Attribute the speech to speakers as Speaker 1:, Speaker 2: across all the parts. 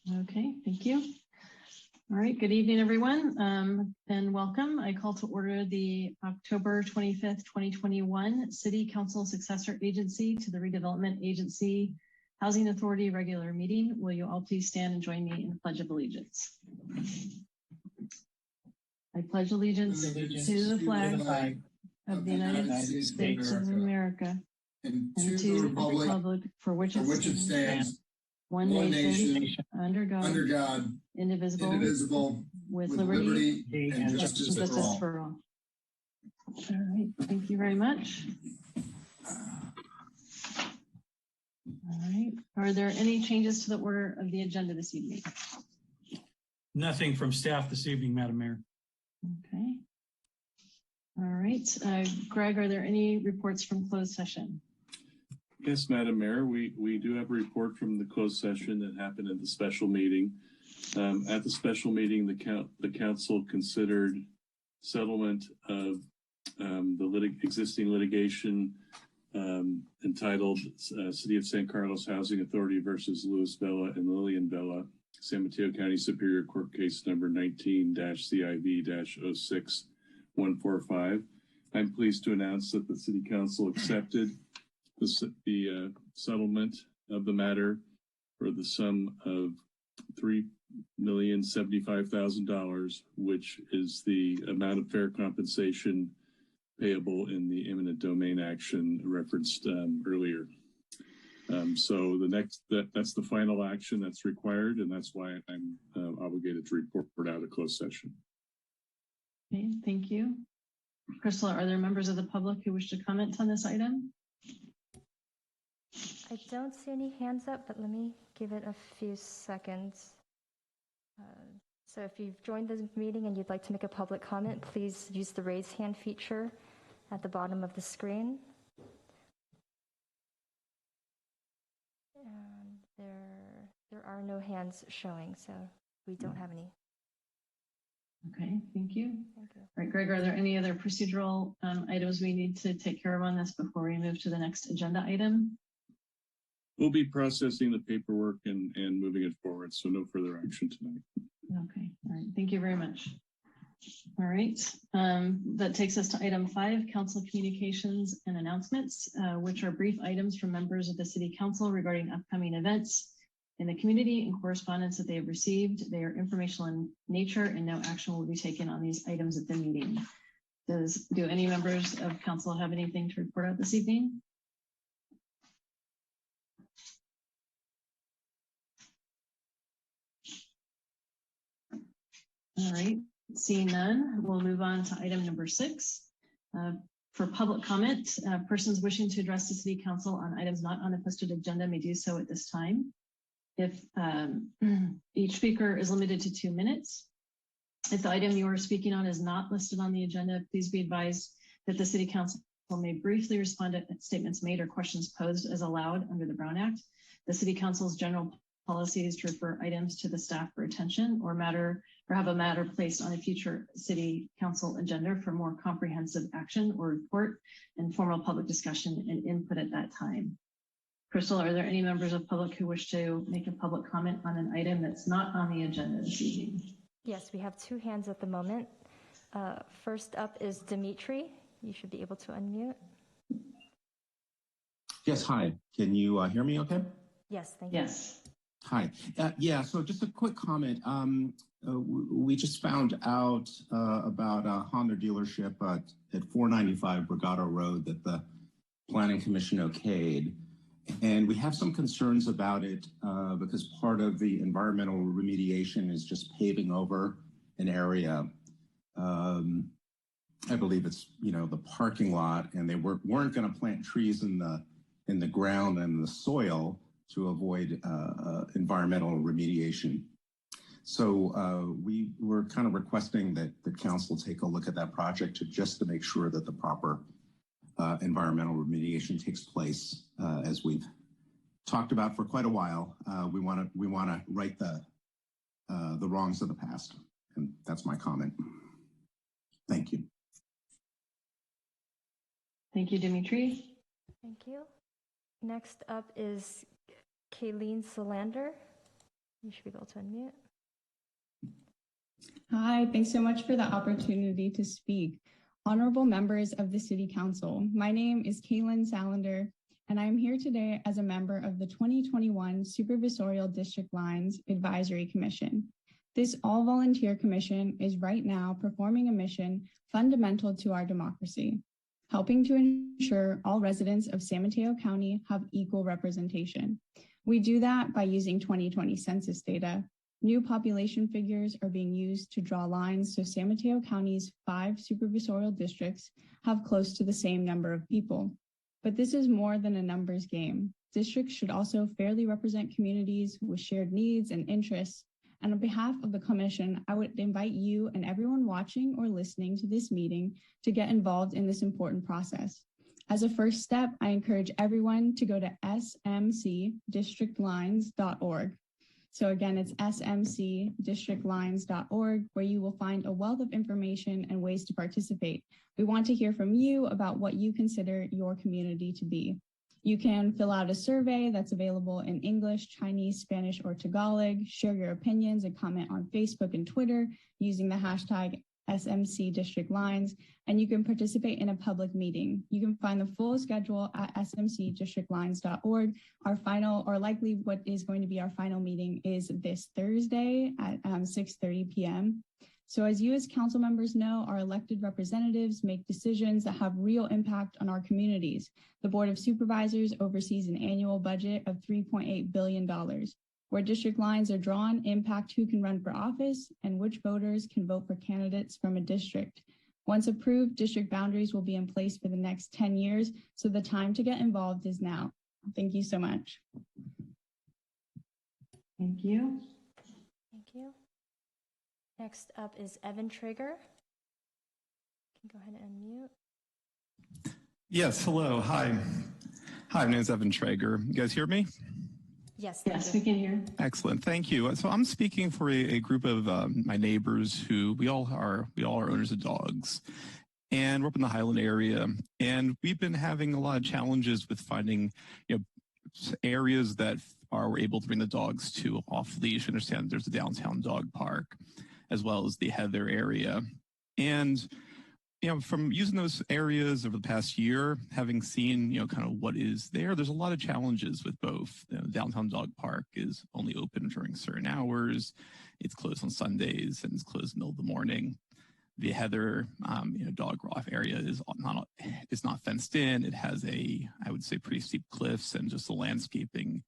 Speaker 1: Okay, thank you. All right, good evening, everyone, and welcome. I call to order the October 25th, 2021 City Council Successor Agency to the Redevelopment Agency Housing Authority regular meeting. Will you all please stand and join me in the Pledge of Allegiance? I pledge allegiance to the flag of the United States of America and to the republic for which it stands, one nation, under God, indivisible, with liberty and justice for all. All right, thank you very much. All right, are there any changes to the order of the agenda this evening?
Speaker 2: Nothing from staff this evening, Madam Mayor.
Speaker 1: Okay. All right, Greg, are there any reports from closed session?
Speaker 3: Yes, Madam Mayor, we do have a report from the closed session that happened at the special meeting. At the special meeting, the council considered settlement of the existing litigation entitled City of San Carlos Housing Authority versus Louis Vela and Lillian Vela, San Mateo County Superior Court case number 19-CIV-06145. I'm pleased to announce that the City Council accepted the settlement of the matter for the sum of $3,075,000, which is the amount of fair compensation payable in the eminent domain action referenced earlier. So that's the final action that's required, and that's why I'm obligated to report out of closed session.
Speaker 1: Okay, thank you. Crystal, are there members of the public who wish to comment on this item?
Speaker 4: I don't see any hands up, but let me give it a few seconds. So if you've joined the meeting and you'd like to make a public comment, please use the raise hand feature at the bottom of the screen. And there are no hands showing, so we don't have any.
Speaker 1: Okay, thank you.
Speaker 4: Thank you.
Speaker 1: All right, Greg, are there any other procedural items we need to take care of on this before we move to the next agenda item?
Speaker 3: We'll be processing the paperwork and moving it forward, so no further action tonight.
Speaker 1: Okay, all right, thank you very much. All right, that takes us to item 5, council communications and announcements, which are brief items from members of the City Council regarding upcoming events in the community and correspondence that they have received. They are informational in nature and no action will be taken on these items at the meeting. Do any members of council have anything to report out this evening? All right, seeing none, we'll move on to item number 6. For public comment, persons wishing to address the City Council on items not on the posted agenda may do so at this time. If each speaker is limited to 2 minutes. If the item you are speaking on is not listed on the agenda, please be advised that the City Council may briefly respond to statements made or questions posed as allowed under the Brown Act. The City Council's general policy is to refer items to the staff for attention or have a matter placed on a future City Council agenda for more comprehensive action or report and formal public discussion and input at that time. Crystal, are there any members of public who wish to make a public comment on an item that's not on the agenda this evening?
Speaker 4: Yes, we have 2 hands at the moment. First up is Dimitri. You should be able to unmute.
Speaker 5: Yes, hi. Can you hear me okay?
Speaker 4: Yes, thank you.
Speaker 1: Yes.
Speaker 5: Hi. Yeah, so just a quick comment. We just found out about a Honda dealership at 495 Brigado Road that the Planning Commission okayed. And we have some concerns about it because part of the environmental remediation is just paving over an area. I believe it's, the parking lot, and they weren't going to plant trees in the ground and the soil to avoid environmental remediation. So we were kind of requesting that the council take a look at that project just to make sure that the proper environmental remediation takes place, as we've talked about for quite a while. We want to right the wrongs of the past, and that's my comment. Thank you.
Speaker 1: Thank you, Dimitri.
Speaker 4: Thank you. Next up is Kayleen Solander. You should be able to unmute.
Speaker 6: Hi, thanks so much for the opportunity to speak. Honorable members of the City Council, my name is Kaylin Salander, and I'm here today as a member of the 2021 Supervisorial District Lines Advisory Commission. This all-volunteer commission is right now performing a mission fundamental to our democracy, helping to ensure all residents of San Mateo County have equal representation. We do that by using 2020 census data. New population figures are being used to draw lines so San Mateo County's 5 supervisorial districts have close to the same number of people. But this is more than a numbers game. Districts should also fairly represent communities with shared needs and interests. And on behalf of the Commission, I would invite you and everyone watching or listening to this meeting to get involved in this important process. As a first step, I encourage everyone to go to smcdistrictlines.org. So again, it's smcdistrictlines.org, where you will find a wealth of information and ways to participate. We want to hear from you about what you consider your community to be. You can fill out a survey that's available in English, Chinese, Spanish, or Tagalog, share your opinions and comment on Facebook and Twitter using the hashtag SMC District Lines, and you can participate in a public meeting. You can find the full schedule at smcdistrictlines.org. Our final, or likely what is going to be our final meeting, is this Thursday at 6:30 p.m. So as you as council members know, our elected representatives make decisions that have real impact on our communities. The Board of Supervisors oversees an annual budget of $3.8 billion. Where district lines are drawn impact who can run for office and which voters can vote for candidates from a district. Once approved, district boundaries will be in place for the next 10 years, so the time to get involved is now. Thank you so much.
Speaker 1: Thank you.
Speaker 4: Thank you. Next up is Evan Traeger. You can go ahead and unmute.
Speaker 7: Yes, hello, hi. Hi, my name is Evan Traeger. You guys hear me?
Speaker 4: Yes.
Speaker 1: Yes, we can hear.
Speaker 7: Excellent, thank you. So I'm speaking for a group of my neighbors who we all are owners of dogs, and we're up in the Highland area, and we've been having a lot of challenges with finding, areas that are able to bring the dogs to off leash. Understand there's a downtown dog park, as well as the Heather area, and from using those areas over the past year, having seen, kind of what is there, there's a lot of challenges with both. The downtown dog park is only open during certain hours. It's closed on Sundays and it's closed in the middle of the morning. The Heather, dog off area is not fenced in. It has I would say, pretty steep cliffs, and just the landscaping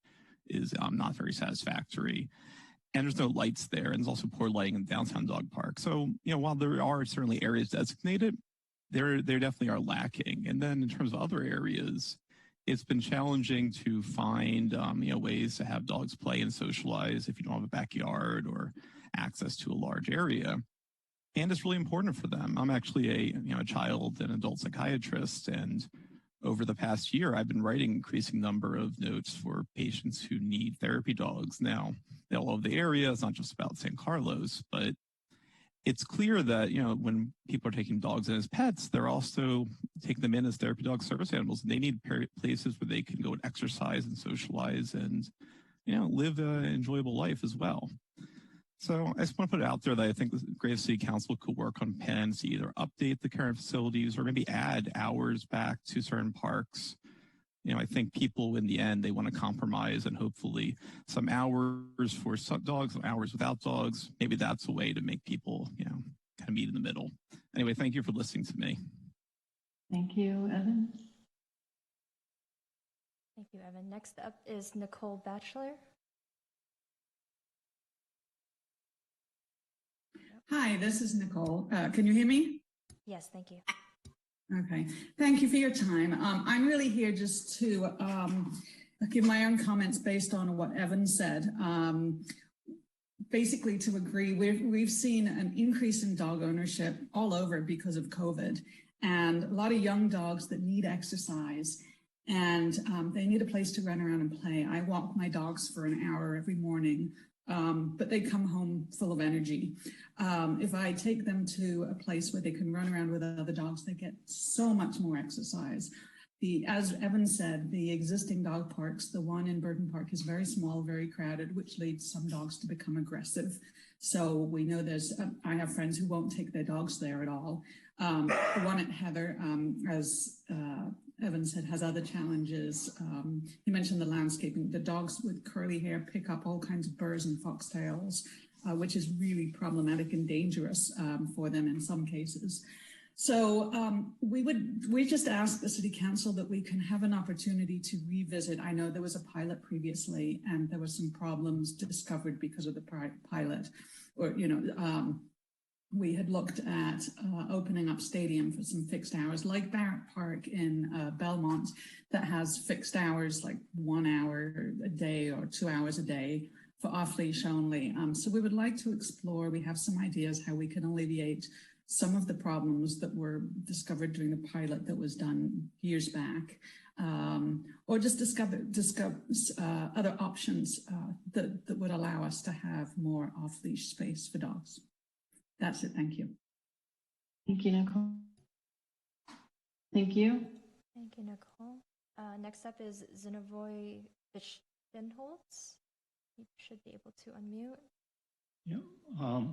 Speaker 7: is not very satisfactory. And there's no lights there, and there's also poor lighting in the downtown dog park. So, while there are certainly areas designated, they definitely are lacking. And then in terms of other areas, it's been challenging to find, ways to have dogs play and socialize if you don't have a backyard or access to a large area. And it's really important for them. I'm actually a child and adult psychiatrist, and over the past year, I've been writing an increasing number of notes for patients who need therapy dogs. Now, they all love the area. It's not just about San Carlos, but it's clear that, when people are taking dogs in as pets, they're also taking them in as therapy dog service animals. And they need places where they can go and exercise and socialize and, live an enjoyable life as well. So I just want to put it out there that I think the Grave City Council could work on plans to either update the current facilities or maybe add hours back to certain parks. I think people in the end, they want to compromise, and hopefully some hours for some dogs, some hours without dogs. Maybe that's a way to make people, kind of meet in the middle. Anyway, thank you for listening to me.
Speaker 1: Thank you, Evan.
Speaker 4: Thank you, Evan. Next up is Nicole Batchelor.
Speaker 8: Hi, this is Nicole. Can you hear me?
Speaker 4: Yes, thank you.
Speaker 8: Okay, thank you for your time. I'm really here just to give my own comments based on what Evan said. Basically to agree, we've seen an increase in dog ownership all over because of COVID, and a lot of young dogs that need exercise, and they need a place to run around and play. I walk my dogs for an hour every morning. But they come home full of energy. If I take them to a place where they can run around with other dogs, they get so much more exercise. as Evan said, the existing dog parks, the one in Burton Park is very small, very crowded, which leads some dogs to become aggressive. So we know I have friends who won't take their dogs there at all. The one at Heather, as Evan said, has other challenges. He mentioned the landscaping. The dogs with curly hair pick up all kinds of burrs and foxtails, which is really problematic and dangerous for them in some cases. So we just asked the City Council that we can have an opportunity to revisit. I know there was a pilot previously, and there were some problems discovered because of the pilot. Or, we had looked at opening up stadium for some fixed hours, like Barrett Park in Belmont, that has fixed hours, like 1 hour a day or 2 hours a day for off-leash only. So we would like to explore. We have some ideas how we can alleviate some of the problems that were discovered during the pilot that was done years back, or just discover other options that would allow us to have more off-leash space for dogs. That's it. Thank you.
Speaker 1: Thank you, Nicole. Thank you.
Speaker 4: Thank you, Nicole. Next up is Zinovoy Vichtenholz. You should be able to unmute.
Speaker 9: Yeah.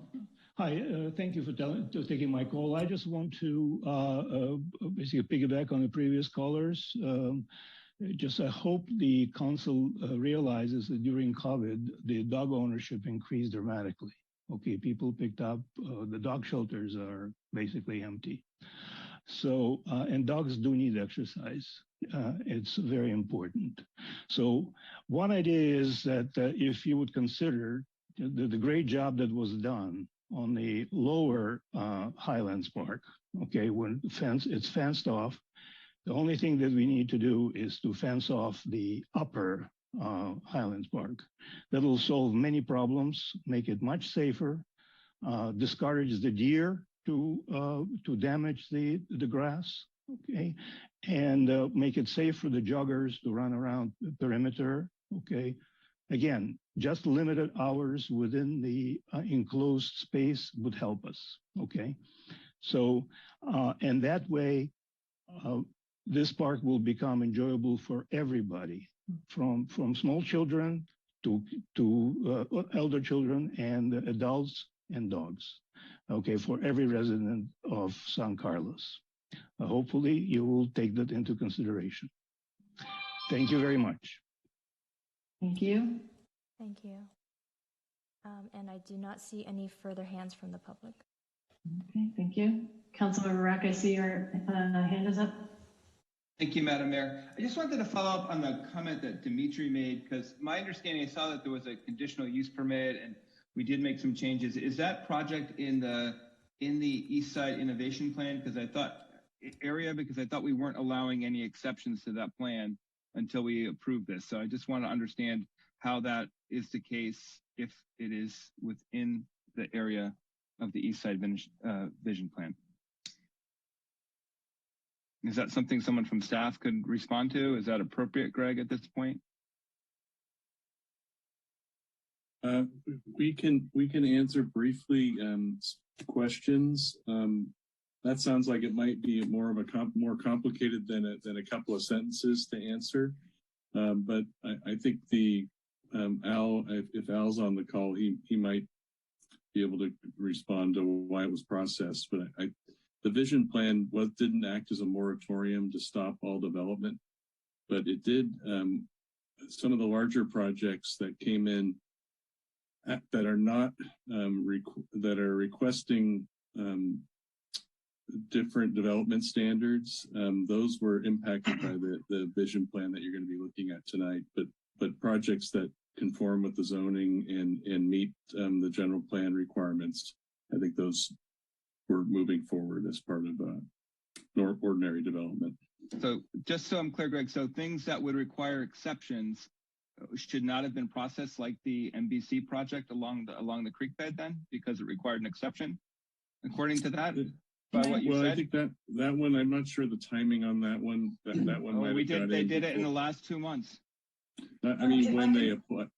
Speaker 9: Hi. Thank you for taking my call. I just want to basically piggyback on the previous callers. I hope the council realizes that during COVID, the dog ownership increased dramatically. Okay, people picked up, the dog shelters are basically empty. So, and dogs do need exercise. It's very important. So one idea is that if you would consider the great job that was done on the lower Highlands Park, okay, when it's fenced off, the only thing that we need to do is to fence off the upper Highlands Park. That'll solve many problems, make it much safer, discourage the deer to damage the grass, okay, and make it safe for the joggers to run around the perimeter, okay. Again, just limited hours within the enclosed space would help us, okay. So, and that way, this park will become enjoyable for everybody, from small children to elder children and adults and dogs, okay, for every resident of San Carlos. Hopefully you will take that into consideration. Thank you very much.
Speaker 1: Thank you.
Speaker 4: Thank you. And I do not see any further hands from the public.
Speaker 1: Okay, thank you. Councilmember Rack, I see your hand is up.
Speaker 10: Thank you, Madam Mayor. I just wanted to follow up on the comment that Dimitri made, because my understanding, I saw that there was a conditional use permit and we did make some changes. Is that project in the East Side Innovation Plan? Because I thought we weren't allowing any exceptions to that plan until we approved this. So I just want to understand how that is the case if it is within the area of the East Side Vision Plan. Is that something someone from staff could respond to? Is that appropriate, Greg, at this point?
Speaker 3: We can answer briefly questions. That sounds like it might be more of a more complicated than a couple of sentences to answer. But I think Al, if Al's on the call, he might be able to respond to why it was processed. But the vision plan didn't act as a moratorium to stop all development, but it did some of the larger projects that came in that are not that are requesting different development standards. Those were impacted by the vision plan that you're going to be looking at tonight. But projects that conform with the zoning and meet the general plan requirements, I think those were moving forward as part of ordinary development.
Speaker 10: So just so I'm clear, Greg, so things that would require exceptions should not have been processed, like the MBC project along the creek bed then, because it required an exception, according to that? By what you said?
Speaker 3: I think that one, I'm not sure the timing on that one. That one
Speaker 10: they did it in the last 2 months.
Speaker 3: I mean, when they applied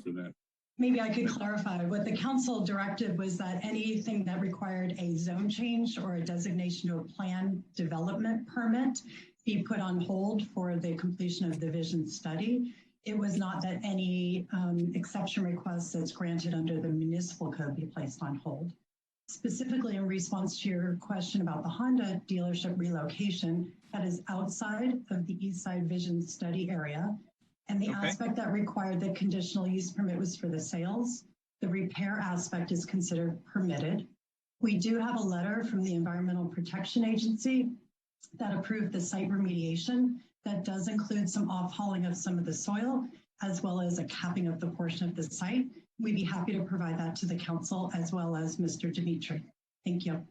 Speaker 3: for that.
Speaker 11: Maybe I could clarify. What the council directed was that anything that required a zone change or a designation to a plan development permit be put on hold for the completion of the vision study. It was not that any exception requests that's granted under the municipal code be placed on hold. Specifically in response to your question about the Honda dealership relocation, that is outside of the East Side Vision Study area. And the aspect that required the conditional use permit was for the sales. The repair aspect is considered permitted. We do have a letter from the Environmental Protection Agency that approved the site remediation that does include some off-hauling of some of the soil, as well as a capping of the portion of the site. We'd be happy to provide that to the council as well as Mr. Dimitri. Thank you.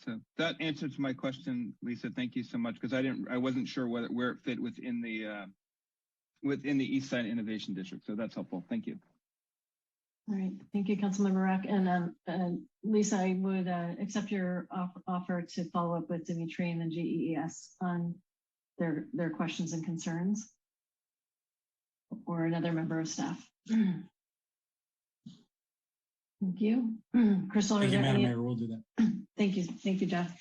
Speaker 10: So that answers my question, Lisa. Thank you so much, because I wasn't sure where it fit within the East Side Innovation District. So that's helpful. Thank you.
Speaker 1: All right, thank you, Councilmember Rack. And Lisa, I would accept your offer to follow up with Dimitri and the GEES on their questions and concerns, or another member of staff. Thank you. Crystal,
Speaker 2: Thank you, Madam Mayor. We'll do that.
Speaker 1: Thank you, Jeff.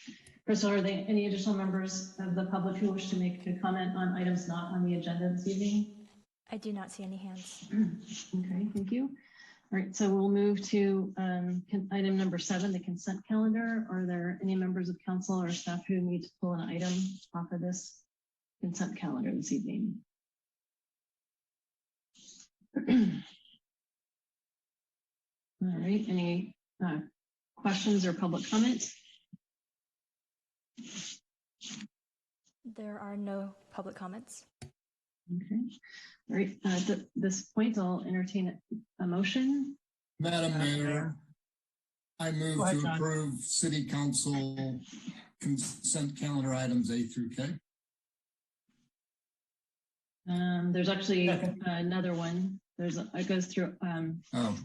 Speaker 1: Crystal, are there any additional members of the public who wish to make a comment on items not on the agenda this evening?
Speaker 4: I do not see any hands.
Speaker 1: Okay, thank you. All right, so we'll move to item number 7, the consent calendar. Are there any members of council or staff who need to pull an item off of this consent calendar this evening? All right, any questions or public comments?
Speaker 4: There are no public comments.
Speaker 1: Okay, all right, at this point, I'll entertain a motion.
Speaker 12: Madam Mayor, I move to approve City Council consent calendar items A through K.
Speaker 1: There's actually another one. It goes through
Speaker 2: item L.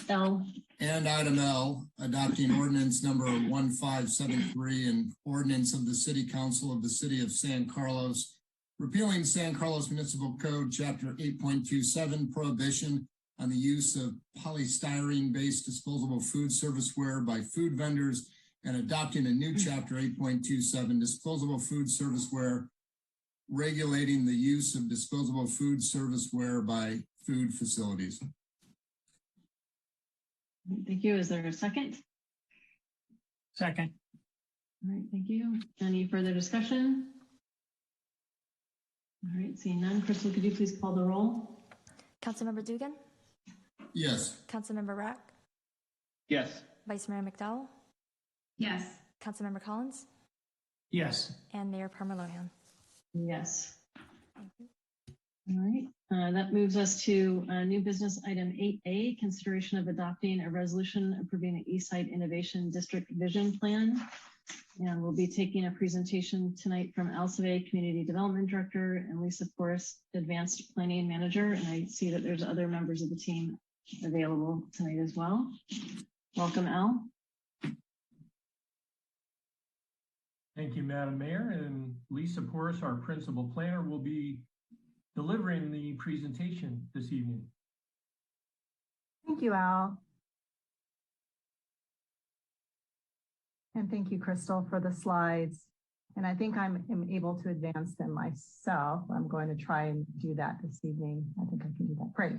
Speaker 1: L.
Speaker 12: And item L, adopting ordinance number 1573 and ordinance of the City Council of the City of San Carlos, repealing San Carlos Municipal Code Chapter 8.27, prohibition on the use of polystyrene-based disposable food serviceware by food vendors, and adopting a new Chapter 8.27, disposable food serviceware, regulating the use of disposable food serviceware by food facilities.
Speaker 1: Thank you. Is there a second?
Speaker 2: Second.
Speaker 1: All right, thank you. Any further discussion? All right, seeing none. Crystal, could you please call the roll?
Speaker 4: Councilmember Dugan?
Speaker 12: Yes.
Speaker 4: Councilmember Rack?
Speaker 10: Yes.
Speaker 4: Vice Mayor McDowell?
Speaker 11: Yes.
Speaker 4: Councilmember Collins?
Speaker 2: Yes.
Speaker 4: And Mayor Parmer-Lohan?
Speaker 1: Yes. All right, that moves us to new business item 8A, consideration of adopting a resolution approving the East Side Innovation District Vision Plan. And we'll be taking a presentation tonight from Al Savay, Community Development Director, and Lisa Forrest, Advanced Planning Manager. And I see that there's other members of the team available tonight as well. Welcome, Al.
Speaker 13: Thank you, Madam Mayor, and Lisa Porras, our principal planner, will be delivering the presentation this evening.
Speaker 14: Thank you, Al. And thank you, Crystal, for the slides. And I think I'm able to advance them myself. I'm going to try and do that this evening. I think I can do that. Great.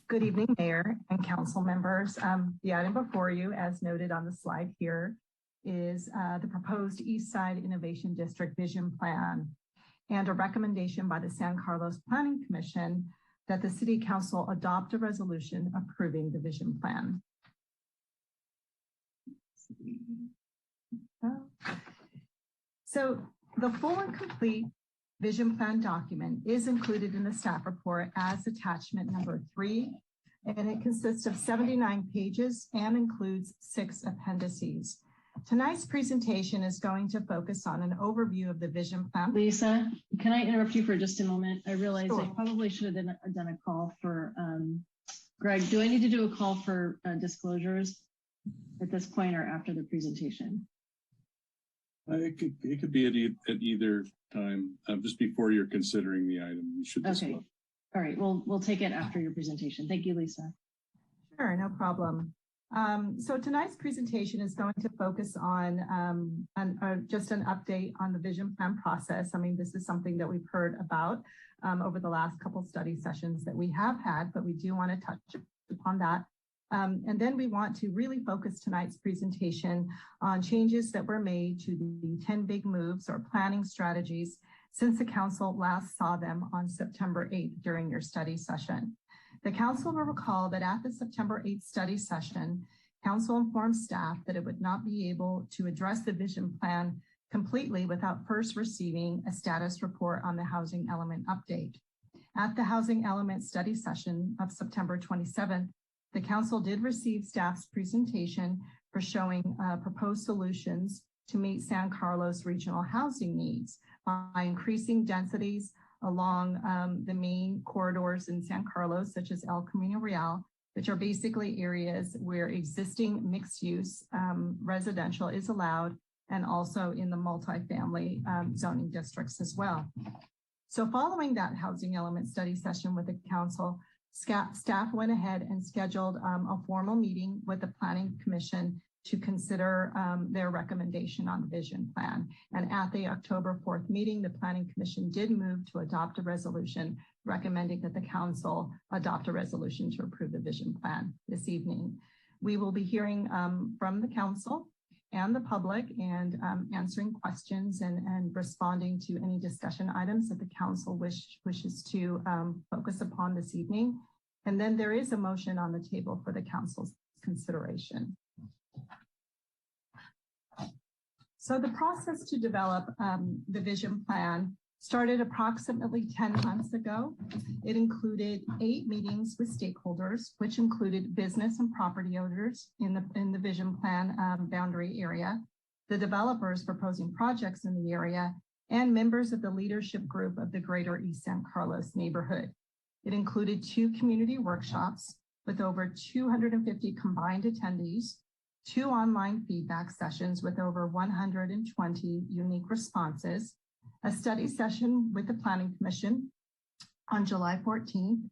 Speaker 14: Good evening, Mayor and council members. The item before you, as noted on the slide here, is the proposed East Side Innovation District Vision Plan and a recommendation by the San Carlos Planning Commission that the City Council adopt a resolution approving the vision plan. So the full and complete vision plan document is included in the staff report as attachment number 3, and it consists of 79 pages and includes 6 appendices. Tonight's presentation is going to focus on an overview of the vision plan.
Speaker 1: Lisa, can I interrupt you for just a moment? I realize I probably should have done a call for Greg. Do I need to do a call for disclosures at this point or after the presentation?
Speaker 3: It could be at either time, just before you're considering the item. You should disclose.
Speaker 1: Okay. All right. We'll take it after your presentation. Thank you, Lisa.
Speaker 14: Sure, no problem. So tonight's presentation is going to focus on just an update on the vision plan process. I mean, this is something that we've heard about over the last couple study sessions that we have had, but we do want to touch upon that. And then we want to really focus tonight's presentation on changes that were made to the 10 big moves or planning strategies since the council last saw them on September 8th during your study session. The council will recall that at the September 8th study session, council informed staff that it would not be able to address the vision plan completely without first receiving a status report on the housing element update. At the housing element study session of September 27th, the council did receive staff's presentation for showing proposed solutions to meet San Carlos regional housing needs by increasing densities along the main corridors in San Carlos, such as El Camino Real, which are basically areas where existing mixed-use residential is allowed, and also in the multifamily zoning districts as well. So following that housing element study session with the council, staff went ahead and scheduled a formal meeting with the Planning Commission to consider their recommendation on the vision plan. And at the October 4th meeting, the Planning Commission did move to adopt a resolution recommending that the council adopt a resolution to approve the vision plan this evening. We will be hearing from the council and the public and answering questions and responding to any discussion items that the council wishes to focus upon this evening. And then there is a motion on the table for the council's consideration. So the process to develop the vision plan started approximately 10 months ago. It included 8 meetings with stakeholders, which included business and property owners in the vision plan boundary area, the developers proposing projects in the area, and members of the leadership group of the Greater East San Carlos neighborhood. It included 2 community workshops with over 250 combined attendees, 2 online feedback sessions with over 120 unique responses, a study session with the Planning Commission on July 14th,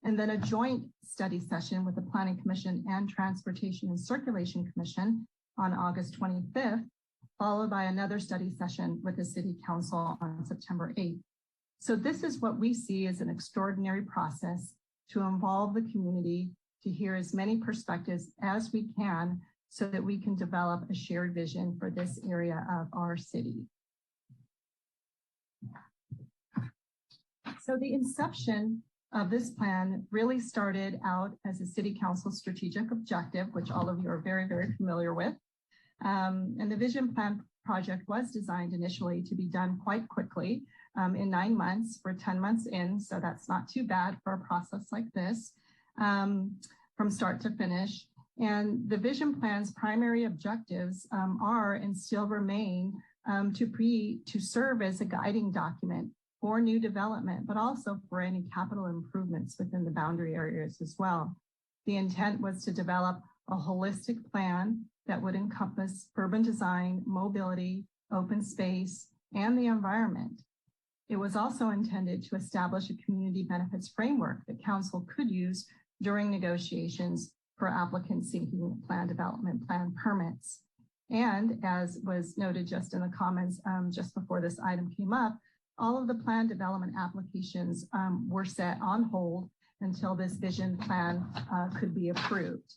Speaker 14: and then a joint study session with the Planning Commission and Transportation and Circulation Commission on August 25th, followed by another study session with the City Council on September 8th. So this is what we see as an extraordinary process to involve the community, to hear as many perspectives as we can so that we can develop a shared vision for this area of our city. So the inception of this plan really started out as a City Council strategic objective, which all of you are very, very familiar with. And the vision plan project was designed initially to be done quite quickly in 9 months. We're 10 months in, so that's not too bad for a process like this from start to finish. And the vision plan's primary objectives are and still remain to serve as a guiding document for new development, but also for any capital improvements within the boundary areas as well. The intent was to develop a holistic plan that would encompass urban design, mobility, open space, and the environment. It was also intended to establish a community benefits framework that council could use during negotiations for applicants seeking plan development plan permits. And as was noted just in the comments just before this item came up, all of the plan development applications were set on hold until this vision plan could be approved.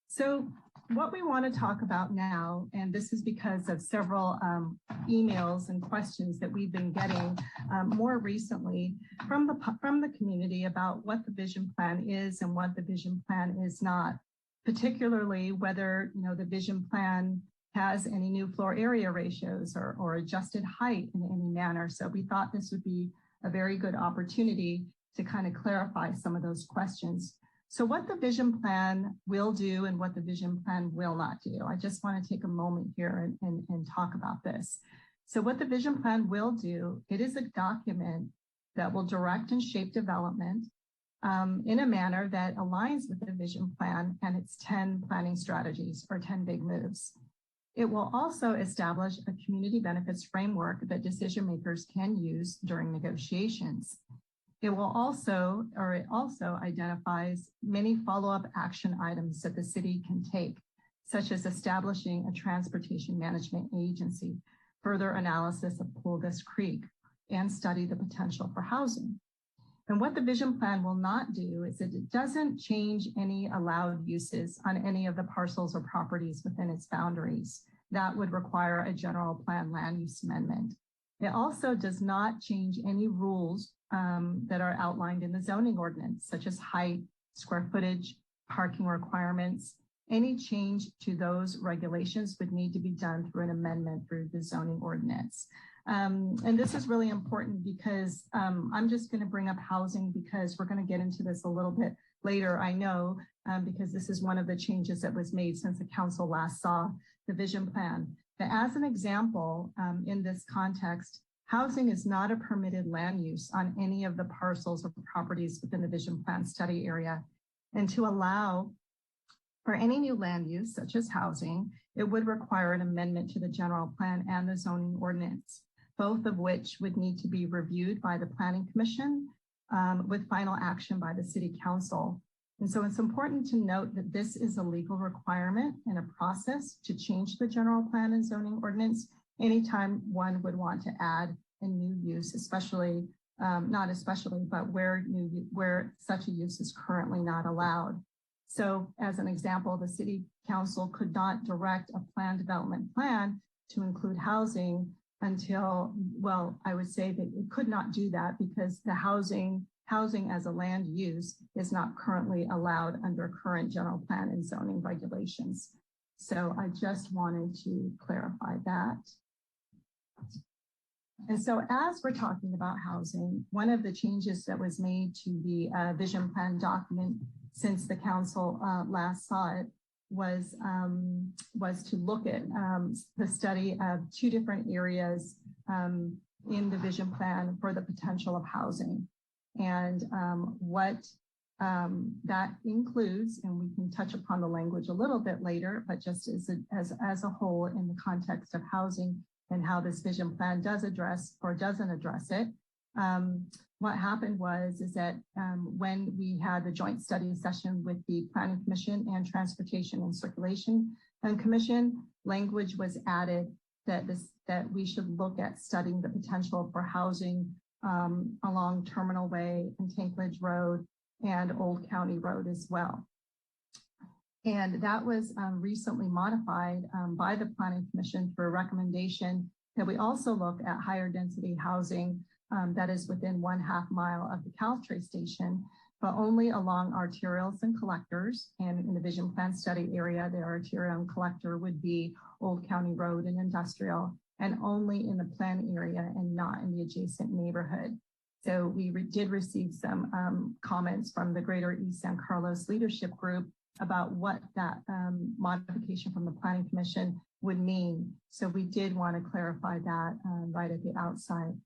Speaker 14: So what we want to talk about now, and this is because of several emails and questions that we've been getting more recently from the community about what the vision plan is and what the vision plan is not, particularly whether the vision plan has any new floor area ratios or adjusted height in any manner. So we thought this would be a very good opportunity to kind of clarify some of those questions. So what the vision plan will do and what the vision plan will not do. I just want to take a moment here and talk about this. So what the vision plan will do, it is a document that will direct and shape development in a manner that aligns with the vision plan and its 10 planning strategies or 10 big moves. It will also establish a community benefits framework that decision makers can use during negotiations. It also identifies many follow-up action items that the city can take, such as establishing a transportation management agency, further analysis of Pulgas Creek, and study the potential for housing. And what the vision plan will not do is that it doesn't change any allowed uses on any of the parcels or properties within its boundaries. That would require a general plan land use amendment. It also does not change any rules that are outlined in the zoning ordinance, such as height, square footage, parking requirements. Any change to those regulations would need to be done through an amendment through the zoning ordinance. And this is really important because I'm just going to bring up housing because we're going to get into this a little bit later, I know, because this is one of the changes that was made since the council last saw the vision plan. But as an example, in this context, housing is not a permitted land use on any of the parcels or properties within the vision plan study area. And to allow for any new land use, such as housing, it would require an amendment to the general plan and the zoning ordinance, both of which would need to be reviewed by the Planning Commission with final action by the City Council. And so it's important to note that this is a legal requirement and a process to change the general plan and zoning ordinance anytime one would want to add a new use, especially, not especially, but where such a use is currently not allowed. So as an example, the City Council could not direct a plan development plan to include housing until, well, I would say that it could not do that because the housing as a land use is not currently allowed under current general plan and zoning regulations. So I just wanted to clarify that. And so as we're talking about housing, one of the changes that was made to the vision plan document since the council last saw it was to look at the study of two different areas in the vision plan for the potential of housing. And what that includes, and we can touch upon the language a little bit later, but just as a whole in the context of housing and how this vision plan does address or doesn't address it. What happened is that when we had the joint study session with the Planning Commission and Transportation and Circulation Commission, language was added that we should look at studying the potential for housing along Terminal Way and Tanklidge Road and Old County Road as well. And that was recently modified by the Planning Commission for a recommendation that we also look at higher density housing that is within 1/2 mile of the Caltrans station, but only along arterials and collectors. And in the vision plan study area, the arterial and collector would be Old County Road and Industrial, and only in the plan area and not in the adjacent neighborhood. So we did receive some comments from the Greater East San Carlos Leadership Group about what that modification from the Planning Commission would mean. So we did want to clarify that right at the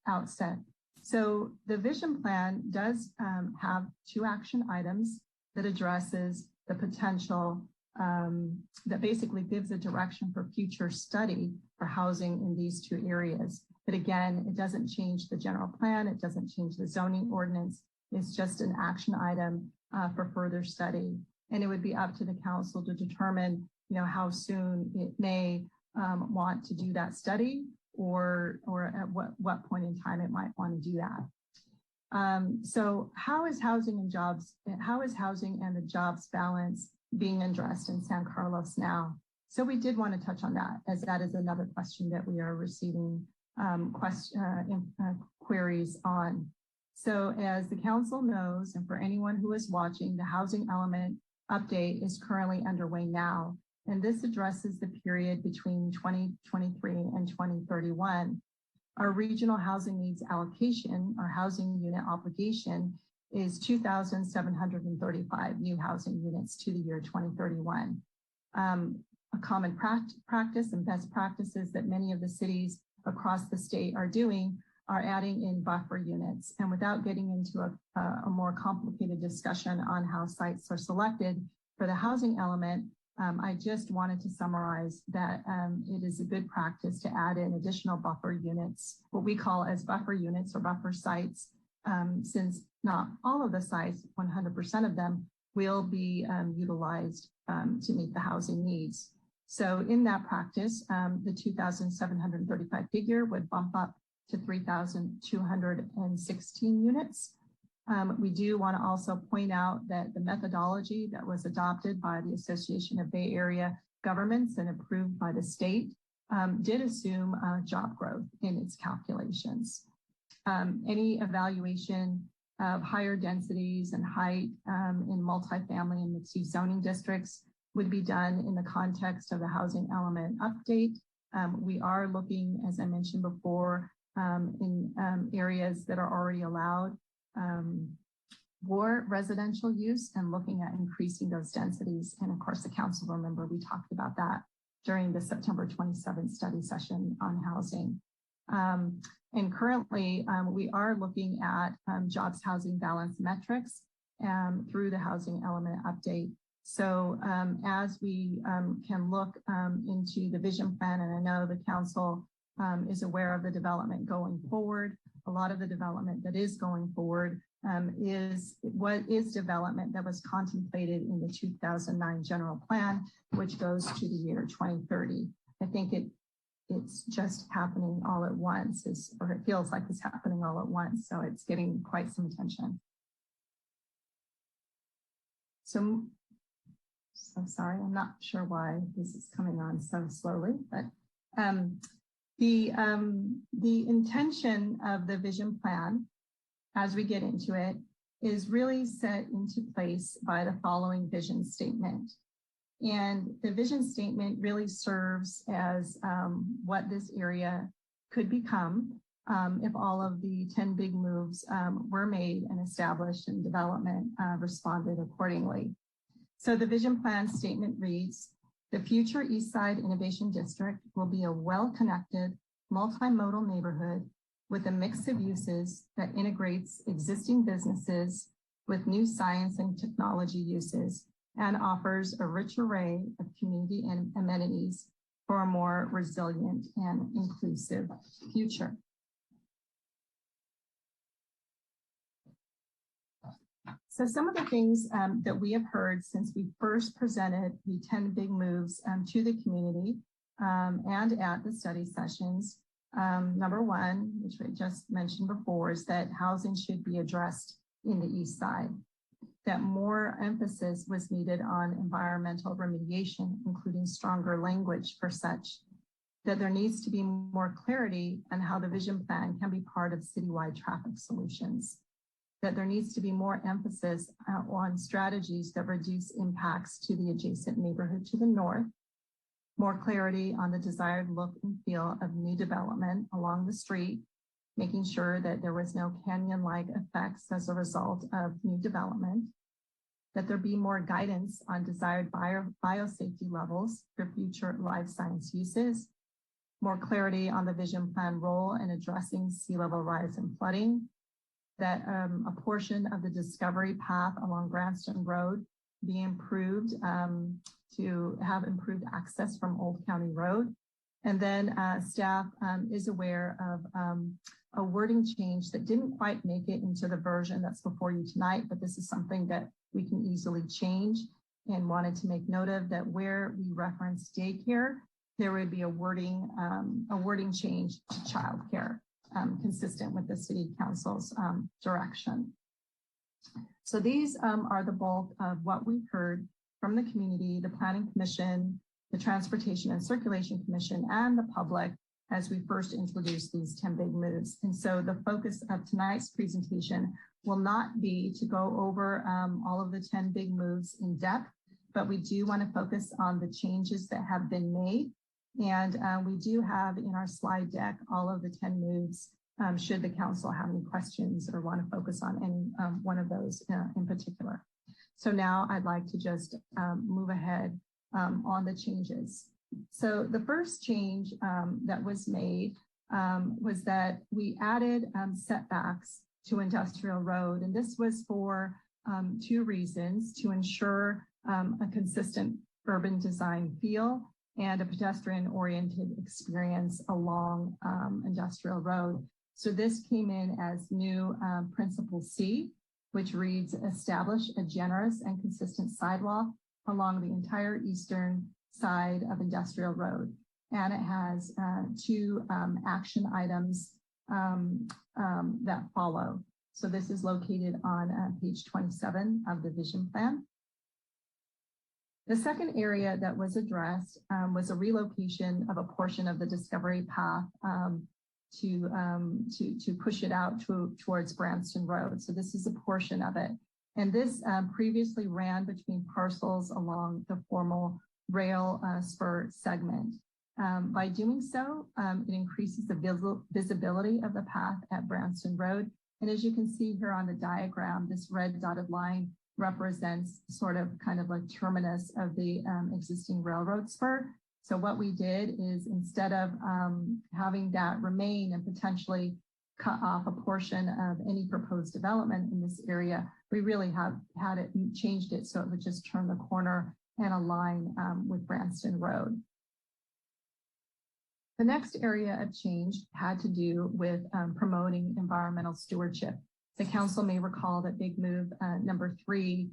Speaker 14: outset. So the vision plan does have two action items that addresses the potential that basically gives a direction for future study for housing in these two areas. But again, it doesn't change the general plan. It doesn't change the zoning ordinance. It's just an action item for further study. And it would be up to the council to determine, how soon it may want to do that study or at what point in time it might want to do that. So how is housing and the jobs balance being addressed in San Carlos now? So we did want to touch on that, as that is another question that we are receiving queries on. So as the council knows, and for anyone who is watching, the housing element update is currently underway now. And this addresses the period between 2023 and 2031. Our regional housing needs allocation, our housing unit obligation, is 2,735 new housing units to the year 2031. A common practice and best practices that many of the cities across the state are doing are adding in buffer units. And without getting into a more complicated discussion on how sites are selected for the housing element, I just wanted to summarize that it is a good practice to add in additional buffer units, what we call as buffer units or buffer sites, since not all of the sites, 100% of them, will be utilized to meet the housing needs. So in that practice, the 2,735 figure would bump up to 3,216 units. We do want to also point out that the methodology that was adopted by the Association of Bay Area Governments and approved by the state did assume job growth in its calculations. Any evaluation of higher densities and height in multifamily and mixed-use zoning districts would be done in the context of the housing element update. We are looking, as I mentioned before, in areas that are already allowed for residential use and looking at increasing those densities. And of course, the council will remember we talked about that during the September 27th study session on housing. And currently, we are looking at jobs housing balance metrics through the housing element update. So as we can look into the vision plan, and I know the council is aware of the development going forward, a lot of the development that is going forward is what is development that was contemplated in the 2009 general plan, which goes to the year 2030. I think it's just happening all at once, or it feels like it's happening all at once. So it's getting quite some attention. So sorry, I'm not sure why this is coming on so slowly, but the intention of the vision plan, as we get into it, is really set into place by the following vision statement. And the vision statement really serves as what this area could become if all of the 10 big moves were made and established and development responded accordingly. So the vision plan statement reads, the future Eastside Innovation District will be a well-connected, multimodal neighborhood with a mix of uses that integrates existing businesses with new science and technology uses and offers a rich array of community and amenities for a more resilient and inclusive future. So some of the things that we have heard since we first presented the 10 big moves to the community and at the study sessions, number one, which I just mentioned before, is that housing should be addressed in the East Side, that more emphasis was needed on environmental remediation, including stronger language for such, that there needs to be more clarity on how the vision plan can be part of citywide traffic solutions, that there needs to be more emphasis on strategies that reduce impacts to the adjacent neighborhood to the north, more clarity on the desired look and feel of new development along the street, making sure that there was no canyon-like effects as a result of new development, that there be more guidance on desired biosafety levels for future life science uses, more clarity on the vision plan role in addressing sea level rise and flooding, that a portion of the discovery path along Granston Road be improved to have improved access from Old County Road. And then staff is aware of a wording change that didn't quite make it into the version that's before you tonight, but this is something that we can easily change and wanted to make note of, that where we reference daycare, there would be a wording change to childcare, consistent with the City Council's direction. So these are the bulk of what we've heard from the community, the Planning Commission, the Transportation and Circulation Commission, and the public as we first introduced these 10 big moves. And so the focus of tonight's presentation will not be to go over all of the 10 big moves in depth, but we do want to focus on the changes that have been made. And we do have in our slide deck all of the 10 moves should the council have any questions or want to focus on any one of those in particular. So now I'd like to just move ahead on the changes. So the first change that was made was that we added setbacks to Industrial Road. And this was for two reasons: to ensure a consistent urban design feel and a pedestrian-oriented experience along Industrial Road. So this came in as new Principle C, which reads, establish a generous and consistent sidewalk along the entire eastern side of Industrial Road. And it has two action items that follow. So this is located on page 27 of the vision plan. The second area that was addressed was a relocation of a portion of the Discovery Path to push it out towards Branston Road. So this is a portion of it. And this previously ran between parcels along the formal rail spur segment. By doing so, it increases the visibility of the path at Branston Road. And as you can see here on the diagram, this red dotted line represents sort of kind of a terminus of the existing railroad spur. So what we did is instead of having that remain and potentially cut off a portion of any proposed development in this area, we really have had it changed it so it would just turn the corner and align with Branston Road. The next area of change had to do with promoting environmental stewardship. The council may recall that Big Move number 3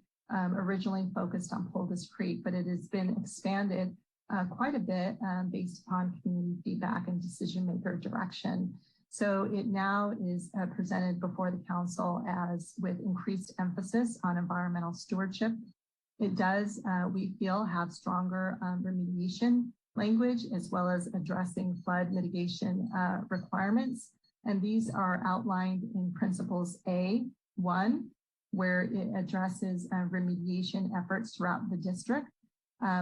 Speaker 14: originally focused on Pulvis Creek, but it has been expanded quite a bit based upon community feedback and decision maker direction. So it now is presented before the council as with increased emphasis on environmental stewardship. It does, we feel, have stronger remediation language as well as addressing flood mitigation requirements. And these are outlined in Principles A1, where it addresses remediation efforts throughout the district.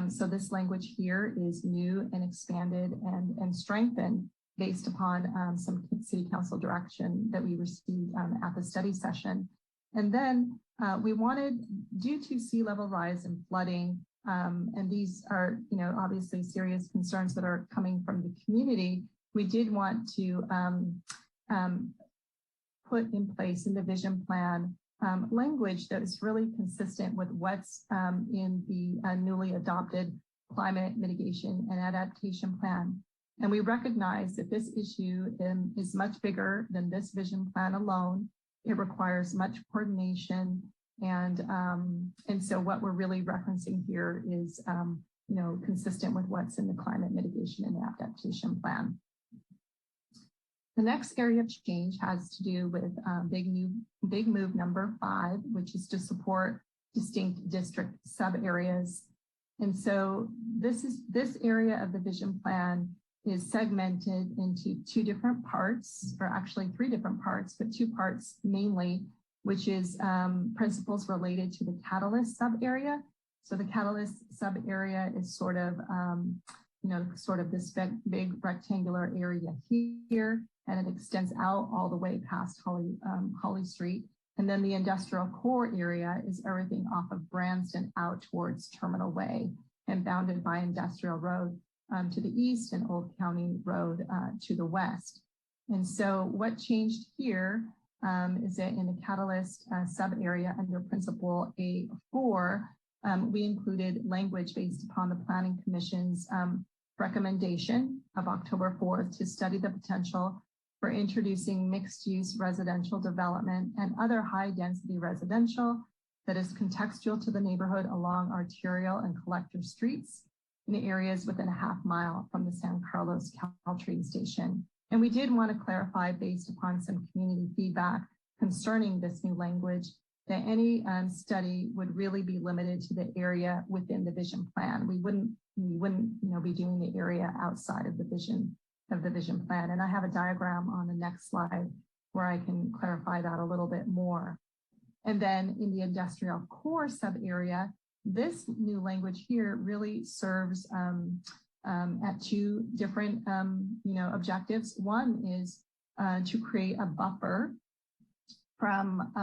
Speaker 14: So this language here is new and expanded and strengthened based upon some city council direction that we received at the study session. And then we wanted, due to sea level rise and flooding, and these are, obviously serious concerns that are coming from the community, we did want to put in place in the vision plan language that is really consistent with what's in the newly adopted climate mitigation and adaptation plan. And we recognize that this issue is much bigger than this vision plan alone. It requires much coordination. And so what we're really referencing here is, consistent with what's in the climate mitigation and adaptation plan. The next area of change has to do with Big Move number 5, which is to support distinct district sub areas. And so this area of the vision plan is segmented into 2 different parts, or actually 3 different parts, but 2 parts mainly, which is principles related to the Catalyst sub area. So the Catalyst sub area is sort of, sort of this big rectangular area here, and it extends out all the way past Holly Street. And then the industrial core area is everything off of Branston out towards Terminal Way and bounded by Industrial Road to the east and Old County Road to the west. And so what changed here is that in the Catalyst sub area under Principle A4, we included language based upon the Planning Commission's recommendation of October 4th to study the potential for introducing mixed-use residential development and other high-density residential that is contextual to the neighborhood along arterial and collector streets in the areas within a ½ mile from the San Carlos Caltrain station. And we did want to clarify, based upon some community feedback concerning this new language, that any study would really be limited to the area within the vision plan. We wouldn't be doing the area outside of the vision plan. And I have a diagram on the next slide where I can clarify that a little bit more. And then in the industrial core sub area, this new language here really serves at 2 different objectives. One is to create a buffer from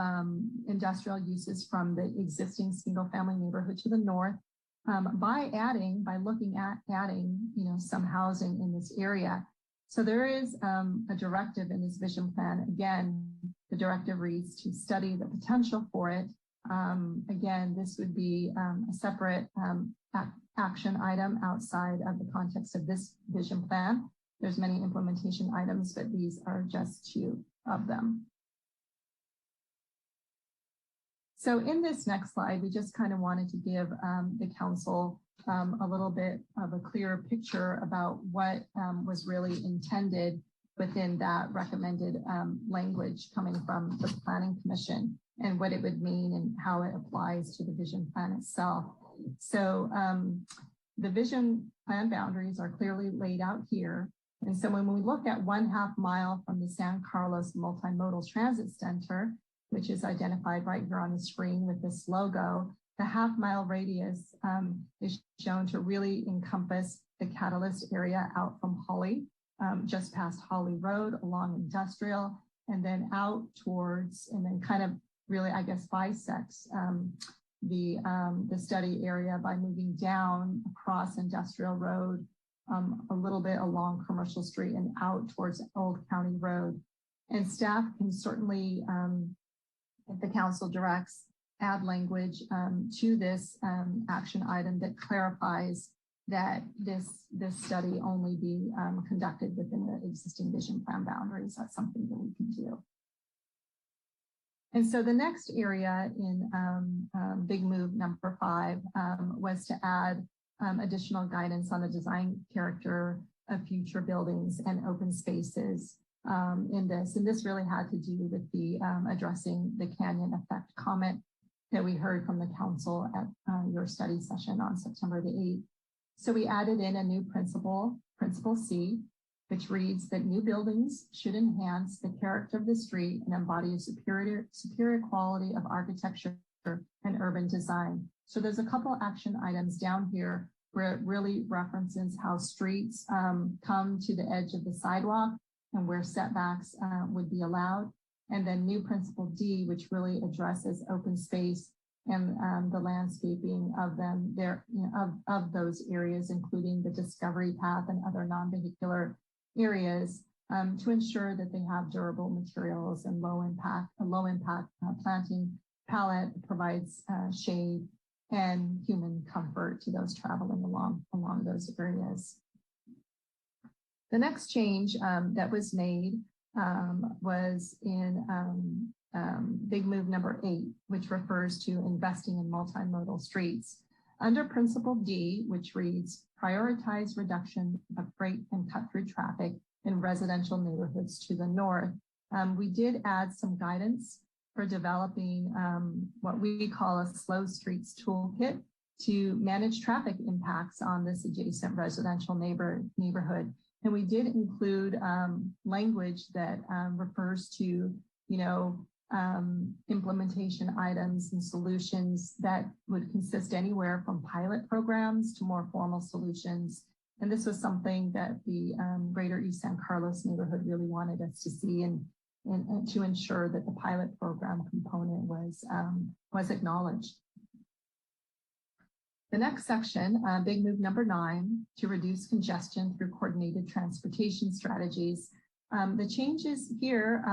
Speaker 14: industrial uses from the existing single family neighborhood to the north by looking at adding some housing in this area. So there is a directive in this vision plan. Again, the directive reads to study the potential for it. Again, this would be a separate action item outside of the context of this vision plan. There's many implementation items, but these are just two of them. So in this next slide, we just kind of wanted to give the council a little bit of a clearer picture about what was really intended within that recommended language coming from the Planning Commission and what it would mean and how it applies to the vision plan itself. So the vision plan boundaries are clearly laid out here. And so when we look at 1/2 mile from the San Carlos Multimodal Transit Center, which is identified right here on the screen with this logo, the 1/2 mile radius is shown to really encompass the Catalyst area out from Holly, just past Holly Road along Industrial, and then out towards, and then kind of really, I guess, bisects the study area by moving down across Industrial Road, a little bit along Commercial Street and out towards Old County Road. And staff can certainly, if the council directs, add language to this action item that clarifies that this study only be conducted within the existing vision plan boundaries. That's something that we can do. And so the next area in big move number 5 was to add additional guidance on the design character of future buildings and open spaces in this. And this really had to do with the addressing the canyon effect comment that we heard from the council at your study session on September the 8th. So we added in a new principle, Principle C, which reads that new buildings should enhance the character of the street and embody a superior quality of architecture and urban design. So there's a couple action items down here where it really references how streets come to the edge of the sidewalk and where setbacks would be allowed. And then new Principle D, which really addresses open space and the landscaping of them there, of those areas, including the discovery path and other non-vehicular areas, to ensure that they have durable materials and low impact planting palette provides shade and human comfort to those traveling along those areas. The next change that was made was in big move number 8, which refers to investing in multimodal streets. Under Principle D, which reads, prioritize reduction of freight and cut-through traffic in residential neighborhoods to the north. We did add some guidance for developing what we call a slow streets toolkit to manage traffic impacts on this adjacent residential neighborhood. And we did include language that refers to, implementation items and solutions that would consist anywhere from pilot programs to more formal solutions. And this was something that the Greater East San Carlos neighborhood really wanted us to see and to ensure that the pilot program component was acknowledged. The next section, big move number 9, to reduce congestion through coordinated transportation strategies. The changes here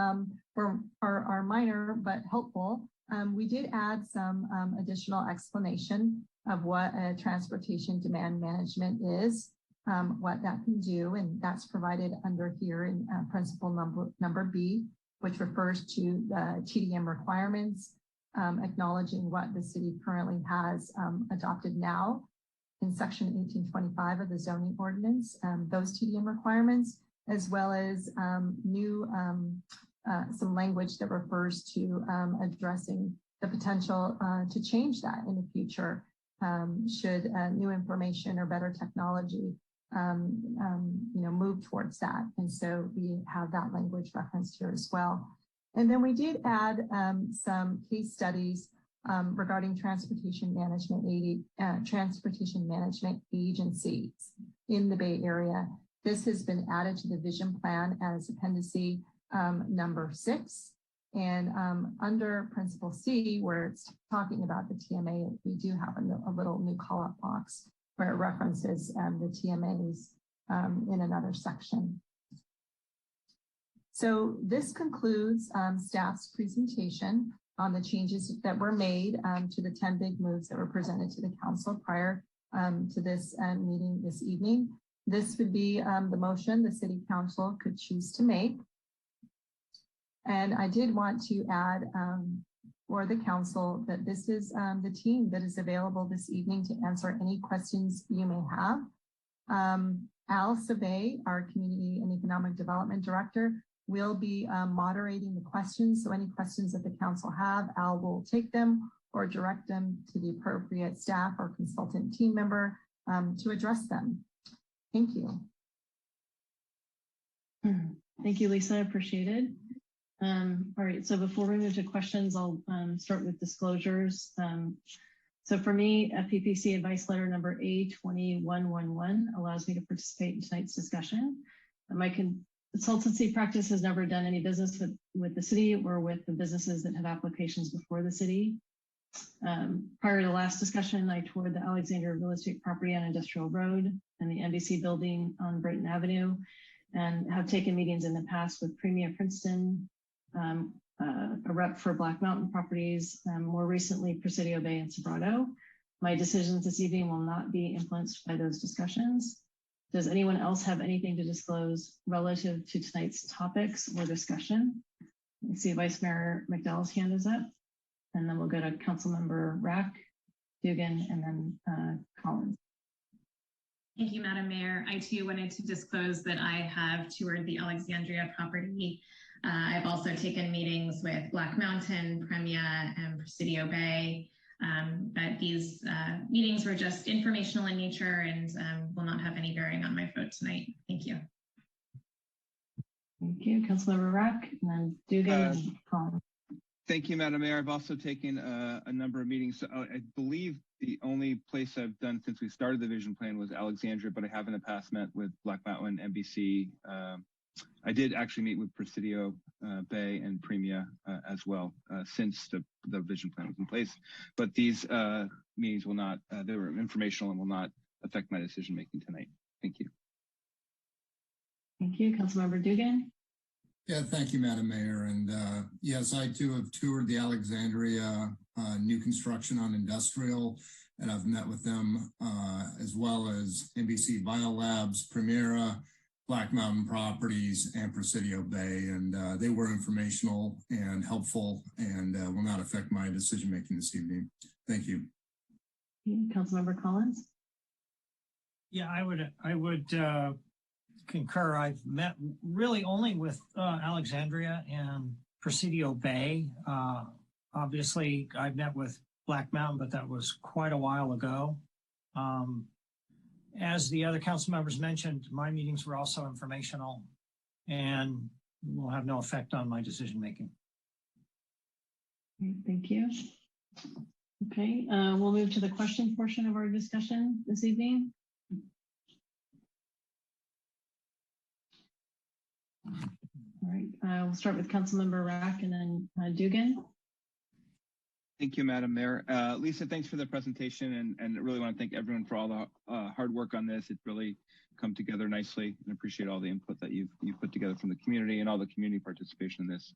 Speaker 14: are minor but helpful. We did add some additional explanation of what a transportation demand management is, what that can do, and that's provided under here in principle number B, which refers to the TDM requirements, acknowledging what the city currently has adopted now in section 1825 of the zoning ordinance, those TDM requirements, as well as some language that refers to addressing the potential to change that in the future should new information or better technology move towards that. And so we have that language referenced here as well. And then we did add some case studies regarding transportation management agencies in the Bay Area. This has been added to the vision plan as appendice number 6. And under Principle C, where it's talking about the TMA, we do have a little new call-out box where it references the TMAs in another section. So this concludes staff's presentation on the changes that were made to the 10 big moves that were presented to the council prior to this meeting this evening. This would be the motion the city council could choose to make. And I did want to add for the council that this is the team that is available this evening to answer any questions you may have. Al Sabay, our Community and Economic Development Director, will be moderating the questions. So any questions that the council have, Al will take them or direct them to the appropriate staff or consultant team member to address them. Thank you.
Speaker 1: Thank you, Lisa. Appreciated. All right, so before we move to questions, I'll start with disclosures. So for me, FPPC advice letter number A2111 allows me to participate in tonight's discussion. My consultancy practice has never done any business with the city or with the businesses that have applications before the city. Prior to the last discussion, I toured the Alexandria real estate property on Industrial Road and the NBC building on Brighton Avenue, and have taken meetings in the past with Premier Princeton, a rep for Black Mountain Properties, more recently Presidio Bay and Sobrado. My decisions this evening will not be influenced by those discussions. Does anyone else have anything to disclose relative to tonight's topics or discussion? I see Vice Mayor McDowell's hand is up, and then we'll go to Councilmember Rack, Dugan, and then Collins.
Speaker 15: Thank you, Madam Mayor. I too wanted to disclose that I have toured the Alexandria property. I've also taken meetings with Black Mountain, Premia, and Presidio Bay. But these meetings were just informational in nature and will not have any bearing on my vote tonight. Thank you.
Speaker 1: Thank you, Councilmember Rack, and then Dugan and Collins.
Speaker 10: Thank you, Madam Mayor. I've also taken a number of meetings. So I believe the only place I've done since we started the vision plan was Alexandria, but I have in the past met with Black Mountain, NBC. I did actually meet with Presidio Bay and Premia as well since the vision plan was in place. But these meetings will not, they were informational and will not affect my decision making tonight. Thank you.
Speaker 1: Thank you, Councilmember Dugan.
Speaker 12: Yeah, thank you, Madam Mayor. And yes, I too have toured the Alexandria new construction on Industrial, and I've met with them as well as NBC Biolabs, Primera, Black Mountain Properties, and Presidio Bay. And they were informational and helpful and will not affect my decision making this evening. Thank you.
Speaker 1: Councilmember Collins.
Speaker 16: Yeah, I would concur. I've met really only with Alexandria and Presidio Bay. Obviously, I've met with Black Mountain, but that was quite a while ago. As the other council members mentioned, my meetings were also informational and will have no effect on my decision making.
Speaker 1: Thank you. Okay, we'll move to the question portion of our discussion this evening. All right, we'll start with Councilmember Rack and then Dugan.
Speaker 10: Thank you, Madam Mayor. Lisa, thanks for the presentation, and I really want to thank everyone for all the hard work on this. It's really come together nicely, and appreciate all the input that you've put together from the community and all the community participation in this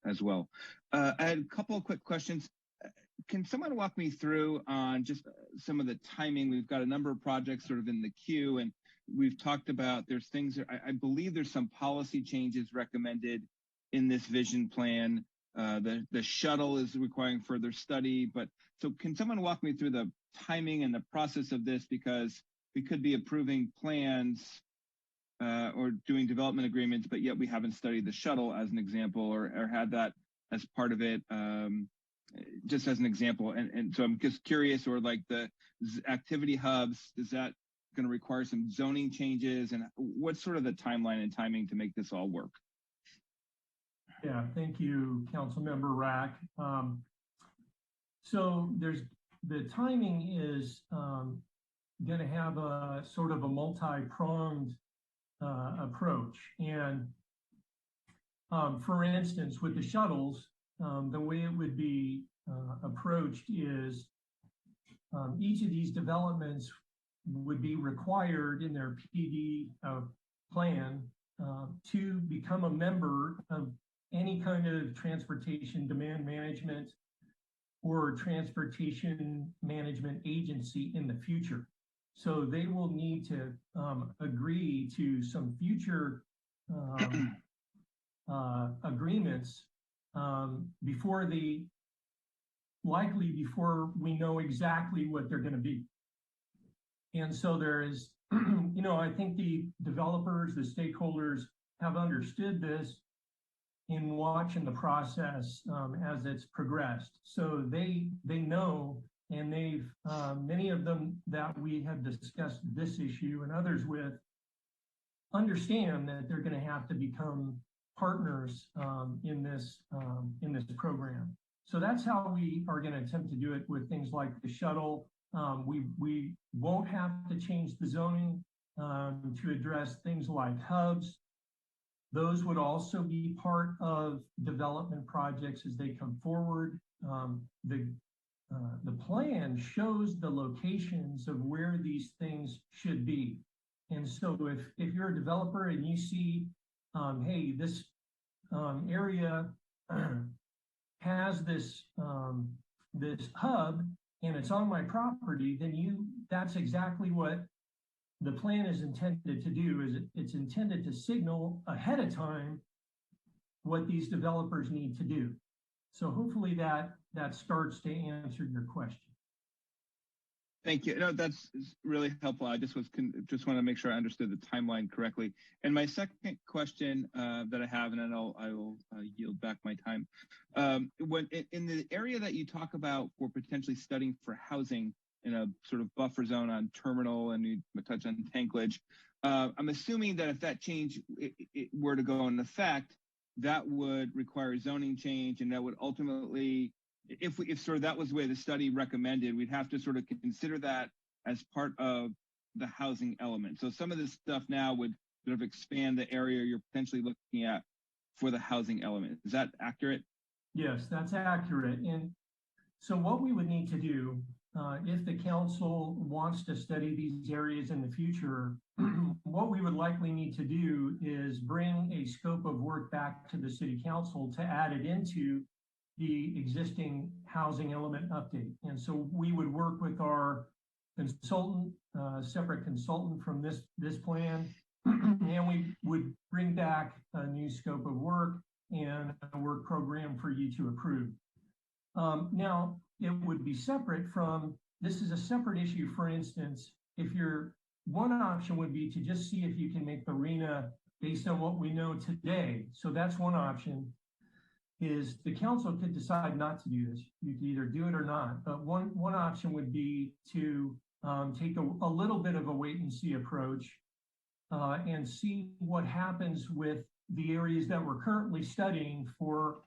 Speaker 10: as well. I had a couple of quick questions. Can someone walk me through on just some of the timing? We've got a number of projects sort of in the queue, and we've talked about there's things, I believe there's some policy changes recommended in this vision plan. The shuttle is requiring further study, but so can someone walk me through the timing and the process of this? Because we could be approving plans or doing development agreements, but yet we haven't studied the shuttle as an example, or had that as part of it, just as an example. And so I'm just curious, or like the activity hubs, is that going to require some zoning changes, and what's sort of the timeline and timing to make this all work?
Speaker 13: Yeah, thank you, Councilmember Rack. So the timing is going to have a sort of a multi-pronged approach. And for instance, with the shuttles, the way it would be approached is each of these developments would be required in their PD plan to become a member of any kind of transportation demand management or transportation management agency in the future. So they will need to agree to some future agreements before we know exactly what they're going to be. And so there is, I think the developers, the stakeholders have understood this in watching the process as it's progressed. So they know, and they've, many of them that we have discussed this issue and others with, understand that they're going to have to become partners in this program. So that's how we are going to attempt to do it with things like the shuttle. We won't have to change the zoning to address things like hubs. Those would also be part of development projects as they come forward. The plan shows the locations of where these things should be. And so if you're a developer and you see, hey, this area has this hub and it's on my property, then that's exactly what the plan is intended to do. Is it's intended to signal ahead of time what these developers need to do. So hopefully that starts to answer your question.
Speaker 10: Thank you. No, that's really helpful. I just want to make sure I understood the timeline correctly. And my second question that I have, and then I will yield back my time. When in the area that you talk about for potentially studying for housing in a sort of buffer zone on Terminal, and you touch on Tanklage, I'm assuming that if that change it were to go into effect, that would require zoning change, and that would ultimately, if sort of that was the way the study recommended, we'd have to sort of consider that as part of the housing element. So some of this stuff now would sort of expand the area you're potentially looking at for the housing element. Is that accurate?
Speaker 13: Yes, that's accurate. And so what we would need to do, if the council wants to study these areas in the future, what we would likely need to do is bring a scope of work back to the city council to add it into the existing housing element update. And so we would work with our consultant, separate consultant from this plan, and we would bring back a new scope of work and a work program for you to approve. Now, it would be separate from, this is a separate issue. For instance, one option would be to just see if you can make the RHNA based on what we know today. So that's one option. Is the council could decide not to do this. You could either do it or not. But one option would be to take a little bit of a wait and see approach and see what happens with the areas that we're currently studying for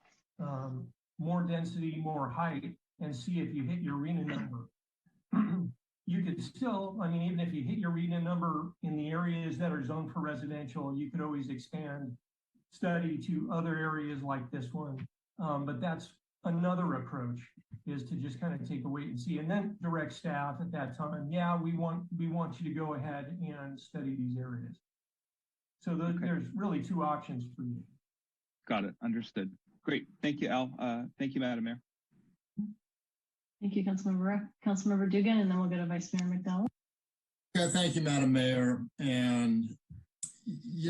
Speaker 13: more density, more height, and see if you hit your RHNA number. You could still, even if you hit your RHNA number in the areas that are zoned for residential, you could always expand study to other areas like this one. But that's another approach, is to just kind of take a wait and see, and then direct staff at that time. Yeah, we want you to go ahead and study these areas. So there's really two options for you.
Speaker 10: Got it. Understood. Great. Thank you, Al. Thank you, Madam Mayor.
Speaker 1: Thank you, Councilmember Dugan, and then we'll go to Vice Mayor McDowell.
Speaker 12: Yeah, thank you, Madam Mayor. And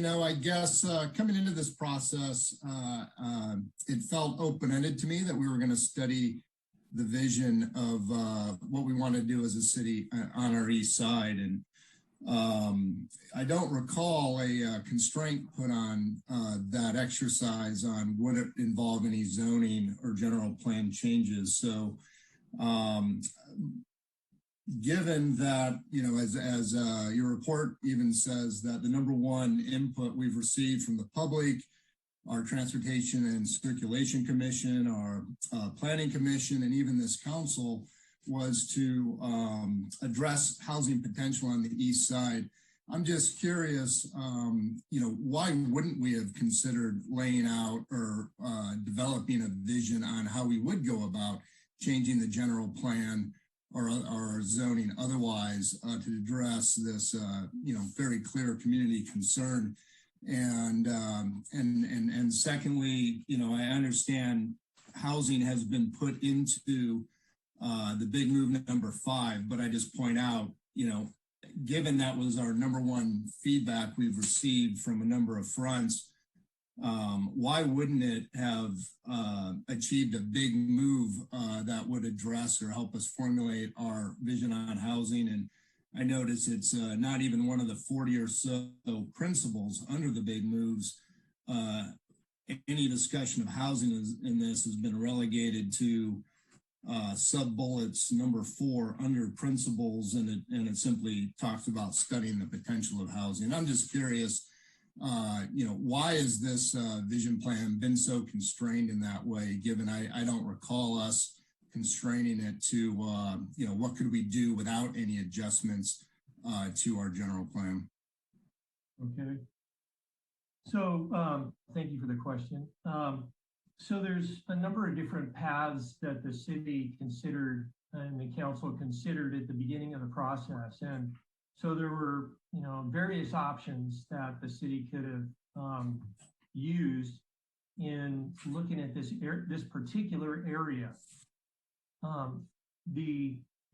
Speaker 12: I guess coming into this process, it felt open-ended to me that we were going to study the vision of what we want to do as a city on our east side. And I don't recall a constraint put on that exercise on would it involve any zoning or general plan changes. So given that, as your report even says that the number one input we've received from the public, our Transportation and Circulation Commission, our Planning Commission, and even this council was to address housing potential on the east side. I'm just curious, why wouldn't we have considered laying out or developing a vision on how we would go about changing the general plan or zoning otherwise to address this, very clear community concern. And secondly, I understand housing has been put into the big movement number 5, but I just point out, given that was our number one feedback we've received from a number of fronts, why wouldn't it have achieved a big move that would address or help us formulate our vision on housing? And I notice it's not even one of the 40 or so principles under the big moves. Any discussion of housing in this has been relegated to sub-bullets number 4 under principles, and it simply talks about studying the potential of housing. I'm just curious, why has this vision plan been so constrained in that way, given I don't recall us constraining it to, what could we do without any adjustments to our general plan?
Speaker 13: Okay. So thank you for the question. So there's a number of different paths that the city considered and the council considered at the beginning of the process. And so there were, various options that the city could have used in looking at this particular area.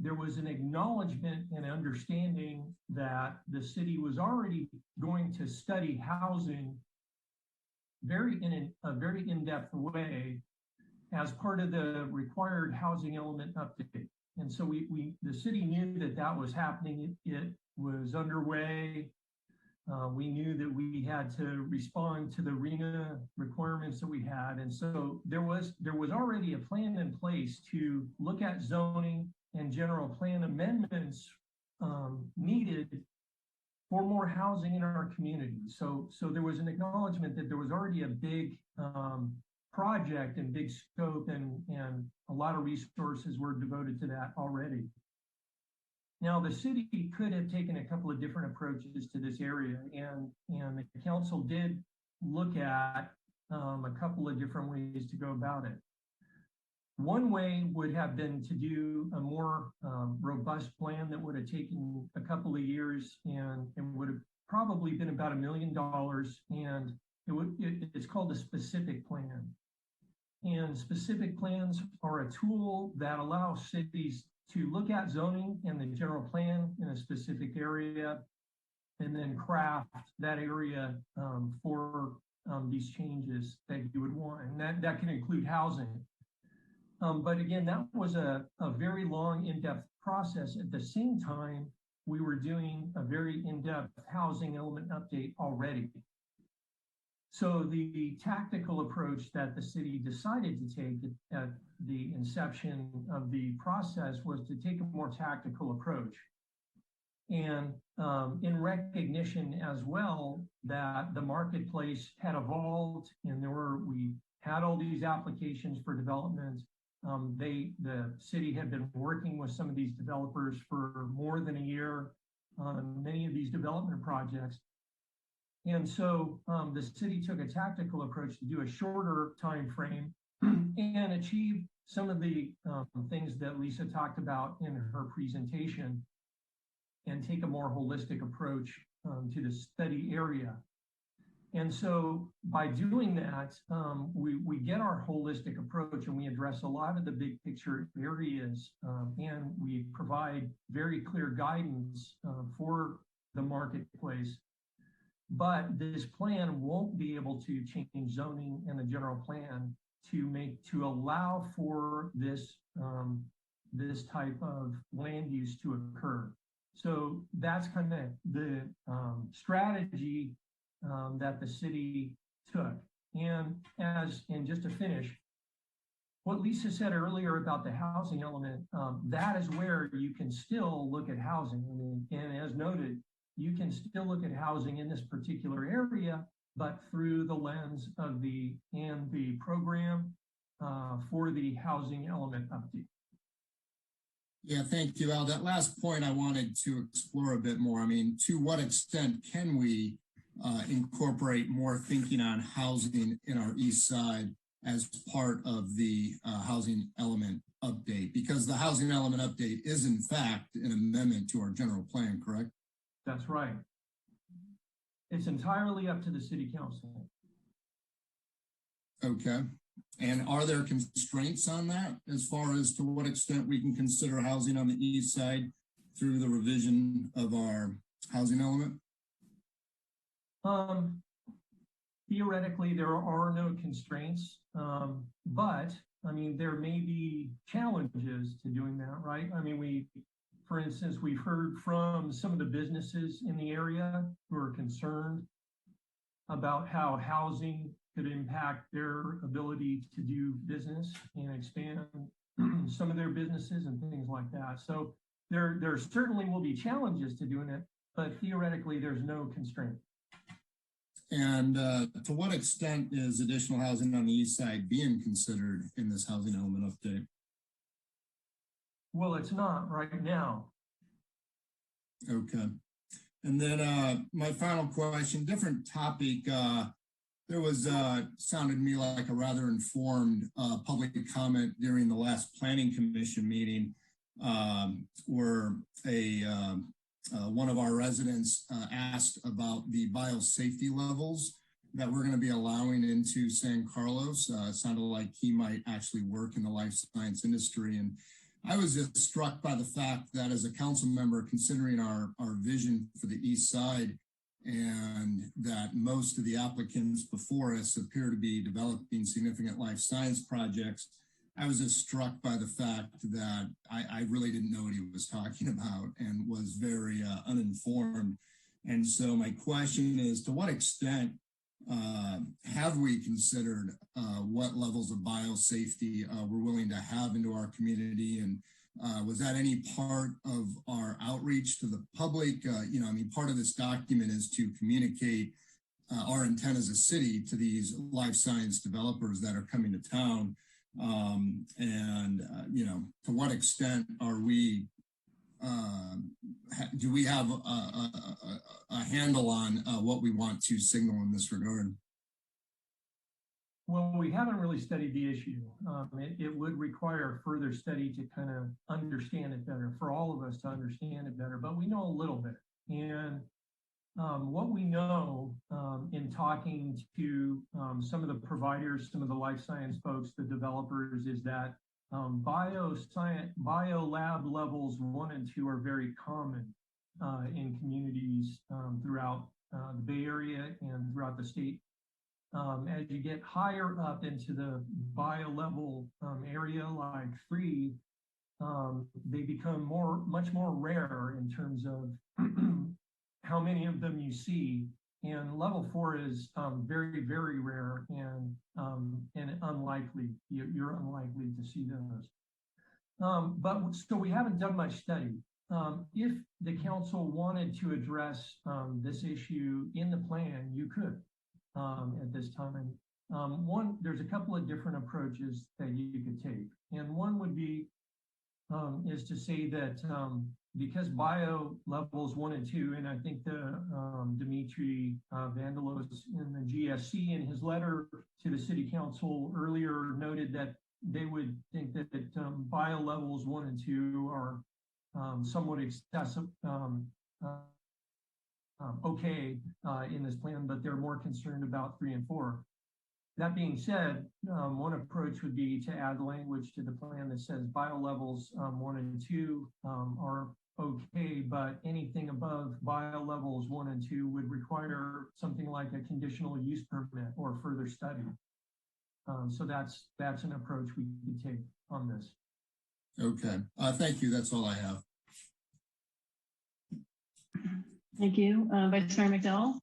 Speaker 13: There was an acknowledgement and understanding that the city was already going to study housing in a very in-depth way as part of the required housing element update. And so the city knew that was happening. It was underway. We knew that we had to respond to the RHNA requirements that we had. And so there was already a plan in place to look at zoning and general plan amendments needed for more housing in our community. So there was an acknowledgement that there was already a big project and big scope, and a lot of resources were devoted to that already. Now, the city could have taken a couple of different approaches to this area, and the council did look at a couple of different ways to go about it. One way would have been to do a more robust plan that would have taken a couple of years and would have probably been about $1 million. And it's called a specific plan. And specific plans are a tool that allows cities to look at zoning and the general plan in a specific area and then craft that area for these changes that you would want. And that can include housing. But again, that was a very long, in-depth process. At the same time, we were doing a very in-depth housing element update already. So the tactical approach that the city decided to take at the inception of the process was to take a more tactical approach. And in recognition as well that the marketplace had evolved and we had all these applications for development. The city had been working with some of these developers for more than a year on many of these development projects. And so the city took a tactical approach to do a shorter time frame and achieve some of the things that Lisa talked about in her presentation and take a more holistic approach to the study area. And so by doing that, we get our holistic approach and we address a lot of the big picture areas and we provide very clear guidance for the marketplace. But this plan won't be able to change zoning and the general plan to allow for this type of land use to occur. So that's kind of the strategy that the city took. And just to finish, what Lisa said earlier about the housing element, that is where you can still look at housing. And as noted, you can still look at housing in this particular area, but through the lens of the program for the housing element update.
Speaker 12: Yeah, thank you, Al. That last point I wanted to explore a bit more. I mean, to what extent can we incorporate more thinking on housing in our east side as part of the housing element update? Because the housing element update is in fact an amendment to our general plan, correct?
Speaker 13: That's right. It's entirely up to the city council.
Speaker 12: Okay. And are there constraints on that as far as to what extent we can consider housing on the east side through the revision of our housing element?
Speaker 13: Theoretically, there are no constraints, but I mean, there may be challenges to doing that, right? I mean, for instance, we've heard from some of the businesses in the area who are concerned about how housing could impact their ability to do business and expand some of their businesses and things like that. So there certainly will be challenges to doing it, but theoretically, there's no constraint.
Speaker 12: And to what extent is additional housing on the east side being considered in this housing element update?
Speaker 13: Well, it's not right now.
Speaker 12: Okay. And then my final question, different topic. There was, sounded to me like a rather informed public comment during the last Planning Commission meeting where one of our residents asked about the biosafety levels that we're going to be allowing into San Carlos. It sounded like he might actually work in the life science industry. And I was just struck by the fact that as a council member, considering our vision for the east side, and that most of the applicants before us appear to be developing significant life science projects, I was just struck by the fact that I really didn't know what he was talking about and was very uninformed. And so my question is, to what extent have we considered what levels of biosafety we're willing to have into our community? And was that any part of our outreach to the public? You know, I mean, part of this document is to communicate our intent as a city to these life science developers that are coming to town. You know, to what extent are we, do we have a handle on what we want to signal in this regard?
Speaker 13: Well, we haven't really studied the issue. It would require further study to kind of understand it better, for all of us to understand it better, but we know a little bit. And what we know in talking to some of the providers, some of the life science folks, the developers, is that bio lab levels 1 and 2 are very common in communities throughout the Bay Area and throughout the state. As you get higher up into the bio level area like 3, they become much more rare in terms of how many of them you see. And level 4 is very, very rare and unlikely. You're unlikely to see those. So we haven't done much study. If the council wanted to address this issue in the plan, you could at this time. There's a couple of different approaches that you could take. And one would be is to say that because bio levels 1 and 2, and I think the Dimitri Vandalos in the GSC in his letter to the city council earlier noted that they would think that bio levels 1 and 2 are somewhat excessive, okay in this plan, but they're more concerned about 3 and 4. That being said, one approach would be to add language to the plan that says bio levels 1 and 2 are okay, but anything above bio levels 1 and 2 would require something like a conditional use permit or further study. So that's an approach we could take on this.
Speaker 12: Okay, thank you. That's all I have.
Speaker 1: Thank you. Vice Mayor McDowell.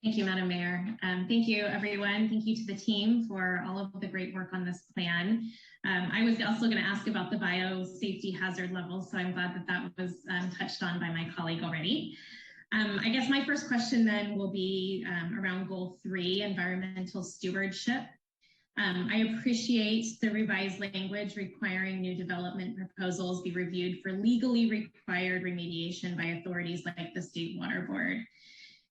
Speaker 15: Thank you, Madam Mayor. Thank you, everyone. Thank you to the team for all of the great work on this plan. I was also going to ask about the biosafety hazard levels, so I'm glad that that was touched on by my colleague already. I guess my first question then will be around Goal 3, environmental stewardship. I appreciate the revised language requiring new development proposals be reviewed for legally required remediation by authorities like the State Water Board.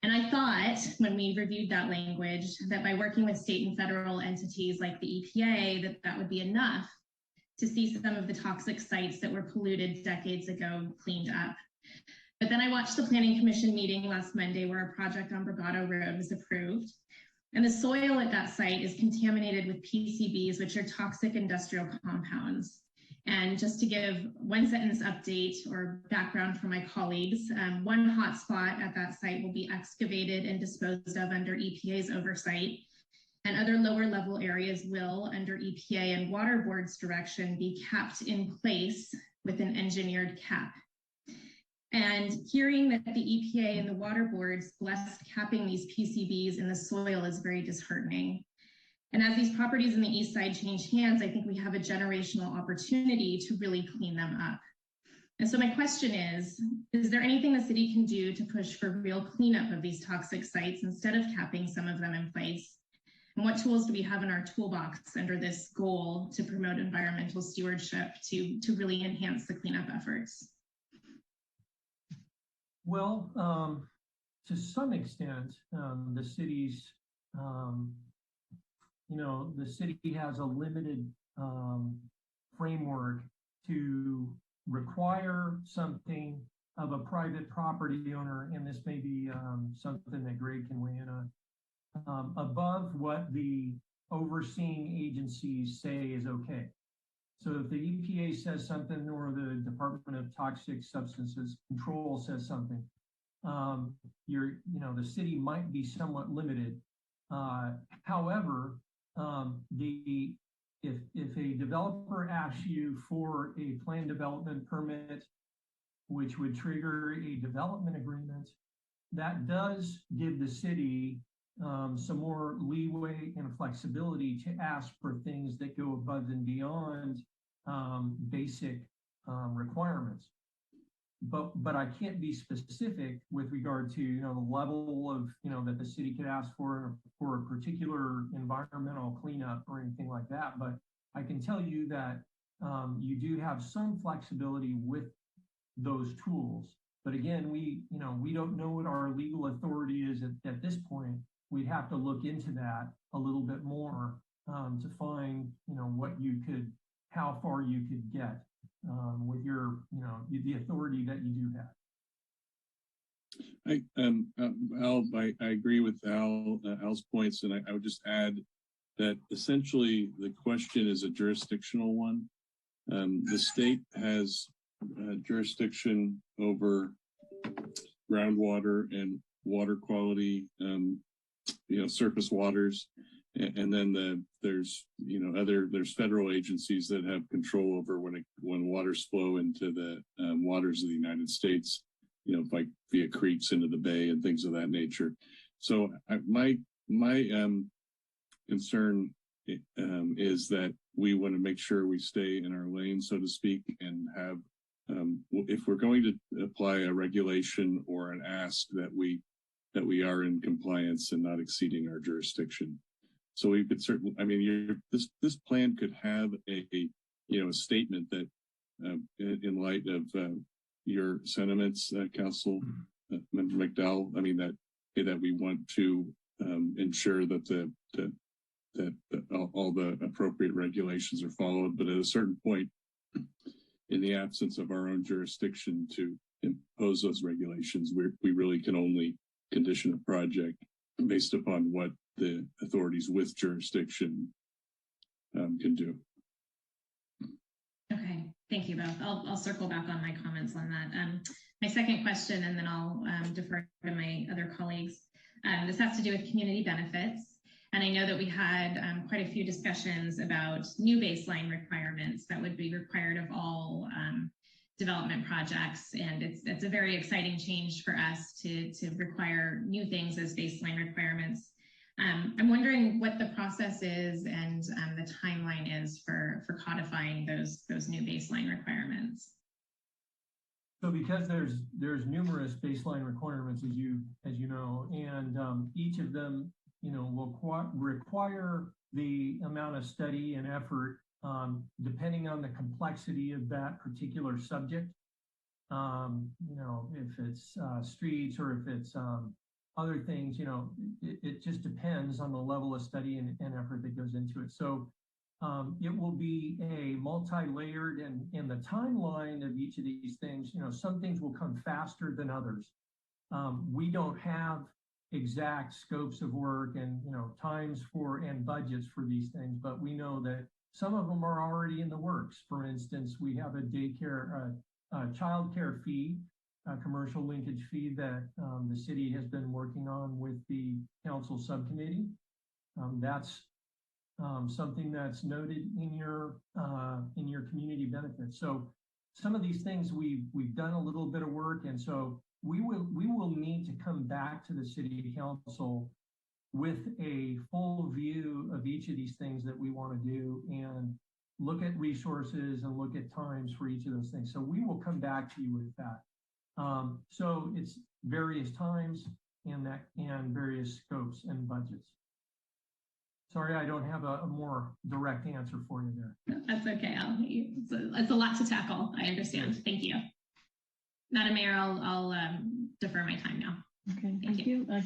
Speaker 15: And I thought when we reviewed that language that by working with state and federal entities like the EPA, that would be enough to see some of the toxic sites that were polluted decades ago cleaned up. But then I watched the Planning Commission meeting last Monday where a project on Brigado Road was approved. And the soil at that site is contaminated with PCBs, which are toxic industrial compounds. And just to give one sentence update or background for my colleagues, one hotspot at that site will be excavated and disposed of under EPA's oversight, and other lower level areas will, under EPA and Water Board's direction, be capped in place with an engineered cap. And hearing that the EPA and the Water Boards blessed capping these PCBs in the soil is very disheartening. And as these properties in the east side change hands, I think we have a generational opportunity to really clean them up. And so my question is there anything the city can do to push for real cleanup of these toxic sites instead of capping some of them in place? And what tools do we have in our toolbox under this goal to promote environmental stewardship to really enhance the cleanup efforts?
Speaker 13: Well, to some extent, the city's the city has a limited framework to require something of a private property owner, and this may be something that Greg can weigh in on, above what the overseeing agencies say is okay. So if the EPA says something or the Department of Toxic Substances Control says something, the city might be somewhat limited. However, if a developer asks you for a plan development permit, which would trigger a development agreement, that does give the city some more leeway and flexibility to ask for things that go above and beyond basic requirements. But I can't be specific with regard to the level of that the city could ask for a particular environmental cleanup or anything like that. But I can tell you that you do have some flexibility with those tools. But again, we don't know what our legal authority is at this point. We'd have to look into that a little bit more to find how far you could get with your the authority that you do have.
Speaker 3: I agree with Al's points, and I would just add that essentially the question is a jurisdictional one. The state has jurisdiction over groundwater and water quality, surface waters, and then there's federal agencies that have control over when waters flow into the waters of the United States, like via creeks into the bay and things of that nature. So my concern is that we want to make sure we stay in our lane, so to speak, and have if we're going to apply a regulation or an ask that we are in compliance and not exceeding our jurisdiction. So we could certainly, this plan could have a statement that in light of your sentiments, Council Member McDowell, that we want to ensure that all the appropriate regulations are followed, but at a certain point, in the absence of our own jurisdiction to impose those regulations, we really can only condition a project based upon what the authorities with jurisdiction can do.
Speaker 15: Okay, thank you both. I'll circle back on my comments on that. My second question, and then I'll defer to my other colleagues. This has to do with community benefits. And I know that we had quite a few discussions about new baseline requirements that would be required of all development projects. And it's a very exciting change for us to require new things as baseline requirements. I'm wondering what the process is and the timeline is for codifying those new baseline requirements.
Speaker 13: So because there's numerous baseline requirements, as you know, and each of them will require the amount of study and effort depending on the complexity of that particular subject. If it's streets or if it's other things, it just depends on the level of study and effort that goes into it. So it will be a multi-layered, and in the timeline of each of these things, some things will come faster than others. We don't have exact scopes of work and times for and budgets for these things, but we know that some of them are already in the works. For instance, we have a daycare, child care fee, a commercial linkage fee that the city has been working on with the council subcommittee. That's something that's noted in your community benefits. So some of these things we've done a little bit of work, and so we will need to come back to the city council with a full view of each of these things that we want to do and look at resources and look at times for each of those things. So we will come back to you with that. So it's various times and various scopes and budgets. Sorry, I don't have a more direct answer for you there.
Speaker 15: That's okay. It's a lot to tackle. I understand. Thank you. Madam Mayor, I'll defer my time now.
Speaker 1: Okay, thank you. All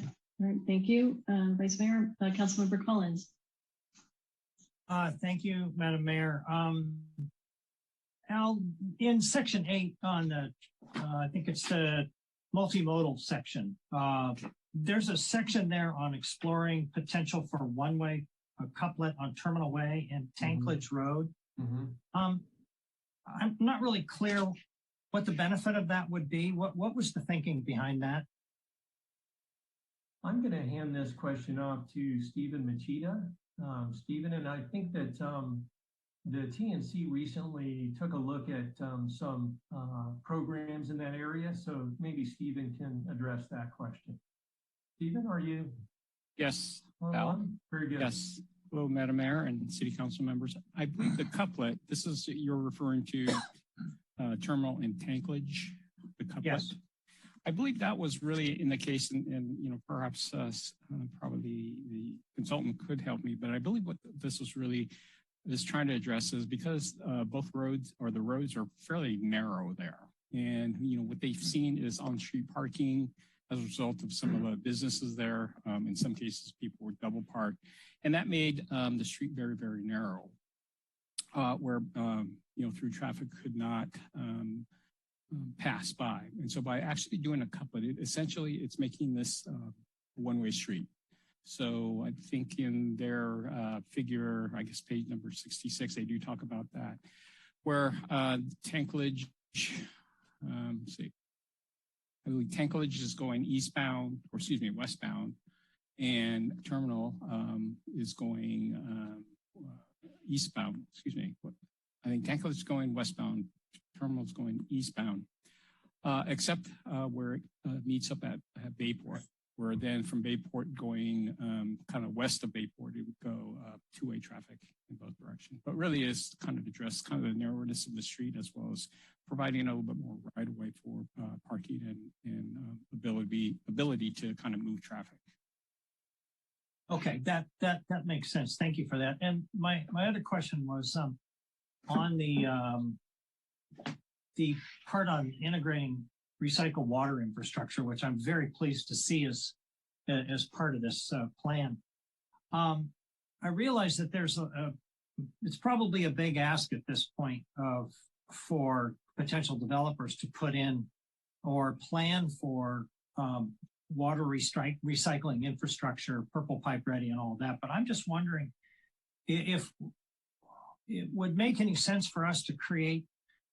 Speaker 1: right, thank you. Vice Mayor, Councilmember Collins.
Speaker 16: Thank you, Madam Mayor. Al, in section 8 on the, I think it's the multimodal section, there's a section there on exploring potential for one-way couplet on Terminal Way and Tankledge Road. I'm not really clear what the benefit of that would be. What was the thinking behind that?
Speaker 13: I'm going to hand this question off to Stephen Machida. Stephen, and I think that the TNC recently took a look at some programs in that area. So maybe Stephen can address that question. Stephen, are you?
Speaker 17: Yes.
Speaker 13: Al? Very good.
Speaker 17: Yes. Hello, Madam Mayor and City Council members. I believe the couplet, this is, you're referring to terminal and tankledge, the couplet.
Speaker 16: Yes.
Speaker 17: I believe that was really in the case, and you know, perhaps probably the consultant could help me, but I believe what this was really is trying to address is because both roads or the roads are fairly narrow there. And, you know, what they've seen is on-street parking as a result of some of the businesses there. In some cases, people were double parked, and that made the street very, very narrow, where, you know, through traffic could not pass by. And so by actually doing a couplet, essentially it's making this a one-way street. So I think in their figure, I guess page number 66, they do talk about that, where tankledge, see, I believe tankledge is going eastbound, or excuse me, westbound, and terminal is going eastbound, excuse me. I think tankledge is going westbound, terminal is going eastbound, except where it meets up at Bayport, where then from Bayport going kind of west of Bayport, it would go two-way traffic in both directions. But really is kind of address kind of the narrowness of the street, as well as providing a little bit more right of way for parking and ability to kind of move traffic.
Speaker 16: Okay, that makes sense. Thank you for that. And my other question was on the part on integrating recycled water infrastructure, which I'm very pleased to see as part of this plan. I realize that there's it's probably a big ask at this point for potential developers to put in or plan for water recycling infrastructure, purple pipe ready and all that. But I'm just wondering if it would make any sense for us to create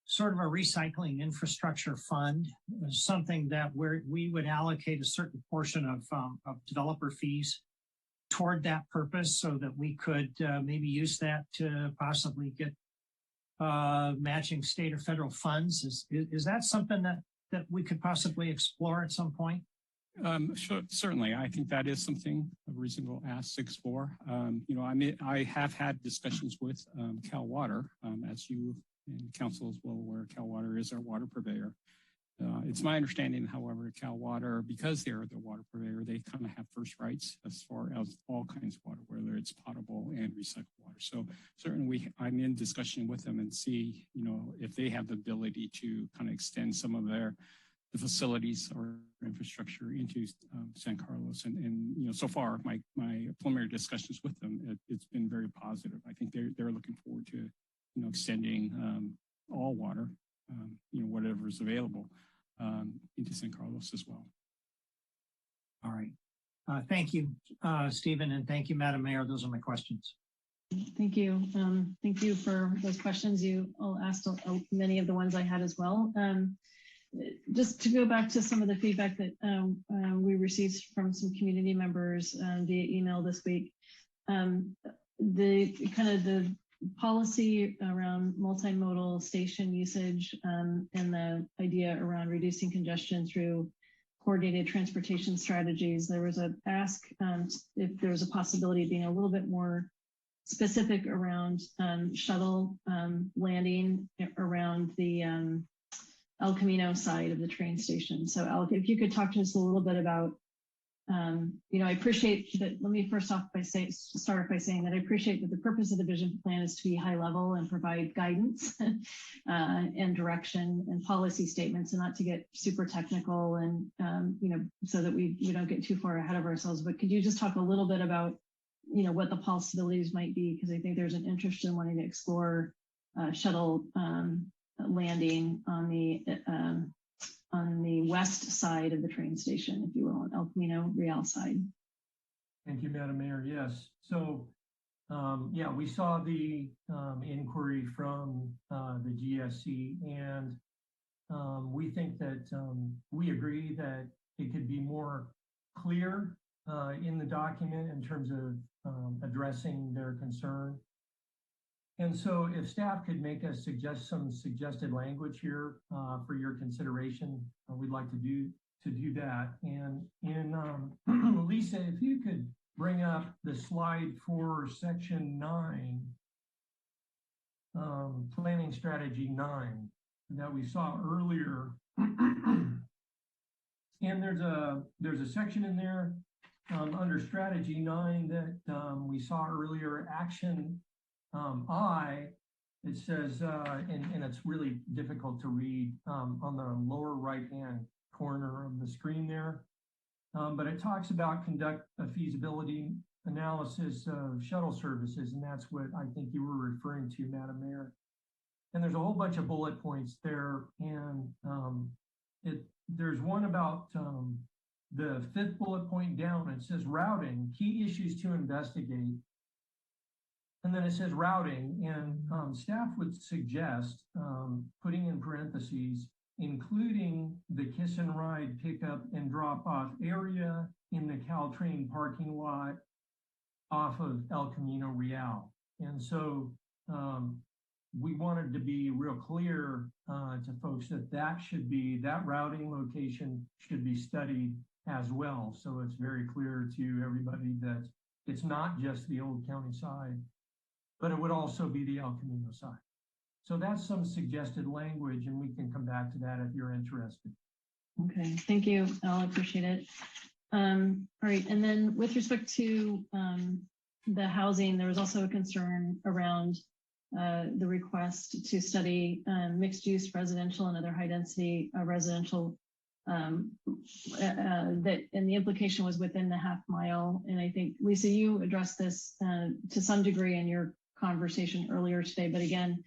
Speaker 16: sort of a recycling infrastructure fund, something that where we would allocate a certain portion of developer fees toward that purpose, so that we could maybe use that to possibly get matching state or federal funds. Is that something that we could possibly explore at some point?
Speaker 17: Sure, certainly. I think that is something a reasonable ask to explore. You know, I have had discussions with Cal Water, as you and council is well aware. Cal Water is our water purveyor. It's my understanding, however, Cal Water, because they're the water purveyor, they kind of have first rights as far as all kinds of water, whether it's potable and recycled water. So certainly I'm in discussion with them and see, you know, if they have the ability to kind of extend some of the facilities or infrastructure into San Carlos. And you know, so far my preliminary discussions with them, it's been very positive. I think they're looking forward to, you know, extending all water, you know, whatever is available into San Carlos as well.
Speaker 16: All right. Thank you, Stephen, and thank you, Madam Mayor. Those are my questions.
Speaker 1: Thank you. Thank you for those questions. You all asked many of the ones I had as well. Just to go back to some of the feedback that we received from some community members via email this week, the policy around multimodal station usage and the idea around reducing congestion through coordinated transportation strategies. There was a ask if there was a possibility of being a little bit more specific around shuttle landing around the El Camino side of the train station. So Alec, if you could talk to us a little bit about, I appreciate that. Let me start by saying that I appreciate that the purpose of the vision plan is to be high level and provide guidance and direction and policy statements, and not to get super technical and, so that we don't get too far ahead of ourselves. But could you just talk a little bit about what the possibilities might be, because I think there's an interest in wanting to explore shuttle landing on the west side of the train station, if you will, on El Camino Real side.
Speaker 13: Thank you, Madam Mayor. Yes. So, we saw the inquiry from the GSC, and we think that we agree that it could be more clear in the document in terms of addressing their concern. And so if staff could make us suggest some suggested language here for your consideration, we'd like to do that. And in Lisa, if you could bring up the slide for section 9, planning strategy 9 that we saw earlier. And there's a section in there under strategy 9 that we saw earlier, action I. It says, and it's really difficult to read on the lower right-hand corner of the screen there, but it talks about conduct a feasibility analysis of shuttle services, and that's what I think you were referring to, Madam Mayor. And there's a whole bunch of bullet points there, and there's one about the 5th bullet point down. It says routing, key issues to investigate. And then it says routing, and staff would suggest putting in parentheses, including the kiss and ride pickup and drop off area in the Caltrain parking lot off of El Camino Real. And so we wanted to be real clear to folks that routing location should be studied as well. So it's very clear to everybody that it's not just the Old County side, but it would also be the El Camino side. So that's some suggested language, and we can come back to that if you're interested.
Speaker 1: Okay, thank you, Al, I appreciate it. All right, and then with respect to the housing, there was also a concern around the request to study mixed use residential and other high density residential and the implication was within the half mile. And I think, Lisa, you addressed this to some degree in your conversation earlier today, but again,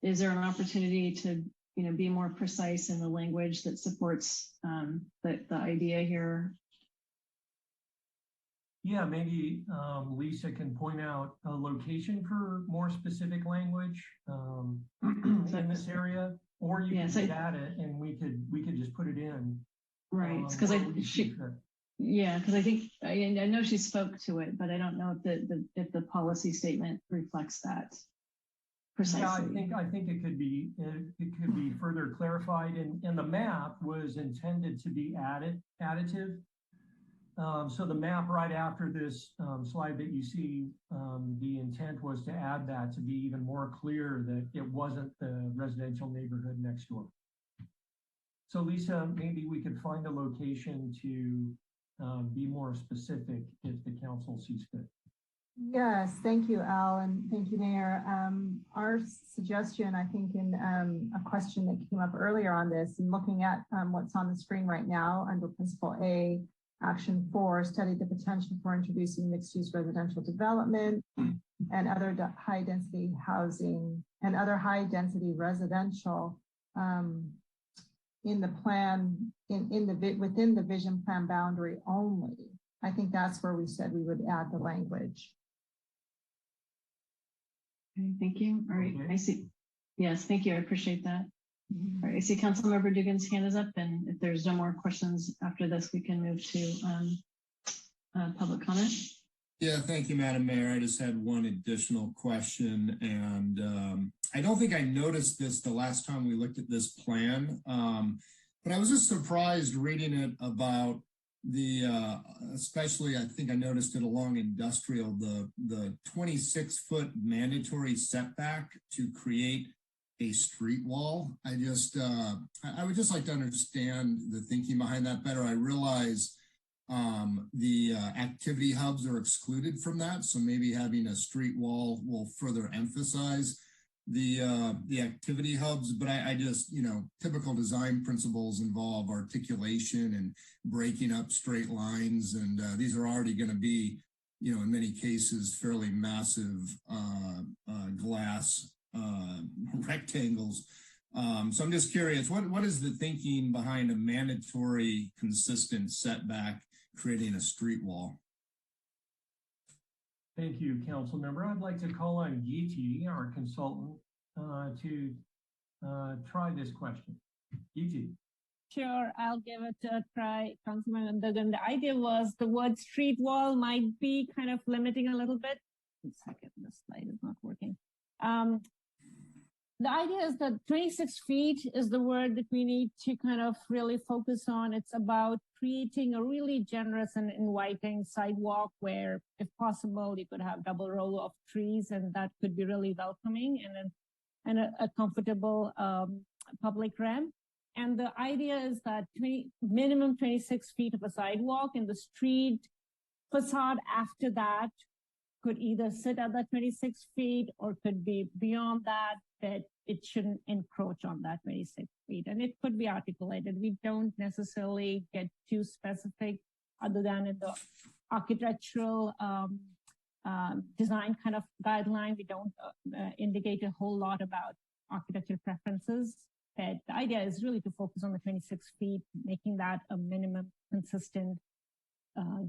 Speaker 1: is there an opportunity to be more precise in the language that supports the idea here?
Speaker 13: Yeah, maybe Lisa can point out a location for more specific language in this area, or you can add it and we could just put it in.
Speaker 1: Right, because I think I know she spoke to it, but I don't know if the policy statement reflects that precisely.
Speaker 13: Yeah, I think it could be further clarified, and the map was intended to be additive. So the map right after this slide that you see, the intent was to add that to be even more clear that it wasn't the residential neighborhood next door. So Lisa, maybe we could find a location to be more specific if the council sees fit.
Speaker 14: Yes, thank you, Al, and thank you, Mayor. Our suggestion, I think, in a question that came up earlier on this, and looking at what's on the screen right now under Principle A, Action 4, study the potential for introducing mixed-use residential development and other high-density housing and other high-density residential in the plan, within the vision plan boundary only. I think that's where we said we would add the language.
Speaker 1: Okay, thank you. All right,
Speaker 13: Okay.
Speaker 1: I see. Yes, thank you. I appreciate that. All right, I see Councilmember Dugan's hand is up, and if there's no more questions after this, we can move to public comment.
Speaker 12: Yeah, thank you, Madam Mayor. I just had one additional question, and I don't think I noticed this the last time we looked at this plan, but I was just surprised reading it about the, especially I think I noticed it along industrial, the 26-foot mandatory setback to create a street wall. I would just like to understand the thinking behind that better. I realize the activity hubs are excluded from that, so maybe having a street wall will further emphasize the activity hubs, but I just, typical design principles involve articulation and breaking up straight lines, and these are already going to be, in many cases, fairly massive glass rectangles. So I'm just curious, what is the thinking behind a mandatory consistent setback creating a street wall?
Speaker 13: Thank you, council member. I'd like to call on Geeti, our consultant, to try this question. Geeti.
Speaker 18: Sure, I'll give it a try, Councilman Duggan. The idea was the word street wall might be kind of limiting a little bit. One second, the slide is not working. The idea is that 26 feet is the word that we need to kind of really focus on. It's about creating a really generous and inviting sidewalk where, if possible, you could have double row of trees, and that could be really welcoming and a comfortable public ramp. And the idea is that minimum 26 feet of a sidewalk, and the street facade after that could either sit at that 26 feet or could be beyond that it shouldn't encroach on that 26 feet. And it could be articulated. We don't necessarily get too specific other than in the architectural design kind of guideline. We don't indicate a whole lot about architectural preferences. But the idea is really to focus on the 26 feet, making that a minimum consistent,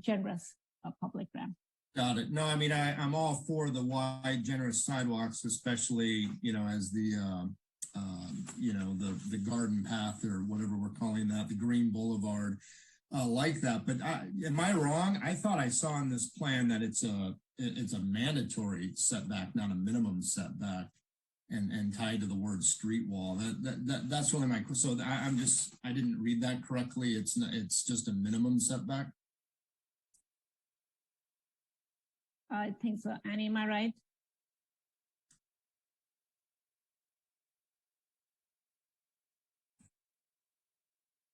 Speaker 18: generous public ramp.
Speaker 12: Got it. No, I mean, I'm all for the wide, generous sidewalks, especially, as the garden path or whatever we're calling that, the green boulevard, like that. But am I wrong? I thought I saw in this plan that it's a mandatory setback, not a minimum setback, and tied to the word street wall. That's really my question. So I didn't read that correctly. It's just a minimum setback.
Speaker 18: I think so. Annie, am I right?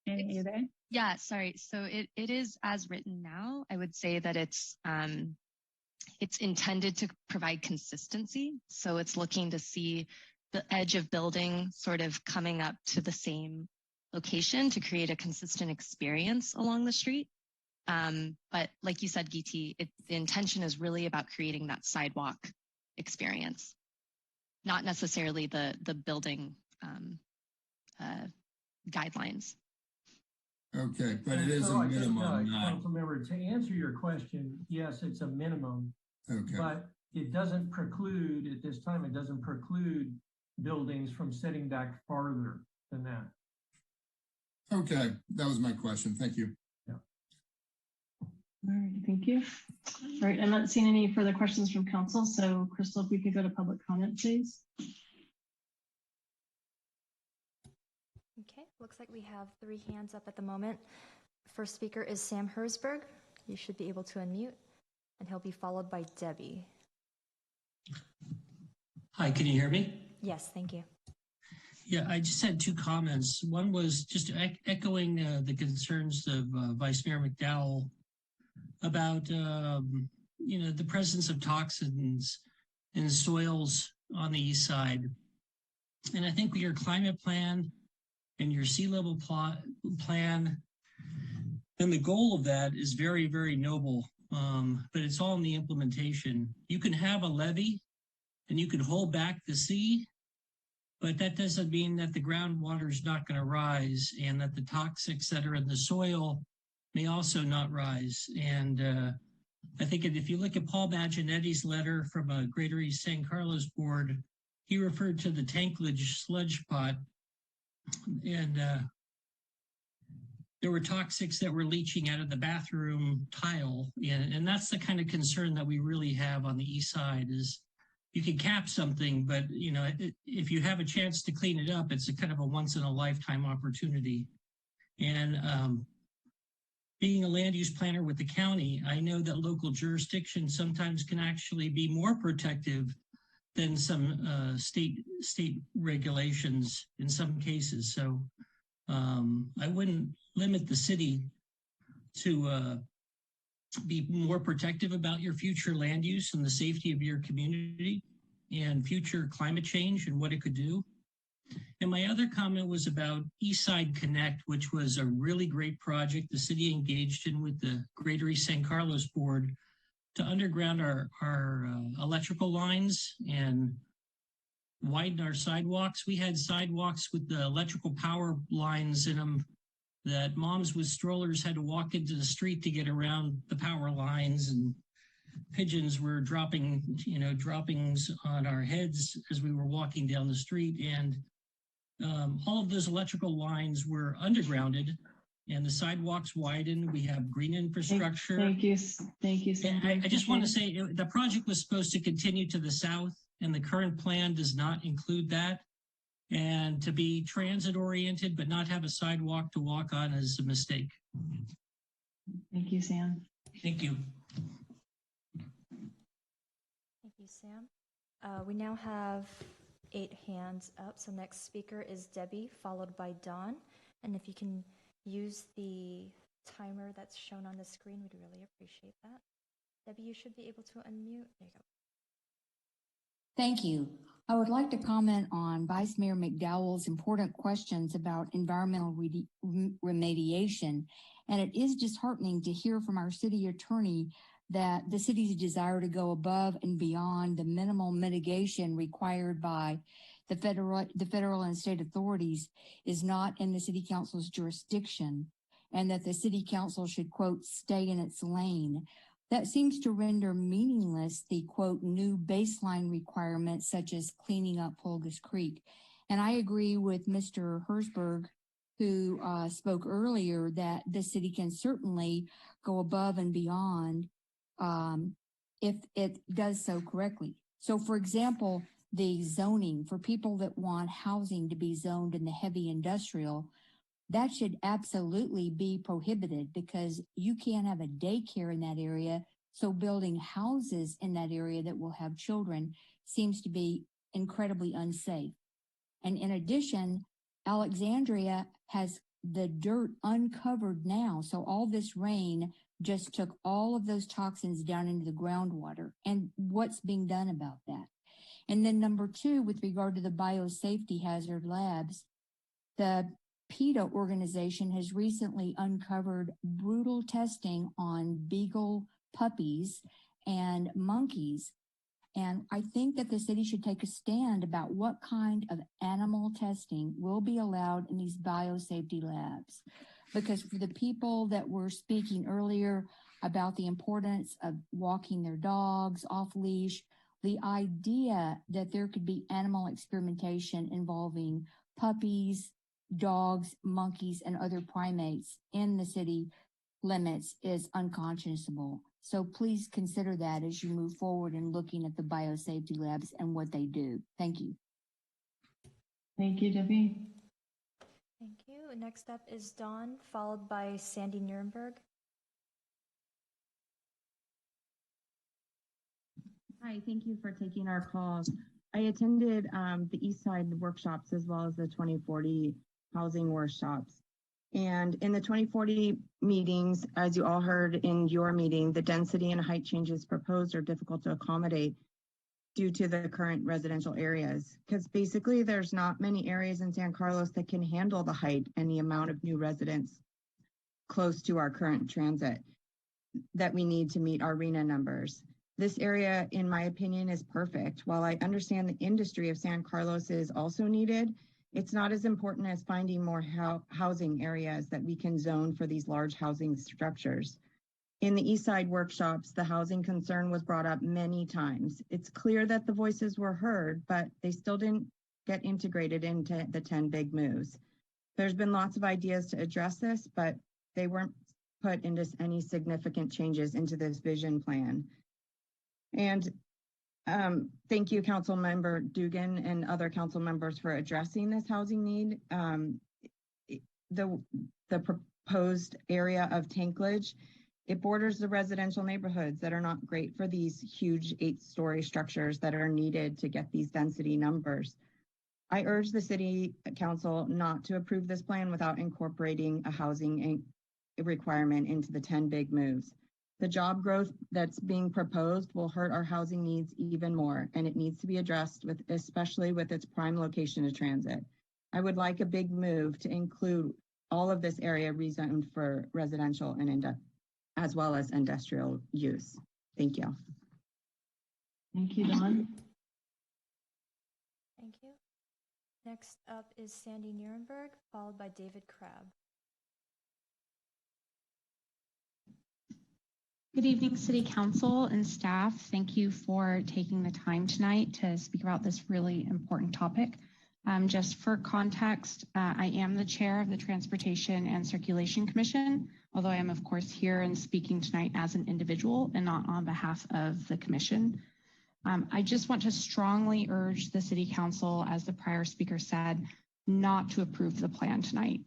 Speaker 18: Annie, are you there?
Speaker 19: Yeah, sorry. So it is as written now. I would say that it's intended to provide consistency. So it's looking to see the edge of building sort of coming up to the same location to create a consistent experience along the street. But like you said, Geeti, the intention is really about creating that sidewalk experience, not necessarily the building guidelines.
Speaker 12: Okay, but it is a minimum.
Speaker 13: Councilmember, to answer your question, yes, it's a minimum.
Speaker 12: Okay.
Speaker 13: But it doesn't preclude, at this time, it doesn't preclude buildings from setting back farther than that.
Speaker 12: Okay, that was my question. Thank you.
Speaker 1: All right, thank you. All right, I'm not seeing any further questions from council. So Crystal, if we could go to public comment, please.
Speaker 4: Okay, looks like we have 3 hands up at the moment. First speaker is Sam Hersberg. You should be able to unmute, and he'll be followed by Debbie.
Speaker 20: Hi, can you hear me?
Speaker 4: Yes, thank you.
Speaker 20: Yeah, I just had 2 comments. One was just echoing the concerns of Vice Mayor McDowell about, the presence of toxins in soils on the east side. And I think your climate plan and your sea level plan, and the goal of that is very, very noble, but it's all in the implementation. You can have a levee and you can hold back the sea, but that doesn't mean that the groundwater is not going to rise and that the toxics that are in the soil may also not rise. And I think if you look at Paul Maginetti's letter from a Greater East San Carlos board, he referred to the tanklage sludge pot, and there were toxics that were leaching out of the bathroom tile. And that's the kind of concern that we really have on the east side is you can cap something, but if you have a chance to clean it up, it's a kind of a once in a lifetime opportunity. And being a land use planner with the county, I know that local jurisdictions sometimes can actually be more protective than some state regulations in some cases. So I wouldn't limit the city to be more protective about your future land use and the safety of your community and future climate change and what it could do. And my other comment was about Eastside Connect, which was a really great project the city engaged in with the Greater East San Carlos board to underground our electrical lines and widen our sidewalks. We had sidewalks with the electrical power lines in them that moms with strollers had to walk into the street to get around the power lines, and pigeons were dropping, droppings on our heads as we were walking down the street. And all of those electrical lines were undergrounded and the sidewalks widened. We have green infrastructure.
Speaker 1: Thank you. Sandy.
Speaker 20: I just want to say the project was supposed to continue to the south, and the current plan does not include that. And to be transit oriented but not have a sidewalk to walk on is a mistake.
Speaker 1: Thank you, Sam.
Speaker 20: Thank you.
Speaker 4: Thank you, Sam. We now have 8 hands up. So next speaker is Debbie, followed by Dawn. And if you can use the timer that's shown on the screen, we'd really appreciate that. Debbie, you should be able to unmute. There you go.
Speaker 21: Thank you. I would like to comment on Vice Mayor McDowell's important questions about environmental remediation. And it is disheartening to hear from our city attorney that the city's desire to go above and beyond the minimal mitigation required by the federal and state authorities is not in the city council's jurisdiction, and that the city council should, quote, stay in its lane. That seems to render meaningless the, quote, new baseline requirements such as cleaning up Pulgas Creek. And I agree with Mr. Herzberg, who spoke earlier, that the city can certainly go above and beyond if it does so correctly. So, for example, the zoning for people that want housing to be zoned in the heavy industrial, that should absolutely be prohibited because you can't have a daycare in that area. So building houses in that area that will have children seems to be incredibly unsafe. And in addition, Alexandria has the dirt uncovered now. So all this rain just took all of those toxins down into the groundwater. And what's being done about that? And then number 2, with regard to the biosafety hazard labs, the PETA organization has recently uncovered brutal testing on beagle puppies and monkeys. And I think that the city should take a stand about what kind of animal testing will be allowed in these biosafety labs. Because for the people that were speaking earlier about the importance of walking their dogs off leash, the idea that there could be animal experimentation involving puppies, dogs, monkeys, and other primates in the city limits is unconscionable. So please consider that as you move forward in looking at the biosafety labs and what they do. Thank you.
Speaker 1: Thank you, Debbie.
Speaker 4: Thank you. Next up is Dawn, followed by Sandy Nuremberg.
Speaker 22: Hi, thank you for taking our call. I attended the East Side workshops as well as the 2040 housing workshops. And in the 2040 meetings, as you all heard in your meeting, the density and height changes proposed are difficult to accommodate due to the current residential areas. Because basically there's not many areas in San Carlos that can handle the height and the amount of new residents close to our current transit that we need to meet our RHNA numbers. This area, in my opinion, is perfect. While I understand the industry of San Carlos is also needed, it's not as important as finding more housing areas that we can zone for these large housing structures. In the East Side workshops, the housing concern was brought up many times. It's clear that the voices were heard, but they still didn't get integrated into the 10 big moves. There's been lots of ideas to address this, but they weren't put into any significant changes into this vision plan. And thank you, Council Member Dugan and other council members for addressing this housing need. The proposed area of Tanklage, it borders the residential neighborhoods that are not great for these huge 8-story structures that are needed to get these density numbers. I urge the City Council not to approve this plan without incorporating a housing requirement into the 10 big moves. The job growth that's being proposed will hurt our housing needs even more, and it needs to be addressed with, especially with its prime location to transit. I would like a big move to include all of this area rezoned for residential and as well as industrial use. Thank you.
Speaker 1: Thank you, Dawn.
Speaker 4: Thank you. Next up is Sandy Nierenberg, followed by David Crabb.
Speaker 5: Good evening, City Council and staff. Thank you for taking the time tonight to speak about this really important topic. Just for context, I am the chair of the Transportation and Circulation Commission, although I am, of course, here and speaking tonight as an individual and not on behalf of the commission. I just want to strongly urge the City Council, as the prior speaker said, not to approve the plan tonight.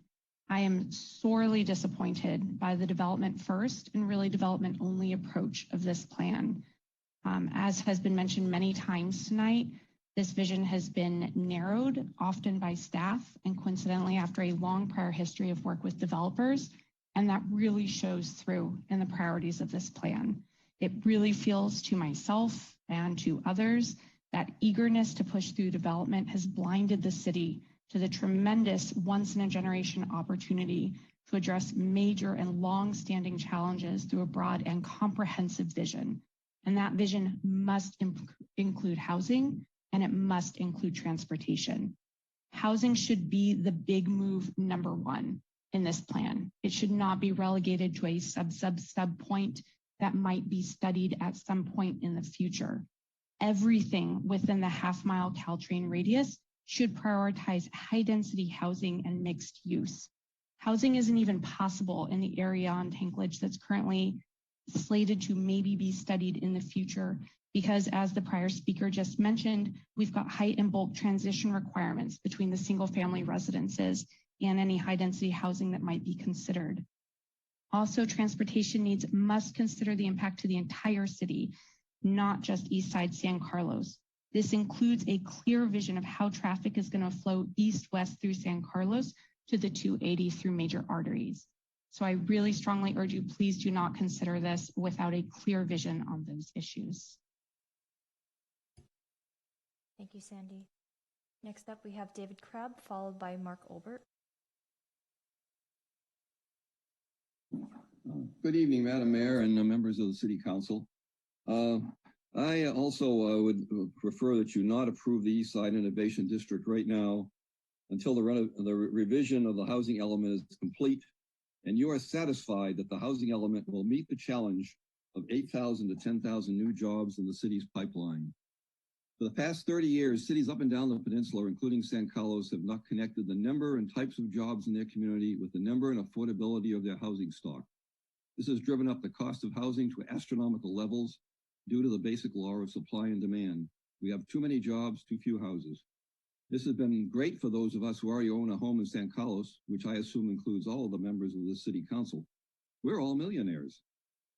Speaker 5: I am sorely disappointed by the development first and really development only approach of this plan. As has been mentioned many times tonight, this vision has been narrowed, often by staff, and coincidentally after a long prior history of work with developers, and that really shows through in the priorities of this plan. It really feels to myself and to others that eagerness to push through development has blinded the city to the tremendous once-in-a-generation opportunity to address major and long-standing challenges through a broad and comprehensive vision. And that vision must include housing, and it must include transportation. Housing should be the big move number one in this plan. It should not be relegated to a sub point that might be studied at some point in the future. Everything within the half-mile Caltrain radius should prioritize high-density housing and mixed use. Housing isn't even possible in the area on Tanklage that's currently slated to maybe be studied in the future because, as the prior speaker just mentioned, we've got height and bulk transition requirements between the single-family residences and any high-density housing that might be considered. Also, transportation needs must consider the impact to the entire city, not just Eastside San Carlos. This includes a clear vision of how traffic is going to flow east-west through San Carlos to the 280 through major arteries. So I really strongly urge you, please do not consider this without a clear vision on those issues.
Speaker 4: Thank you, Sandy. Next up, we have David Crabb, followed by Mark Olbert.
Speaker 6: Good evening, Madam Mayor and members of the City Council. I also would prefer that you not approve the East Side Innovation District right now until the revision of the housing element is complete and you are satisfied that the housing element will meet the challenge of 8,000 to 10,000 new jobs in the city's pipeline. For the past 30 years, cities up and down the peninsula, including San Carlos, have not connected the number and types of jobs in their community with the number and affordability of their housing stock. This has driven up the cost of housing to astronomical levels due to the basic law of supply and demand. We have too many jobs, too few houses. This has been great for those of us who already own a home in San Carlos, which I assume includes all of the members of the City Council. We're all millionaires.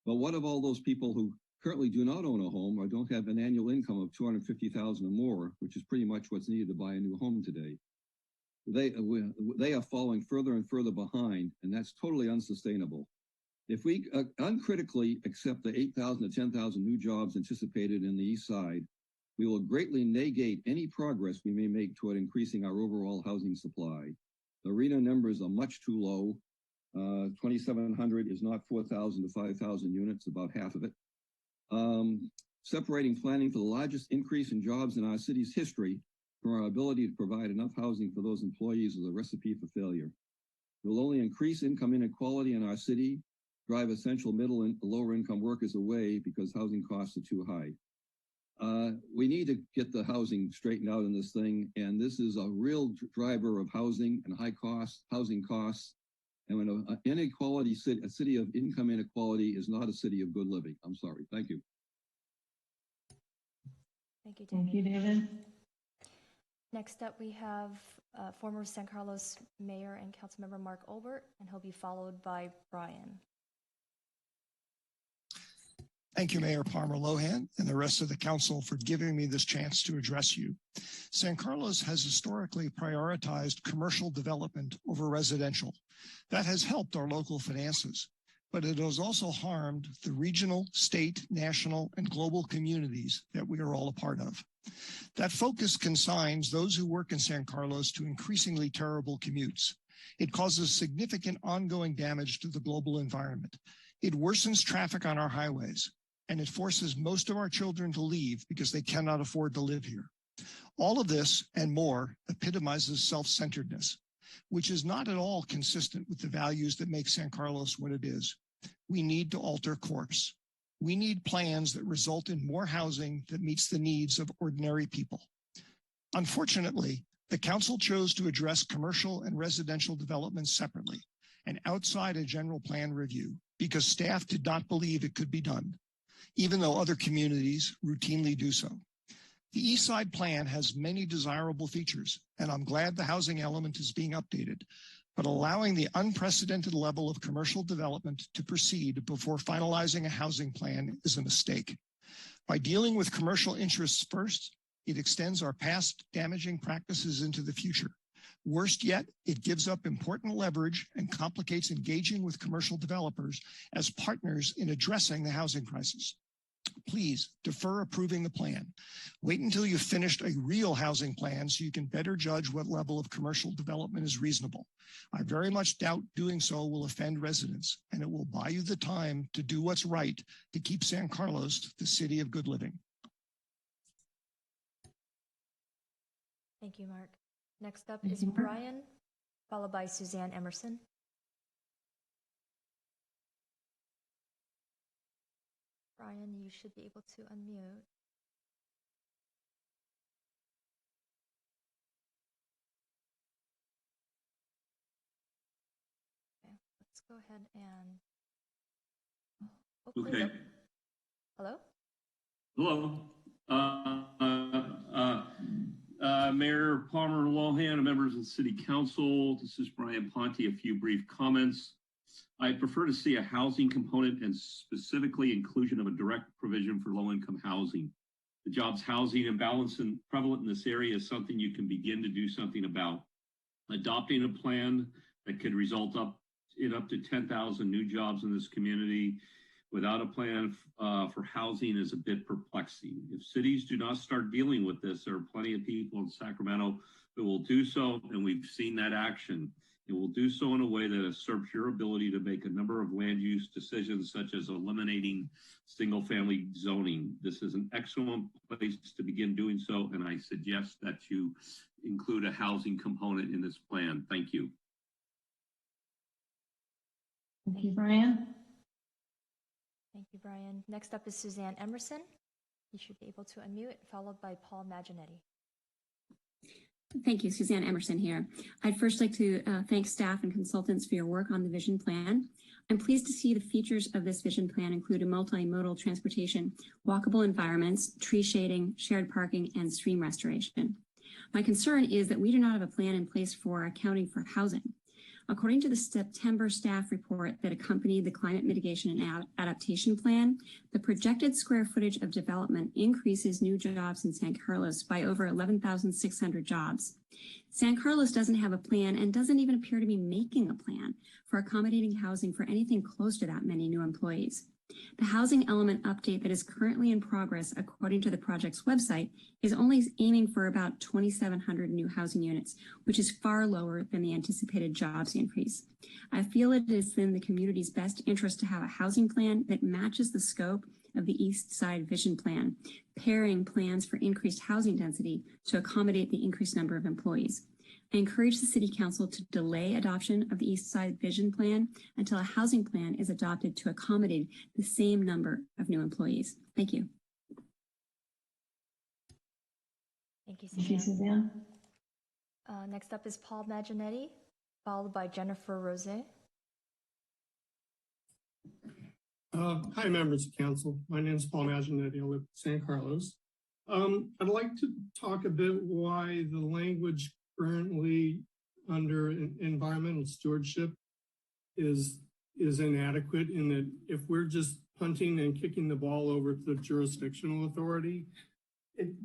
Speaker 6: But what of all those people who currently do not own a home or don't have an annual income of $250,000 or more, which is pretty much what's needed to buy a new home today? They are falling further and further behind, and that's totally unsustainable. If we uncritically accept the 8,000 to 10,000 new jobs anticipated in the East Side, we will greatly negate any progress we may make toward increasing our overall housing supply. The RHNA numbers are much too low. 2,700 is not 4,000 to 5,000 units, about half of it. Separating planning for the largest increase in jobs in our city's history from our ability to provide enough housing for those employees is a recipe for failure. It will only increase income inequality in our city drive essential middle and lower income workers away because housing costs are too high. We need to get the housing straightened out in this thing, and this is a real driver of housing and housing costs. And when a city of income inequality is not a city of good living. I'm sorry. Thank you.
Speaker 4: Thank you, David.
Speaker 1: Thank you, David.
Speaker 4: Next up, we have former San Carlos Mayor and Councilmember Mark Olbert, and he'll be followed by Brian.
Speaker 7: Thank you, Mayor Palmer Lohan and the rest of the council for giving me this chance to address you. San Carlos has historically prioritized commercial development over residential. That has helped our local finances, but it has also harmed the regional, state, national, and global communities that we are all a part of. That focus consigns those who work in San Carlos to increasingly terrible commutes. It causes significant ongoing damage to the global environment. It worsens traffic on our highways, and it forces most of our children to leave because they cannot afford to live here. All of this and more epitomizes self-centeredness, which is not at all consistent with the values that make San Carlos what it is. We need to alter course. We need plans that result in more housing that meets the needs of ordinary people. Unfortunately, the council chose to address commercial and residential developments separately and outside a general plan review because staff did not believe it could be done, even though other communities routinely do so. The East Side Plan has many desirable features, and I'm glad the housing element is being updated, but allowing the unprecedented level of commercial development to proceed before finalizing a housing plan is a mistake. By dealing with commercial interests first, it extends our past damaging practices into the future. Worst yet, it gives up important leverage and complicates engaging with commercial developers as partners in addressing the housing crisis. Please defer approving the plan. Wait until you've finished a real housing plan so you can better judge what level of commercial development is reasonable. I very much doubt doing so will offend residents, and it will buy you the time to do what's right to keep San Carlos the city of good living.
Speaker 4: Thank you, Mark. Next up is Brian, followed by Suzanne Emerson. Brian, you should be able to unmute. Okay, let's go ahead and.
Speaker 3: Okay.
Speaker 4: Hello?
Speaker 3: Hello. Mayor Palmer Lohan, members of the City Council. This is Brian Ponte. A few brief comments. I'd prefer to see a housing component and specifically inclusion of a direct provision for low-income housing. The jobs housing imbalance and prevalent in this area is something you can begin to do something about. Adopting a plan that could result in up to 10,000 new jobs in this community without a plan for housing is a bit perplexing. If cities do not start dealing with this, there are plenty of people in Sacramento who will do so, and we've seen that action. It will do so in a way that usurps your ability to make a number of land use decisions, such as eliminating single-family zoning. This is an excellent place to begin doing so, and I suggest that you include a housing component in this plan. Thank you.
Speaker 1: Thank you, Brian.
Speaker 4: Thank you, Brian. Next up is Suzanne Emerson. You should be able to unmute, followed by Paul Maginetti.
Speaker 8: Thank you, Suzanne Emerson here. I'd first like to thank staff and consultants for your work on the vision plan. I'm pleased to see the features of this vision plan include a multimodal transportation, walkable environments, tree shading, shared parking, and stream restoration. My concern is that we do not have a plan in place for accounting for housing. According to the September staff report that accompanied the Climate Mitigation and Adaptation Plan, the projected square footage of development increases new jobs in San Carlos by over 11,600 jobs. San Carlos doesn't have a plan and doesn't even appear to be making a plan for accommodating housing for anything close to that many new employees. The housing element update that is currently in progress, according to the project's website, is only aiming for about 2,700 new housing units, which is far lower than the anticipated jobs increase. I feel it is in the community's best interest to have a housing plan that matches the scope of the East Side Vision Plan, pairing plans for increased housing density to accommodate the increased number of employees. I encourage the City Council to delay adoption of the East Side Vision Plan until a housing plan is adopted to accommodate the same number of new employees. Thank you.
Speaker 4: Thank you,
Speaker 1: Thank you,
Speaker 4: Suzanne.
Speaker 1: Suzanne.
Speaker 4: Next up is Paul Maginetti, followed by Jennifer Rose.
Speaker 9: Hi, members of council. My name is Paul Maginetti. I live in San Carlos. I'd like to talk a bit why the language currently under environmental stewardship is inadequate, in that if we're just punting and kicking the ball over to the jurisdictional authority,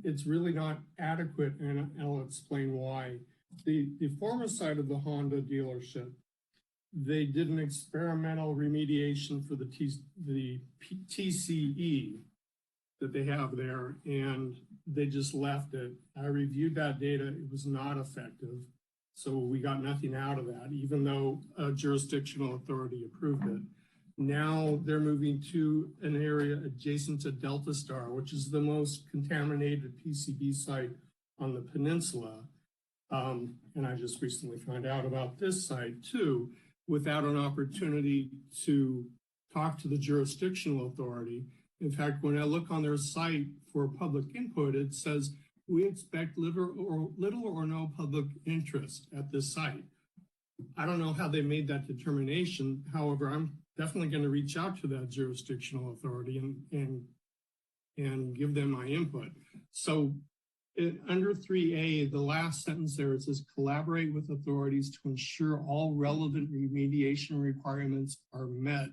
Speaker 9: it's really not adequate, and I'll explain why. The former site of the Honda dealership, they did an experimental remediation for the TCE that they have there, and they just left it. I reviewed that data. It was not effective. So we got nothing out of that, even though a jurisdictional authority approved it. Now they're moving to an area adjacent to Delta Star, which is the most contaminated PCB site on the peninsula. And I just recently found out about this site too, without an opportunity to talk to the jurisdictional authority. In fact, when I look on their site for public input, it says, we expect little or no public interest at this site. I don't know how they made that determination. However, I'm definitely going to reach out to that jurisdictional authority and give them my input. So under 3A, the last sentence there, it says collaborate with authorities to ensure all relevant remediation requirements are met.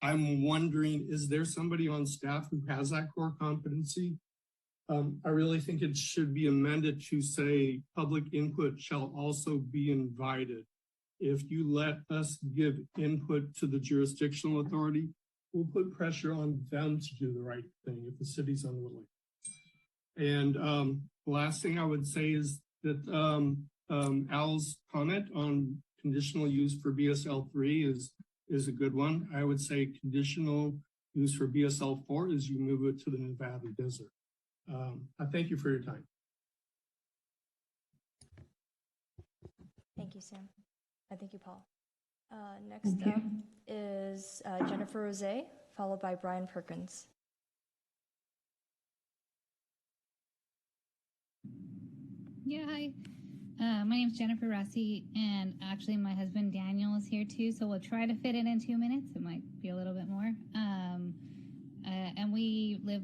Speaker 9: I'm wondering, is there somebody on staff who has that core competency? I really think it should be amended to say public input shall also be invited. If you let us give input to the jurisdictional authority, we'll put pressure on them to do the right thing if the city's unwilling. And the last thing I would say is that Al's comment on conditional use for BSL3 is a good one. I would say conditional use for BSL4 is you move it to the Nevada desert. I thank you for your time.
Speaker 4: Thank you, Sam. Thank you, Paul. Next up is Jennifer Rose, followed by Brian Perkins.
Speaker 11: Yeah, hi. My name is Jennifer Rossi, and actually my husband Daniel is here too, so we'll try to fit it in 2 minutes. It might be a little bit more. And we live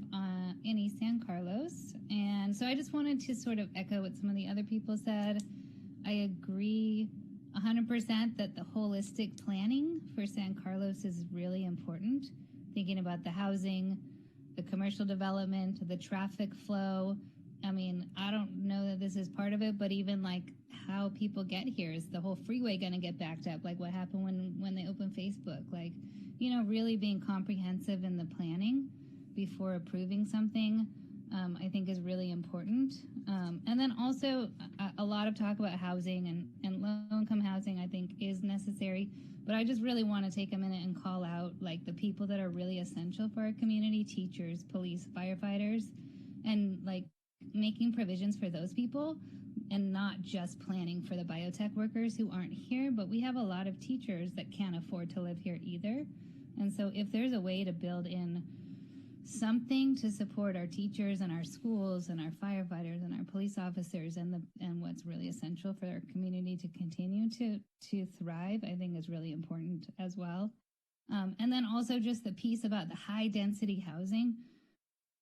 Speaker 11: in East San Carlos, and so I just wanted to sort of echo what some of the other people said. I agree 100% that the holistic planning for San Carlos is really important. Thinking about the housing, the commercial development, the traffic flow. I mean, I don't know that this is part of it, but even like how people get here, is the whole freeway going to get backed up? Like what happened when they opened Facebook? Like, you know, really being comprehensive in the planning before approving something, I think is really important. And then also a lot of talk about housing and low-income housing, I think, is necessary. But I just really want to take a minute and call out like the people that are really essential for our community: teachers, police, firefighters, and like making provisions for those people and not just planning for the biotech workers who aren't here. But we have a lot of teachers that can't afford to live here either. And so if there's a way to build in something to support our teachers and our schools and our firefighters and our police officers and what's really essential for our community to continue to thrive, I think is really important as well. And then also just the piece about the high density housing.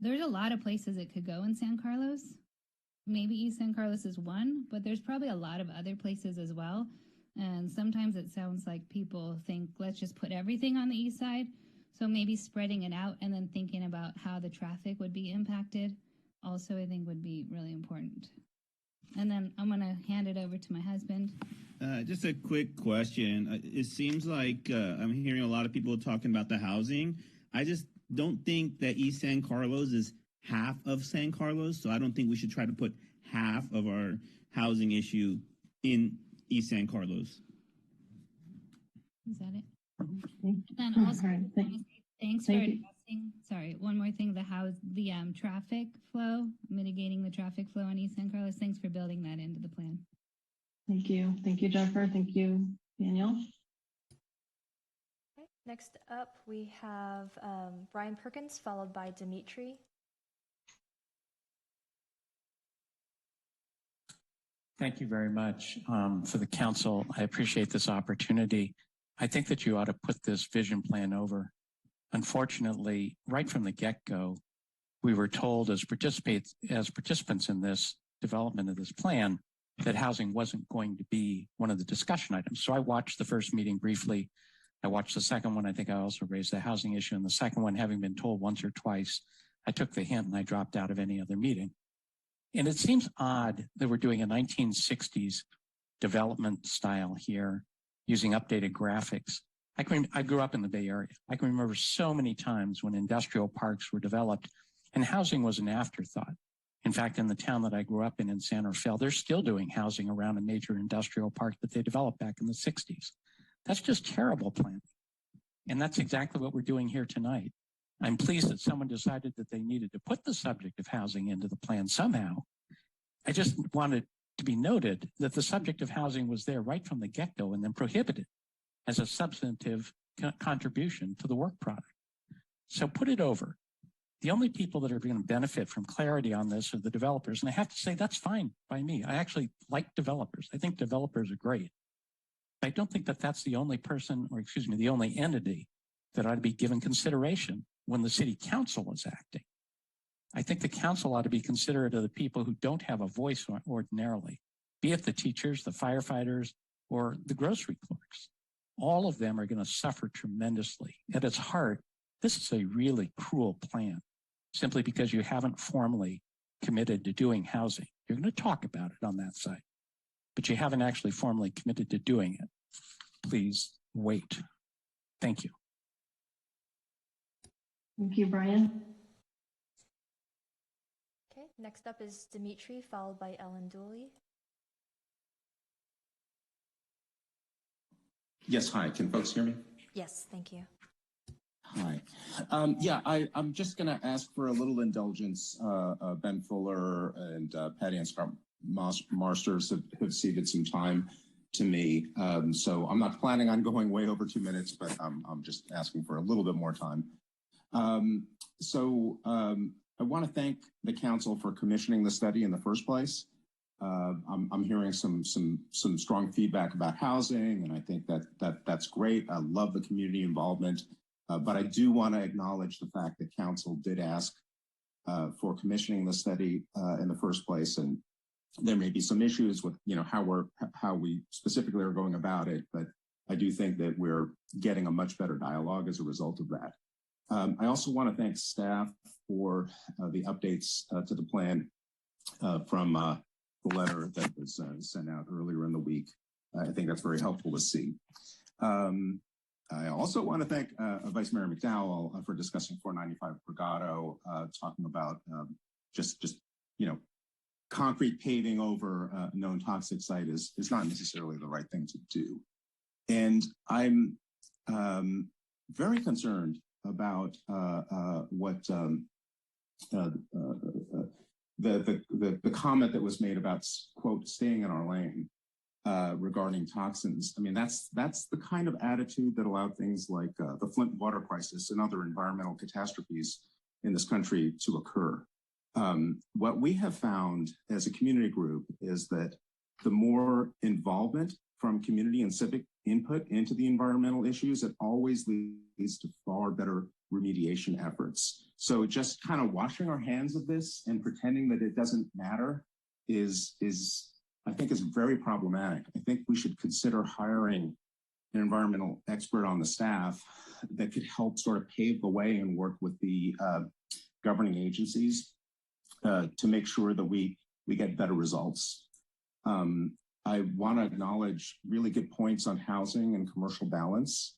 Speaker 11: There's a lot of places it could go in San Carlos. Maybe East San Carlos is one, but there's probably a lot of other places as well. And sometimes it sounds like people think, let's just put everything on the east side. So maybe spreading it out and then thinking about how the traffic would be impacted also, I think, would be really important. And then I'm going to hand it over to my husband.
Speaker 23: Just a quick question. It seems like I'm hearing a lot of people talking about the housing. I just don't think that East San Carlos is half of San Carlos. So I don't think we should try to put half of our housing issue in East San Carlos.
Speaker 11: Is that it? And also, thanks for addressing sorry, one more thing, the traffic flow, mitigating the traffic flow on East San Carlos. Thanks for building that into the plan.
Speaker 1: Thank you. Thank you, Jennifer. Thank you, Daniel.
Speaker 4: Okay, next up, we have Brian Perkins, followed by Dimitri.
Speaker 2: Thank you very much for the council. I appreciate this opportunity. I think that you ought to put this vision plan over. Unfortunately, right from the get-go, we were told as participants in this development of this plan that housing wasn't going to be one of the discussion items. So I watched the first meeting briefly. I watched the second one. I think I also raised the housing issue. And the second one, having been told once or twice, I took the hint and I dropped out of any other meeting. And it seems odd that we're doing a 1960s development style here using updated graphics. I grew up in the Bay Area. I can remember so many times when industrial parks were developed and housing was an afterthought. In fact, in the town that I grew up in San Rafael, they're still doing housing around a major industrial park that they developed back in the 60s. That's just terrible planning. And that's exactly what we're doing here tonight. I'm pleased that someone decided that they needed to put the subject of housing into the plan somehow. I just wanted to be noted that the subject of housing was there right from the get-go and then prohibited as a substantive contribution to the work product. So put it over. The only people that are going to benefit from clarity on this are the developers. And I have to say, that's fine by me. I actually like developers. I think developers are great. I don't think that that's the only person, or excuse me, the only entity that ought to be given consideration when the city council is acting. I think the council ought to be considerate of the people who don't have a voice ordinarily, be it the teachers, the firefighters, or the grocery clerks. All of them are going to suffer tremendously. At its heart, this is a really cruel plan, simply because you haven't formally committed to doing housing. You're going to talk about it on that side, but you haven't actually formally committed to doing it. Please wait. Thank you.
Speaker 1: Thank you, Brian.
Speaker 4: Okay, next up is Dimitri, followed by Ellen Dooley.
Speaker 10: Yes, hi. Can folks hear me?
Speaker 4: Yes, thank you.
Speaker 10: Hi. I'm just going to ask for a little indulgence. Ben Fuller and Patty and Scott Marsters have ceded some time to me. So I'm not planning on going way over 2 minutes, but I'm just asking for a little bit more time. I want to thank the council for commissioning the study in the first place. I'm hearing some strong feedback about housing, and I think that's great. I love the community involvement, but I do want to acknowledge the fact that council did ask for commissioning the study in the first place, and there may be some issues with how we specifically are going about it, but I do think that we're getting a much better dialogue as a result of that. I also want to thank staff for the updates to the plan from the letter that was sent out earlier in the week. I think that's very helpful to see. I also want to thank Vice Mayor McDowell for discussing 495 Brigado, talking about concrete paving over a known toxic site is not necessarily the right thing to do. And I'm very concerned about what the comment that was made about, quote, staying in our lane regarding toxins. I mean, that's the kind of attitude that allowed things like the Flint water crisis and other environmental catastrophes in this country to occur. What we have found as a community group is that the more involvement from community and civic input into the environmental issues, it always leads to far better remediation efforts. So just kind of washing our hands of this and pretending that it doesn't matter is I think is very problematic. I think we should consider hiring an environmental expert on the staff that could help sort of pave the way and work with the governing agencies to make sure that we get better results. I want to acknowledge really good points on housing and commercial balance.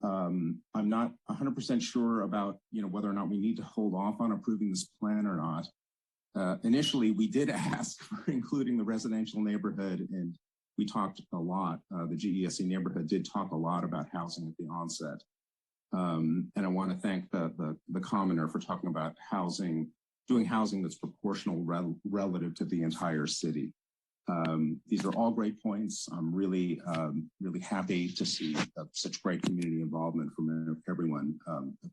Speaker 10: I'm not 100% sure about whether or not we need to hold off on approving this plan or not. Initially, we did ask for including the residential neighborhood, and we talked a lot. The GESE neighborhood did talk a lot about housing at the onset. And I want to thank the commenter for talking about housing, doing housing that's proportional relative to the entire city. These are all great points. I'm really happy to see such great community involvement from everyone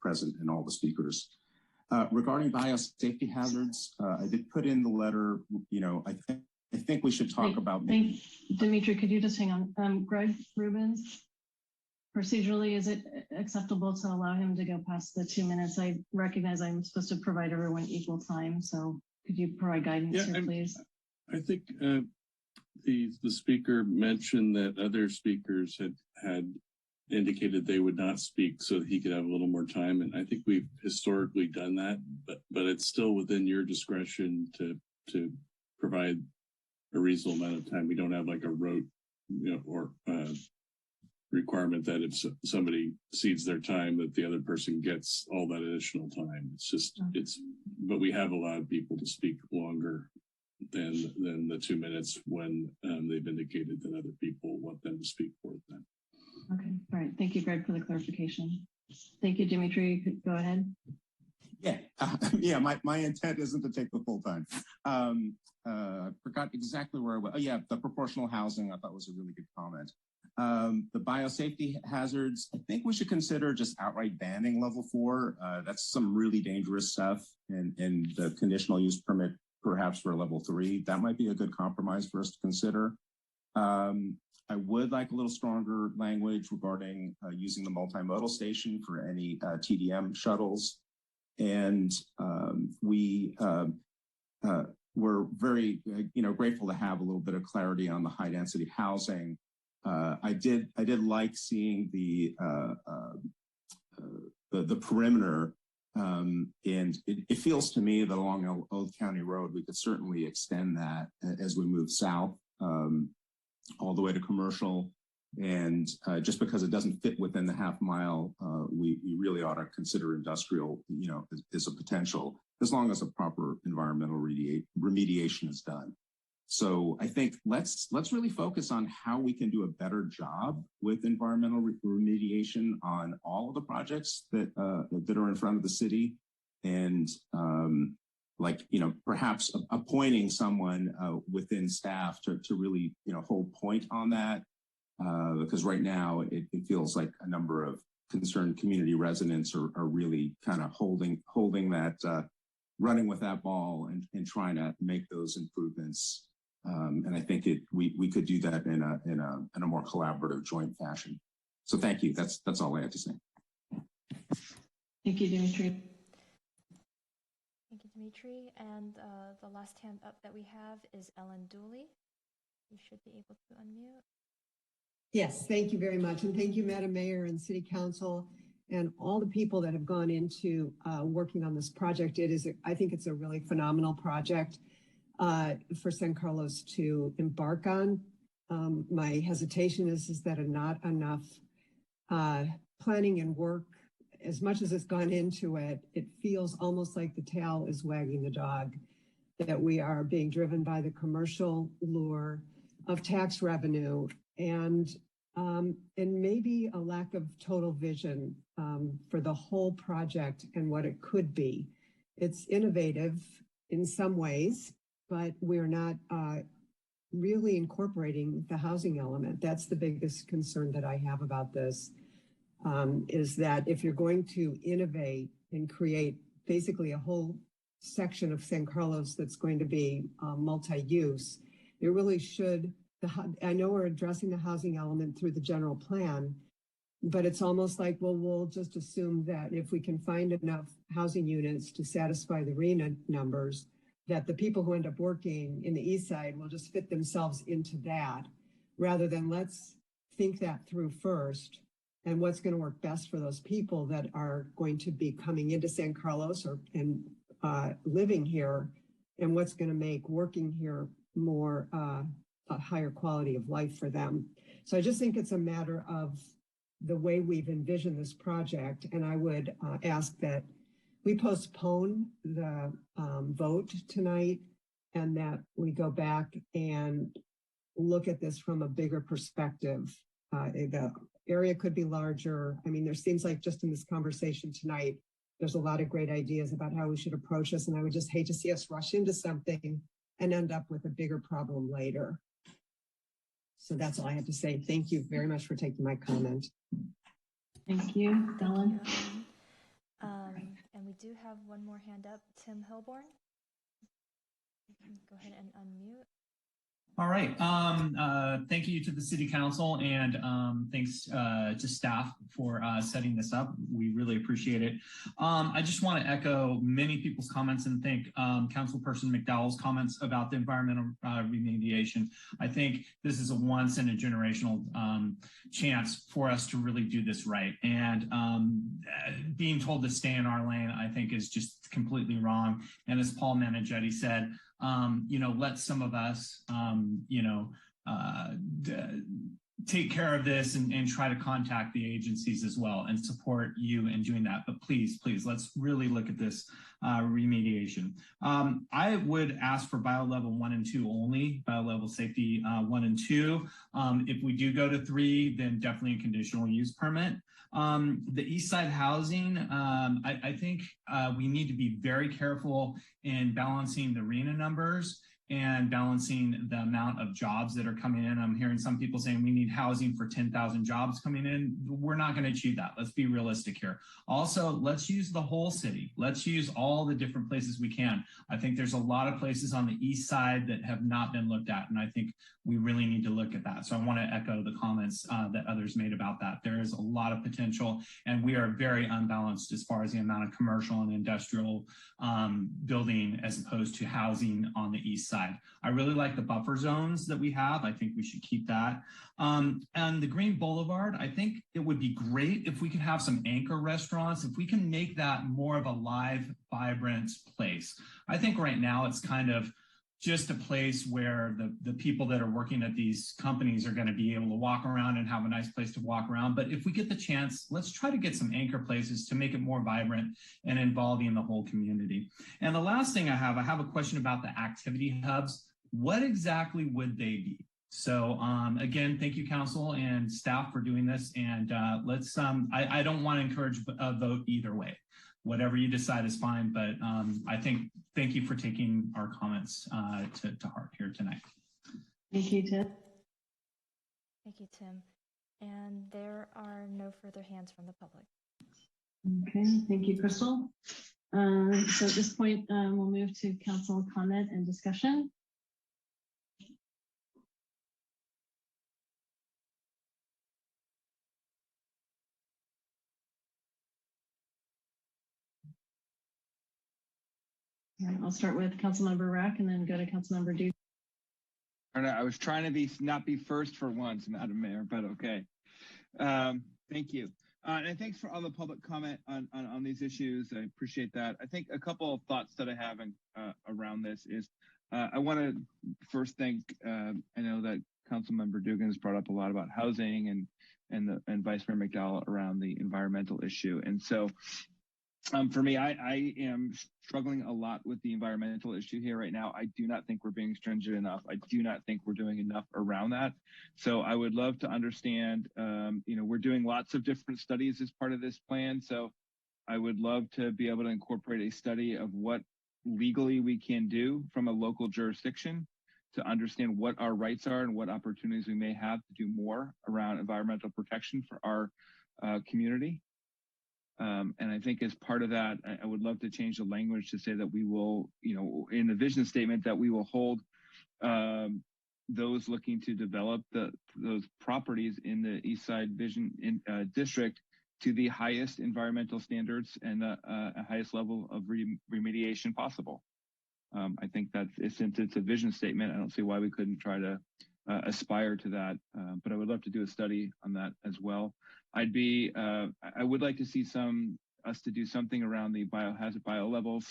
Speaker 10: present and all the speakers. Regarding biosafety hazards, I did put in the letter, I think we should talk about.
Speaker 1: Dimitri, could you just hang on? Greg Rubens, procedurally, is it acceptable to allow him to go past the 2 minutes? I recognize I'm supposed to provide everyone equal time, so could you provide guidance here, please?
Speaker 3: I think the speaker mentioned that other speakers had indicated they would not speak so that he could have a little more time. And I think we've historically done that, but it's still within your discretion to provide a reasonable amount of time. We don't have like a rote, or requirement that if somebody cedes their time, that the other person gets all that additional time. It's just, but we have allowed people to speak longer than the 2 minutes when they've indicated that other people want them to speak for them.
Speaker 1: Okay, all right. Thank you, Greg, for the clarification. Thank you, Dimitri. You could go ahead.
Speaker 10: Yeah, my intent isn't to take the full time. I forgot exactly where I was. Oh yeah, the proportional housing I thought was a really good comment. The biosafety hazards, I think we should consider just outright banning level 4. That's some really dangerous stuff, and the conditional use permit perhaps for level 3. That might be a good compromise for us to consider. I would like a little stronger language regarding using the multimodal station for any TDM shuttles. And we're very grateful to have a little bit of clarity on the high density housing. I did like seeing the perimeter, and it feels to me that along Old County Road we could certainly extend that as we move south all the way to commercial. And just because it doesn't fit within the half mile, we really ought to consider industrial, as a potential, as long as a proper environmental remediation is done. So I think let's really focus on how we can do a better job with environmental remediation on all of the projects that are in front of the city, and perhaps appointing someone within staff to really hold point on that, because right now it feels like a number of concerned community residents are really kind of holding that, running with that ball and trying to make those improvements. And I think we could do that in a more collaborative joint fashion. So thank you. That's all I have to say.
Speaker 1: Thank you, Dimitri.
Speaker 4: Thank you, Dimitri. And the last hand up that we have is Ellen Dooley. You should be able to unmute.
Speaker 15: Yes, thank you very much. And thank you, Madam Mayor and City Council and all the people that have gone into working on this project. I think it's a really phenomenal project for San Carlos to embark on. My hesitation is that not enough planning and work, as much as it's gone into it, it feels almost like the tail is wagging the dog, that we are being driven by the commercial lure of tax revenue and maybe a lack of total vision for the whole project and what it could be. It's innovative in some ways, but we're not really incorporating the housing element. That's the biggest concern that I have about this, is that if you're going to innovate and create basically a whole section of San Carlos that's going to be multi-use, it really should. I know we're addressing the housing element through the general plan, but it's almost like, well, we'll just assume that if we can find enough housing units to satisfy the RHNA numbers, that the people who end up working in the east side will just fit themselves into that, rather than let's think that through first and what's going to work best for those people that are going to be coming into San Carlos and living here, and what's going to make working here more a higher quality of life for them. So I just think it's a matter of the way we've envisioned this project, and I would ask that we postpone the vote tonight and that we go back and look at this from a bigger perspective. area could be larger. I mean, there seems like just in this conversation tonight, there's a lot of great ideas about how we should approach this. And I would just hate to see us rush into something and end up with a bigger problem later. So that's all I have to say. Thank you very much for taking my comment.
Speaker 1: Thank you, Dawn.
Speaker 4: And we do have one more hand up, Tim Hilborn. You can go ahead and unmute.
Speaker 14: All right. Thank you to the City Council and thanks to staff for setting this up. We really appreciate it. I just want to echo many people's comments and thank Councilperson McDowell's comments about the environmental remediation. I think this is a once in a generational chance for us to really do this right. And being told to stay in our lane, I think is just completely wrong. And as Paul Manigetti said, let some of us, take care of this and try to contact the agencies as well and support you in doing that. But please, let's really look at this remediation. I would ask for BioLevel 1 and 2 only, BioLevel Safety 1 and 2. If we do go to 3, then definitely a conditional use permit. The East Side housing, I think we need to be very careful in balancing the RENA numbers and balancing the amount of jobs that are coming in. I'm hearing some people saying we need housing for 10,000 jobs coming in. We're not going to achieve that. Let's be realistic here. Also, let's use the whole city. Let's use all the different places we can. I think there's a lot of places on the east side that have not been looked at, and I think we really need to look at that. So I want to echo the comments that others made about that. There is a lot of potential, and we are very unbalanced as far as the amount of commercial and industrial building as opposed to housing on the east side. I really like the buffer zones that we have. I think we should keep that. And the Green Boulevard, I think it would be great if we could have some anchor restaurants, if we can make that more of a live, vibrant place. I think right now it's kind of just a place where the people that are working at these companies are going to be able to walk around and have a nice place to walk around. But if we get the chance, let's try to get some anchor places to make it more vibrant and involving the whole community. And the last thing I have a question about the activity hubs. What exactly would they be? So again, thank you, council and staff for doing this. And let's, I don't want to encourage a vote either way. Whatever you decide is fine, but thank you for taking our comments to heart here tonight.
Speaker 1: Thank you, Tim.
Speaker 4: Thank you, Tim. And there are no further hands from the public.
Speaker 1: Okay, thank you, Crystal. So at this point, we'll move to council comment and discussion. I'll start with Councilmember Rack and then go to Councilmember Duke.
Speaker 16: I was trying to not be first for once, Madam Mayor, but okay. Thank you. And thanks for all the public comment on these issues. I appreciate that. I think a couple of thoughts that I have around this is I want to first thank, I know that Councilmember Dugan has brought up a lot about housing and Vice Mayor McDowell around the environmental issue. And so for me, I am struggling a lot with the environmental issue here right now. I do not think we're being stringent enough. I do not think we're doing enough around that. So I would love to understand, we're doing lots of different studies as part of this plan. So I would love to be able to incorporate a study of what legally we can do from a local jurisdiction to understand what our rights are and what opportunities we may have to do more around environmental protection for our community. And I think as part of that, I would love to change the language to say that we will, in the vision statement, that we will hold those looking to develop those properties in the East Side Vision District to the highest environmental standards and the highest level of remediation possible. I think that since it's a vision statement, I don't see why we couldn't try to aspire to that. But I would love to do a study on that as well. I would like to see us to do something around the biohazard biolevels,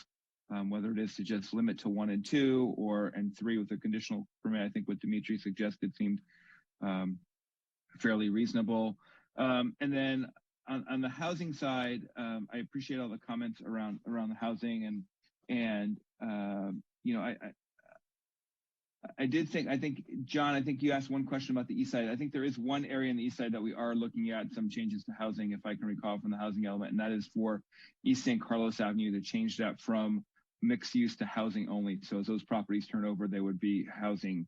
Speaker 16: whether it is to just limit to 1 and 2 and 3 with a conditional permit. I think what Dimitri suggested seemed fairly reasonable. And then on the housing side, I appreciate all the comments around the housing and I think, John, I think you asked one question about the east side. I think there is one area in the east side that we are looking at some changes to housing, if I can recall from the housing element, and that is for East San Carlos Avenue to change that from mixed use to housing only. So as those properties turn over, they would be housing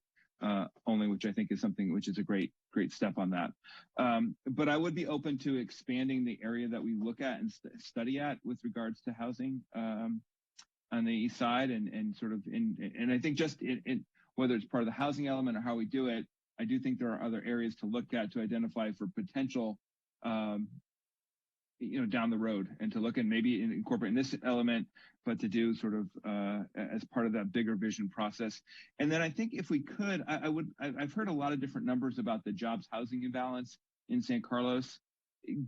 Speaker 16: only, which I think is something which is a great step on that. But I would be open to expanding the area that we look at and study at with regards to housing on the east side, and sort of and I think just whether it's part of the housing element or how we do it, I do think there are other areas to look at to identify for potential, down the road, and to look and maybe incorporate this element, but to do sort of as part of that bigger vision process. And then I think if we could, I've heard a lot of different numbers about the jobs housing imbalance in San Carlos.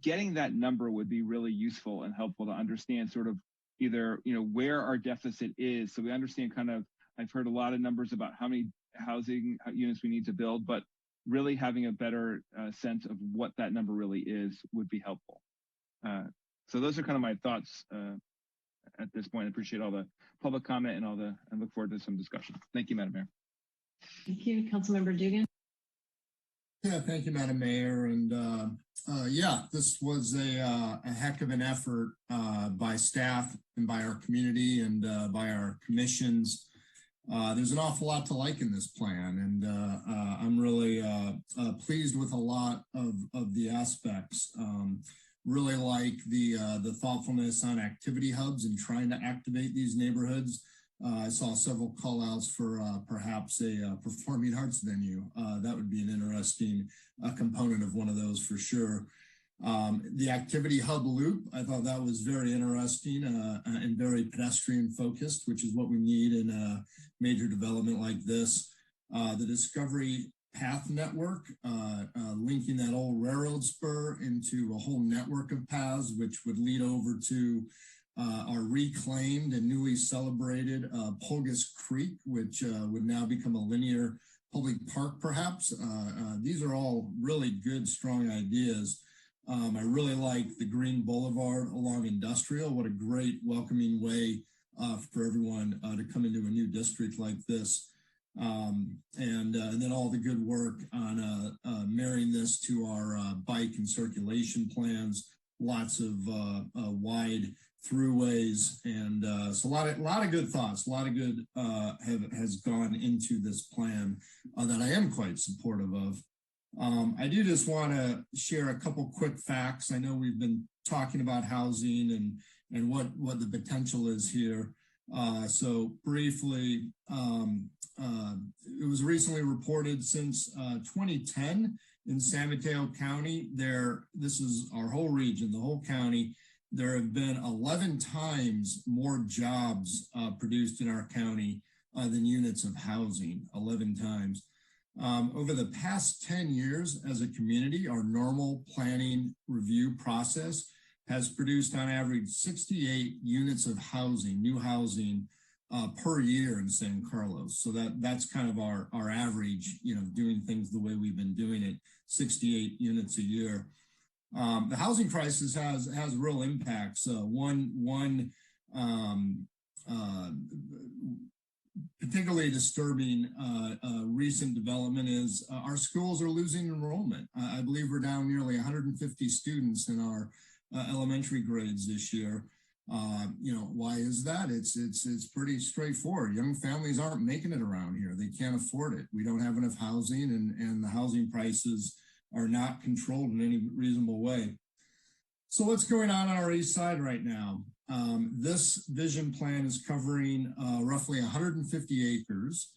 Speaker 16: Getting that number would be really useful and helpful to understand sort of either, where our deficit is. So we understand kind of, I've heard a lot of numbers about how many housing units we need to build, but really having a better sense of what that number really is would be helpful. So those are kind of my thoughts at this point. I appreciate all the public comment and look forward to some discussion. Thank you, Madam Mayor.
Speaker 1: Thank you, Councilmember Dugan.
Speaker 12: Yeah, thank you, Madam Mayor. And this was a heck of an effort by staff and by our community and by our commissions. There's an awful lot to like in this plan, and I'm really pleased with a lot of the aspects. Really like the thoughtfulness on activity hubs and trying to activate these neighborhoods. I saw several call outs for perhaps a performing arts venue. That would be an interesting component of one of those for sure. The activity hub loop, I thought that was very interesting and very pedestrian focused, which is what we need in a major development like this. The Discovery Path Network, linking that old railroad spur into a whole network of paths, which would lead over to our reclaimed and newly celebrated Pulgas Creek, which would now become a linear public park, perhaps. These are all really good, strong ideas. I really like the Green Boulevard along Industrial. What a great welcoming way for everyone to come into a new district like this. And then all the good work on marrying this to our bike and circulation plans, lots of wide throughways, and so a lot of good thoughts, a lot of good has gone into this plan that I am quite supportive of. I do just want to share a couple quick facts. I know we've been talking about housing and what the potential is here. So briefly, it was recently reported since 2010 in San Mateo County, this is our whole region, the whole county, there have been 11 times more jobs produced in our county than units of housing, 11 times. Over the past 10 years as a community, our normal planning review process has produced on average 68 units of housing, new housing per year in San Carlos. So that's kind of our average, doing things the way we've been doing it, 68 units a year. The housing crisis has real impacts. One particularly disturbing recent development is our schools are losing enrollment. I believe we're down nearly 150 students in our elementary grades this year. Why is that? It's pretty straightforward. Young families aren't making it around here. They can't afford it. We don't have enough housing, and the housing prices are not controlled in any reasonable way. So what's going on our east side right now? This vision plan is covering roughly 150 acres.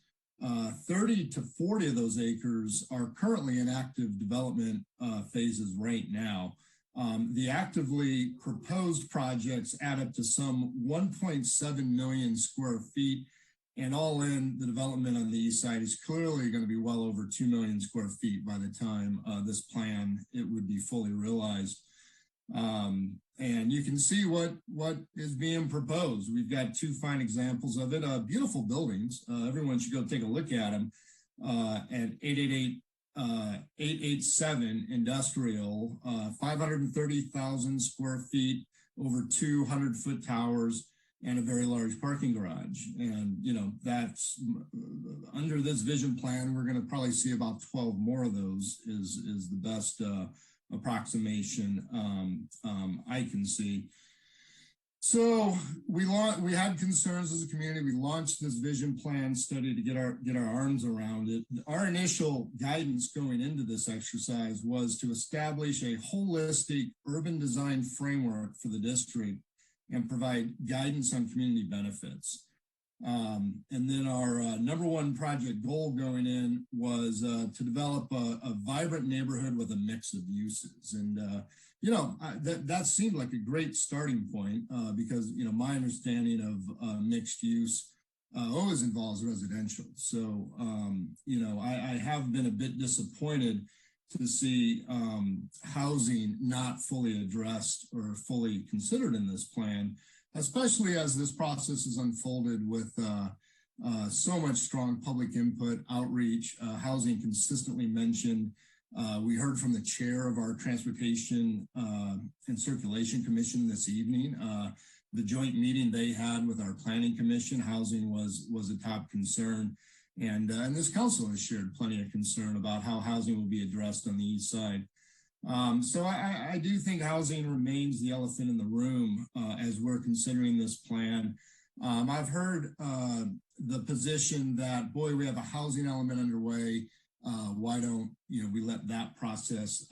Speaker 12: 30 to 40 of those acres are currently in active development phases right now. The actively proposed projects add up to some 1.7 million square feet, and all in, the development on the east side is clearly going to be well over 2 million square feet by the time this plan it would be fully realized. And you can see what is being proposed. We've got two fine examples of it. Beautiful buildings. Everyone should go take a look at them. At 887 Industrial, 530,000 square feet, over 200-foot towers. and a very large parking garage. And, you know, that's under this vision plan, we're going to probably see about 12 more of those is the best approximation I can see. So we had concerns as a community. We launched this vision plan study to get our arms around it. Our initial guidance going into this exercise was to establish a holistic urban design framework for the district and provide guidance on community benefits. And then our number one project goal going in was to develop a vibrant neighborhood with a mix of uses. And, you know, that seemed like a great starting point because, you know, my understanding of mixed use always involves residential. So, you know, I have been a bit disappointed to see housing not fully addressed or fully considered in this plan, especially as this process is unfolded with so much strong public input, outreach, housing consistently mentioned. We heard from the chair of our Transportation and Circulation Commission this evening. The joint meeting they had with our Planning Commission, housing was a top concern. And this council has shared plenty of concern about how housing will be addressed on the east side. So I do think housing remains the elephant in the room as we're considering this plan. I've heard the position that, boy, we have a housing element underway. Why don't we let that process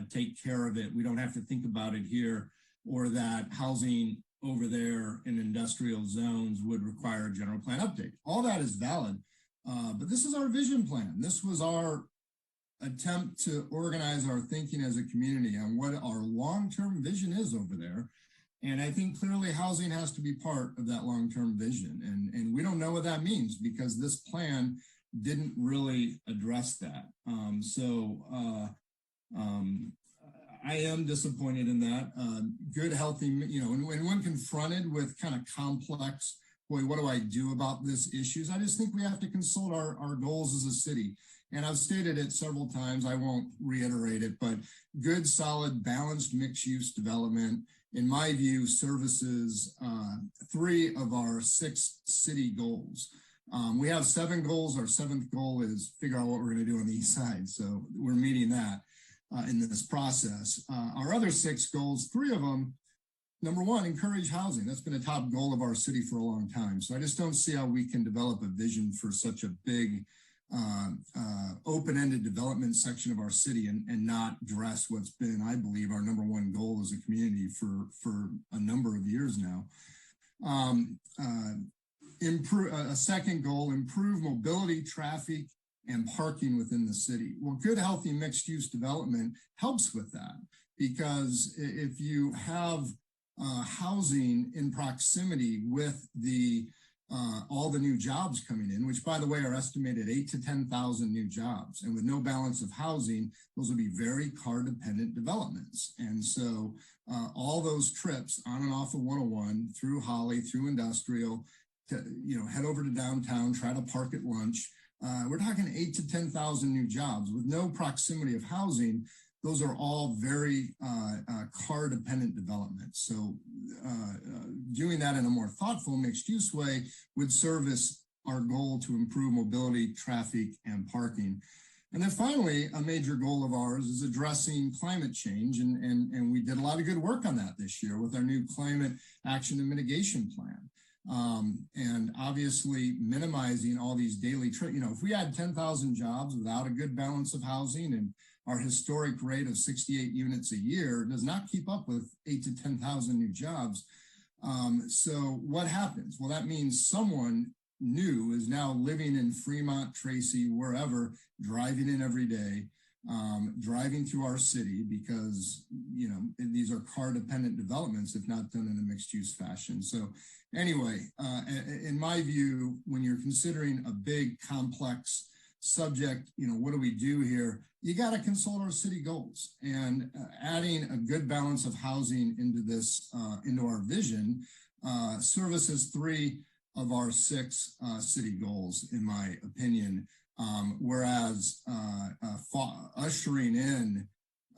Speaker 12: take care of it? We don't have to think about it here, or that housing over there in industrial zones would require a general plan update. All that is valid. But this is our vision plan. This was our attempt to organize our thinking as a community on what our long-term vision is over there. And I think clearly housing has to be part of that long-term vision. And we don't know what that means because this plan didn't really address that. I am disappointed in that. Good, healthy, and when confronted with kind of complex, boy, what do I do about this issues? I just think we have to consult our goals as a city. And I've stated it several times, I won't reiterate it, but good, solid, balanced mixed-use development, in my view, services 3 of our 6 city goals. We have 7 goals. Our 7th goal is figure out what we're going to do on the east side. So we're meeting that in this process. Our other 6 goals, 3 of them, number 1, encourage housing. That's been a top goal of our city for a long time. So I just don't see how we can develop a vision for such a big open-ended development section of our city and not address what's been, I believe, our number 1 goal as a community for a number of years now. A second goal, improve mobility, traffic, and parking within the city. Well, good, healthy mixed-use development helps with that, because if you have housing in proximity with all the new jobs coming in, which, by the way, are estimated 8,000 to 10,000 new jobs, and with no balance of housing, those will be very car-dependent developments. And so all those trips on and off of 101 through Holly, through Industrial, to head over to downtown, try to park at lunch. We're talking 8,000 to 10,000 new jobs with no proximity of housing. Those are all very car-dependent developments. So doing that in a more thoughtful mixed-use way would service our goal to improve mobility, traffic, and parking. And then finally, a major goal of ours is addressing climate change. And we did a lot of good work on that this year with our new Climate Action and Mitigation Plan. And obviously minimizing all these daily trips. If we had 10,000 jobs without a good balance of housing, and our historic rate of 68 units a year does not keep up with 8,000 to 10,000 new jobs. So what happens? Well, that means someone new is now living in Fremont, Tracy, wherever, driving in every day, driving through our city, because, these are car-dependent developments if not done in a mixed-use fashion. So anyway, in my view, when you're considering a big, complex subject, what do we do here? You got to consult our city goals, and adding a good balance of housing into this, into our vision, services 3 of our 6 city goals, in my opinion. Whereas ushering in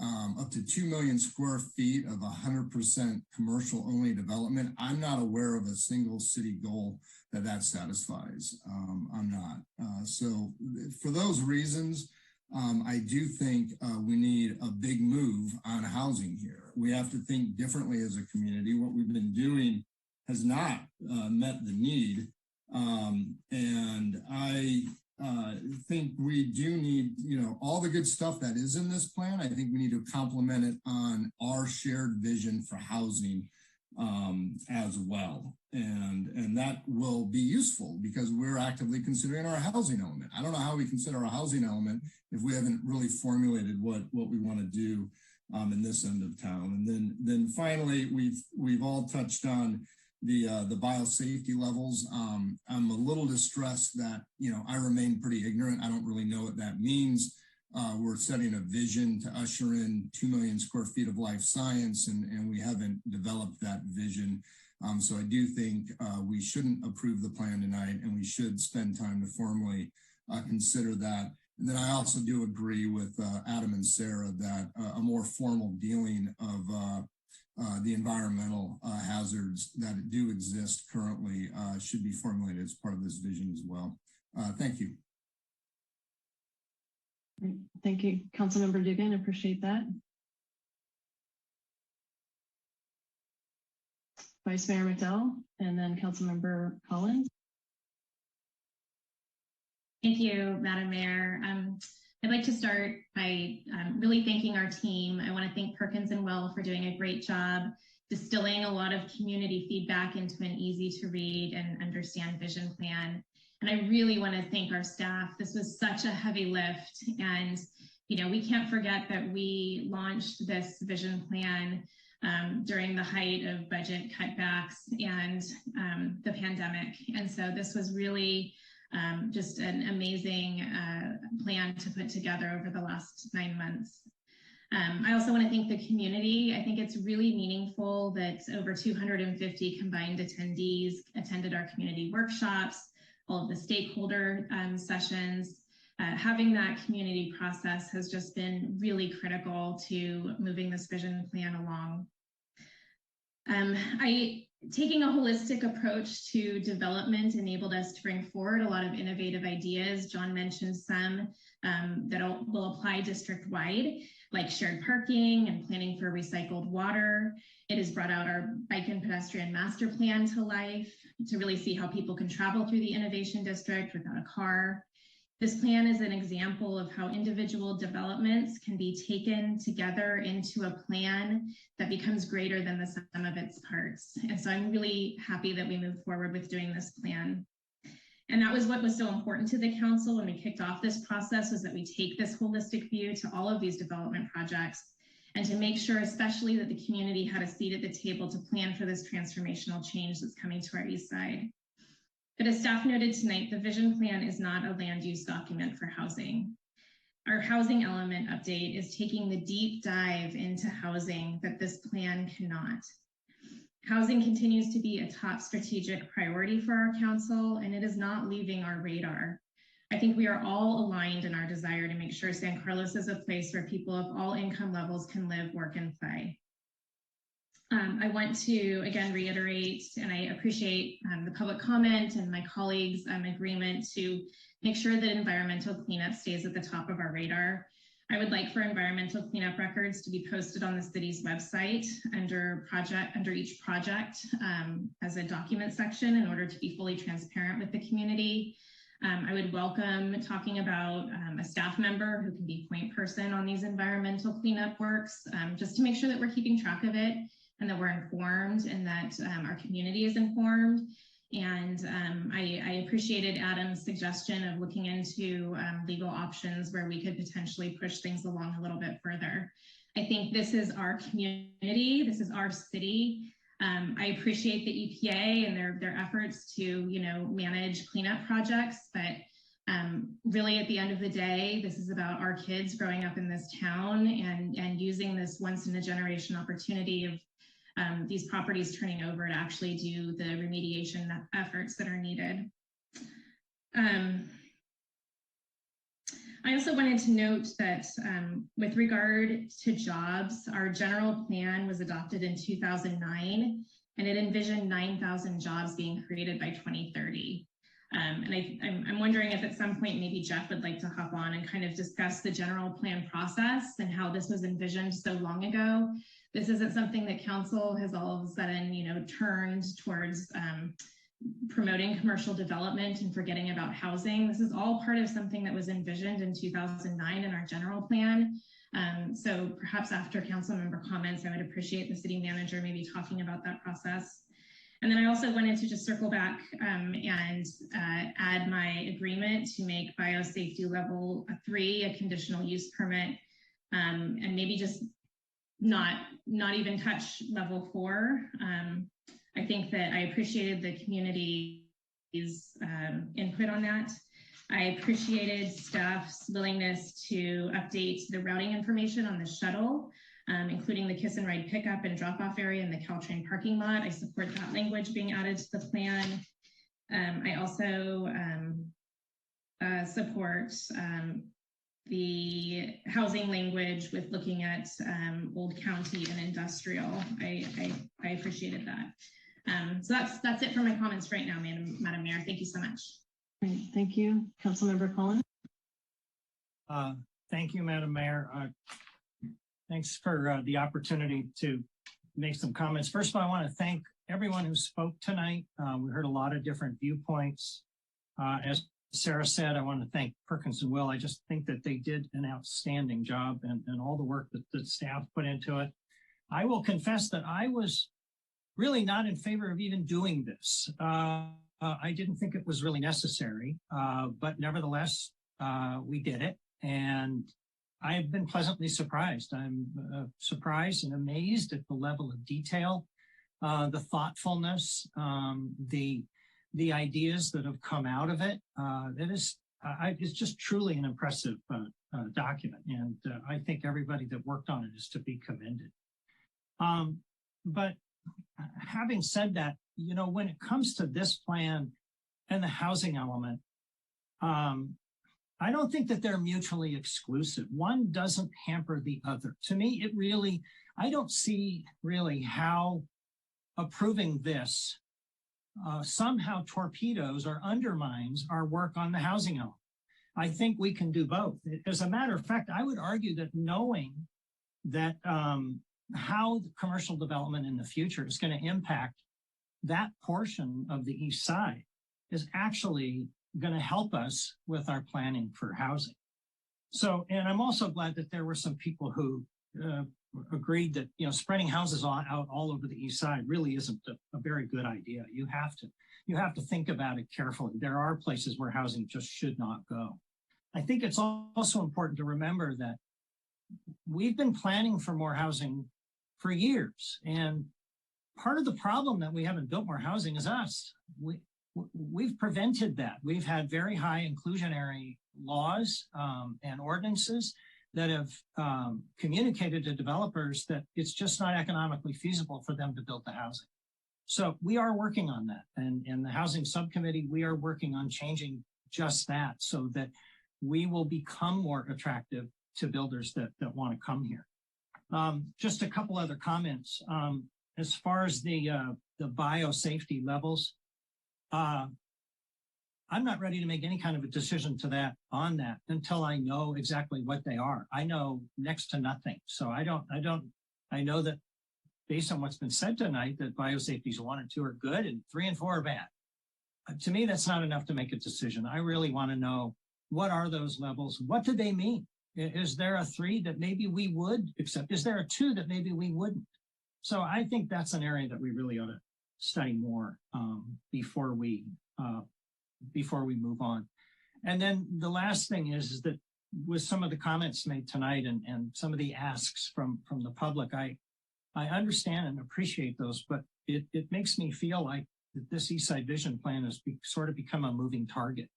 Speaker 12: up to 2 million square feet of 100% commercial only development. I'm not aware of a single city goal that satisfies. I'm not. So for those reasons, I do think we need a big move on housing here. We have to think differently as a community. What we've been doing has not met the need. And I think we do need, all the good stuff that is in this plan. I think we need to complement it on our shared vision for housing as well. And that will be useful because we're actively considering our housing element. I don't know how we consider our housing element if we haven't really formulated what we want to do in this end of town. And then finally, we've all touched on the biosafety levels. I'm a little distressed that, I remain pretty ignorant. I don't really know what that means. We're setting a vision to usher in 2 million square feet of life science, and we haven't developed that vision. So I do think we shouldn't approve the plan tonight, and we should spend time to formally consider that. And then I also do agree with Adam and Sarah that a more formal dealing of the environmental hazards that do exist currently should be formulated as part of this vision as well. Thank you.
Speaker 1: Thank you, Councilmember Dugan. Appreciate that. Vice Mayor McDowell, and then Councilmember Collins.
Speaker 17: Thank you, Madam Mayor. I'd like to start by really thanking our team. I want to thank Perkins and Well for doing a great job distilling a lot of community feedback into an easy to read and understand vision plan. And I really want to thank our staff. This was such a heavy lift. And, we can't forget that we launched this vision plan during the height of budget cutbacks and the pandemic. And so this was really just an amazing plan to put together over the last 9 months. I also want to thank the community. I think it's really meaningful that over 250 combined attendees attended our community workshops, all of the stakeholder sessions. Having that community process has just been really critical to moving this vision plan along. Taking a holistic approach to development enabled us to bring forward a lot of innovative ideas. John mentioned some that will apply district-wide, like shared parking and planning for recycled water. It has brought out our bike and pedestrian master plan to life to really see how people can travel through the innovation district without a car. This plan is an example of how individual developments can be taken together into a plan that becomes greater than the sum of its parts. And so I'm really happy that we moved forward with doing this plan. And that was what was so important to the council when we kicked off this process, was that we take this holistic view to all of these development projects and to make sure especially that the community had a seat at the table to plan for this transformational change that's coming to our east side. But as staff noted tonight, the vision plan is not a land use document for housing. Our housing element update is taking the deep dive into housing that this plan cannot. Housing continues to be a top strategic priority for our council, and it is not leaving our radar. I think we are all aligned in our desire to make sure San Carlos is a place where people of all income levels can live, work, and play. I want to again reiterate, and I appreciate the public comment and my colleagues' agreement to make sure that environmental cleanup stays at the top of our radar. I would like for environmental cleanup records to be posted on the city's website under each project as a document section in order to be fully transparent with the community. I would welcome talking about a staff member who can be point person on these environmental cleanup works, just to make sure that we're keeping track of it and that we're informed and that our community is informed. And I appreciated Adam's suggestion of looking into legal options where we could potentially push things along a little bit further. I think this is our community, this is our city. I appreciate the EPA and their efforts to manage cleanup projects, but really at the end of the day, this is about our kids growing up in this town and using this once in a generation opportunity of these properties turning over to actually do the remediation I also wanted to note that with regard to jobs, our general plan was adopted in 2009, and it envisioned 9,000 jobs being created by 2030. And I'm wondering if at some point maybe Jeff would like to hop on and kind of discuss the general plan process and how this was envisioned so long ago. This isn't something that council has all of a sudden, turned towards promoting commercial development and forgetting about housing. This is all part of something that was envisioned in 2009 in our general plan. So perhaps after council member comments, I would appreciate the city manager maybe talking about that process. And then I also wanted to just circle back and add my agreement to make biosafety level 3 a conditional use permit, and maybe just not even touch level 4. I think that I appreciated the community's input on that. I appreciated staff's willingness to update the routing information on the shuttle, including the kiss and ride pickup and drop off area in the Caltrain parking lot. I support that language being added to the plan. I also support the housing language with looking at Old County and industrial. I appreciated that. So that's it for my comments right now, Madam Mayor. Thank you so much.
Speaker 1: Great, thank you. Councilmember Cullen.
Speaker 13: Thank you, Madam Mayor. Thanks for the opportunity to make some comments. First of all, I want to thank everyone who spoke tonight. We heard a lot of different viewpoints. As Sarah said, I want to thank Perkins and Will. I just think that they did an outstanding job and all the work that the staff put into it. I will confess that I was really not in favor of even doing this. I didn't think it was really necessary, but nevertheless, we did it. And I've been pleasantly surprised. I'm surprised and amazed at the level of detail, the thoughtfulness, the ideas that have come out of it. It's just truly an impressive document. And I think everybody that worked on it is to be commended. But having said that, when it comes to this plan and the housing element, I don't think that they're mutually exclusive. One doesn't hamper the other. To me, I don't see really how approving this somehow torpedoes or undermines our work on the housing element. I think we can do both. As a matter of fact, I would argue that knowing that how the commercial development in the future is going to impact that portion of the east side is actually going to help us with our planning for housing. So, and I'm also glad that there were some people who agreed that, spreading houses out all over the east side really isn't a very good idea. You have to think about it carefully. There are places where housing just should not go. I think it's also important to remember that we've been planning for more housing for years. And part of the problem that we haven't built more housing is us. We've prevented that. We've had very high inclusionary laws and ordinances that have communicated to developers that it's just not economically feasible for them to build the housing. So we are working on that. And in the housing subcommittee, we are working on changing just that so that we will become more attractive to builders that want to come here. Just a couple other comments. As far as the biosafety levels, I'm not ready to make any kind of a decision on that until I know exactly what they are. I know next to nothing. So I know that based on what's been said tonight, that biosafeties 1 and 2 are good and 3 and 4 are bad. To me, that's not enough to make a decision. I really want to know, what are those levels? What do they mean? Is there a 3 that maybe we would accept? Is there a 2 that maybe we wouldn't? So I think that's an area that we really ought to study more before we move on. And then the last thing is that with some of the comments made tonight and some of the asks from the public, I understand and appreciate those, but it makes me feel like that this Eastside Vision Plan has sort of become a moving target.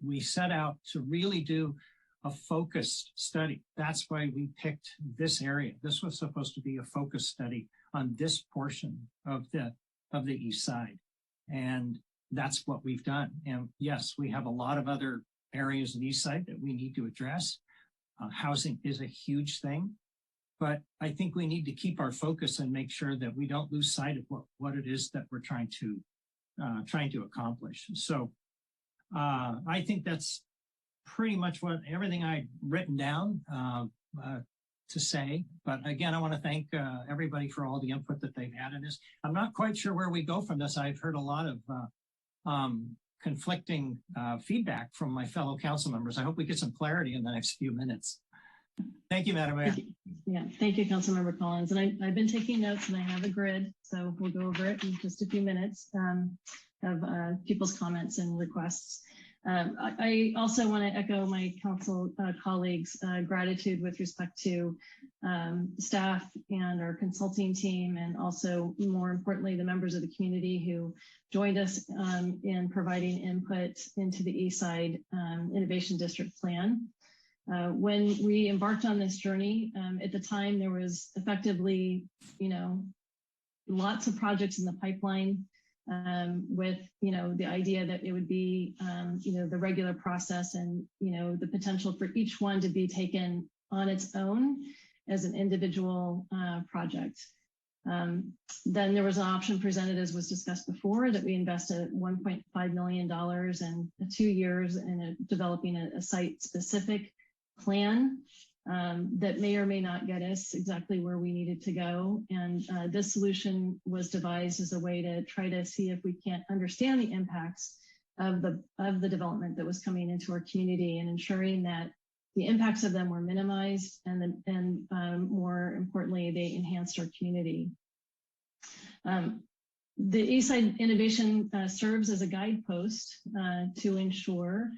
Speaker 13: We set out to really do a focused study. That's why we picked this area. This was supposed to be a focused study on this portion of the East Side. And that's what we've done. And yes, we have a lot of other areas in Eastside that we need to address. Housing is a huge thing, but I think we need to keep our focus and make sure that we don't lose sight of what it is that we're trying to accomplish. So I think that's pretty much everything I'd written down to say. But again, I want to thank everybody for all the input that they've had in this. I'm not quite sure where we go from this. I've heard a lot of conflicting feedback from my fellow council members. I hope we get some clarity in the next few minutes. Thank you, Madam Mayor.
Speaker 1: Yeah, thank you, Councilmember Collins. And I've been taking notes and I have a grid, so we'll go over it in just a few minutes of people's comments and requests. I also want to echo my council colleagues' gratitude with respect to staff and our consulting team, and also, more importantly, the members of the community who joined us in providing input into the Eastside Innovation District Plan. When we embarked on this journey, at the time, there was effectively, lots of projects in the pipeline. With, the idea that it would be, the regular process and, the potential for each one to be taken on its own as an individual project. Then there was an option presented, as was discussed before, that we invest $1.5 million and 2 years in developing a site-specific plan that may or may not get us exactly where we needed to go. And this solution was devised as a way to try to see if we can't understand the impacts of the development that was coming into our community, and ensuring that the impacts of them were minimized and more importantly, they enhanced our community. The Eastside Innovation serves as a guidepost to ensure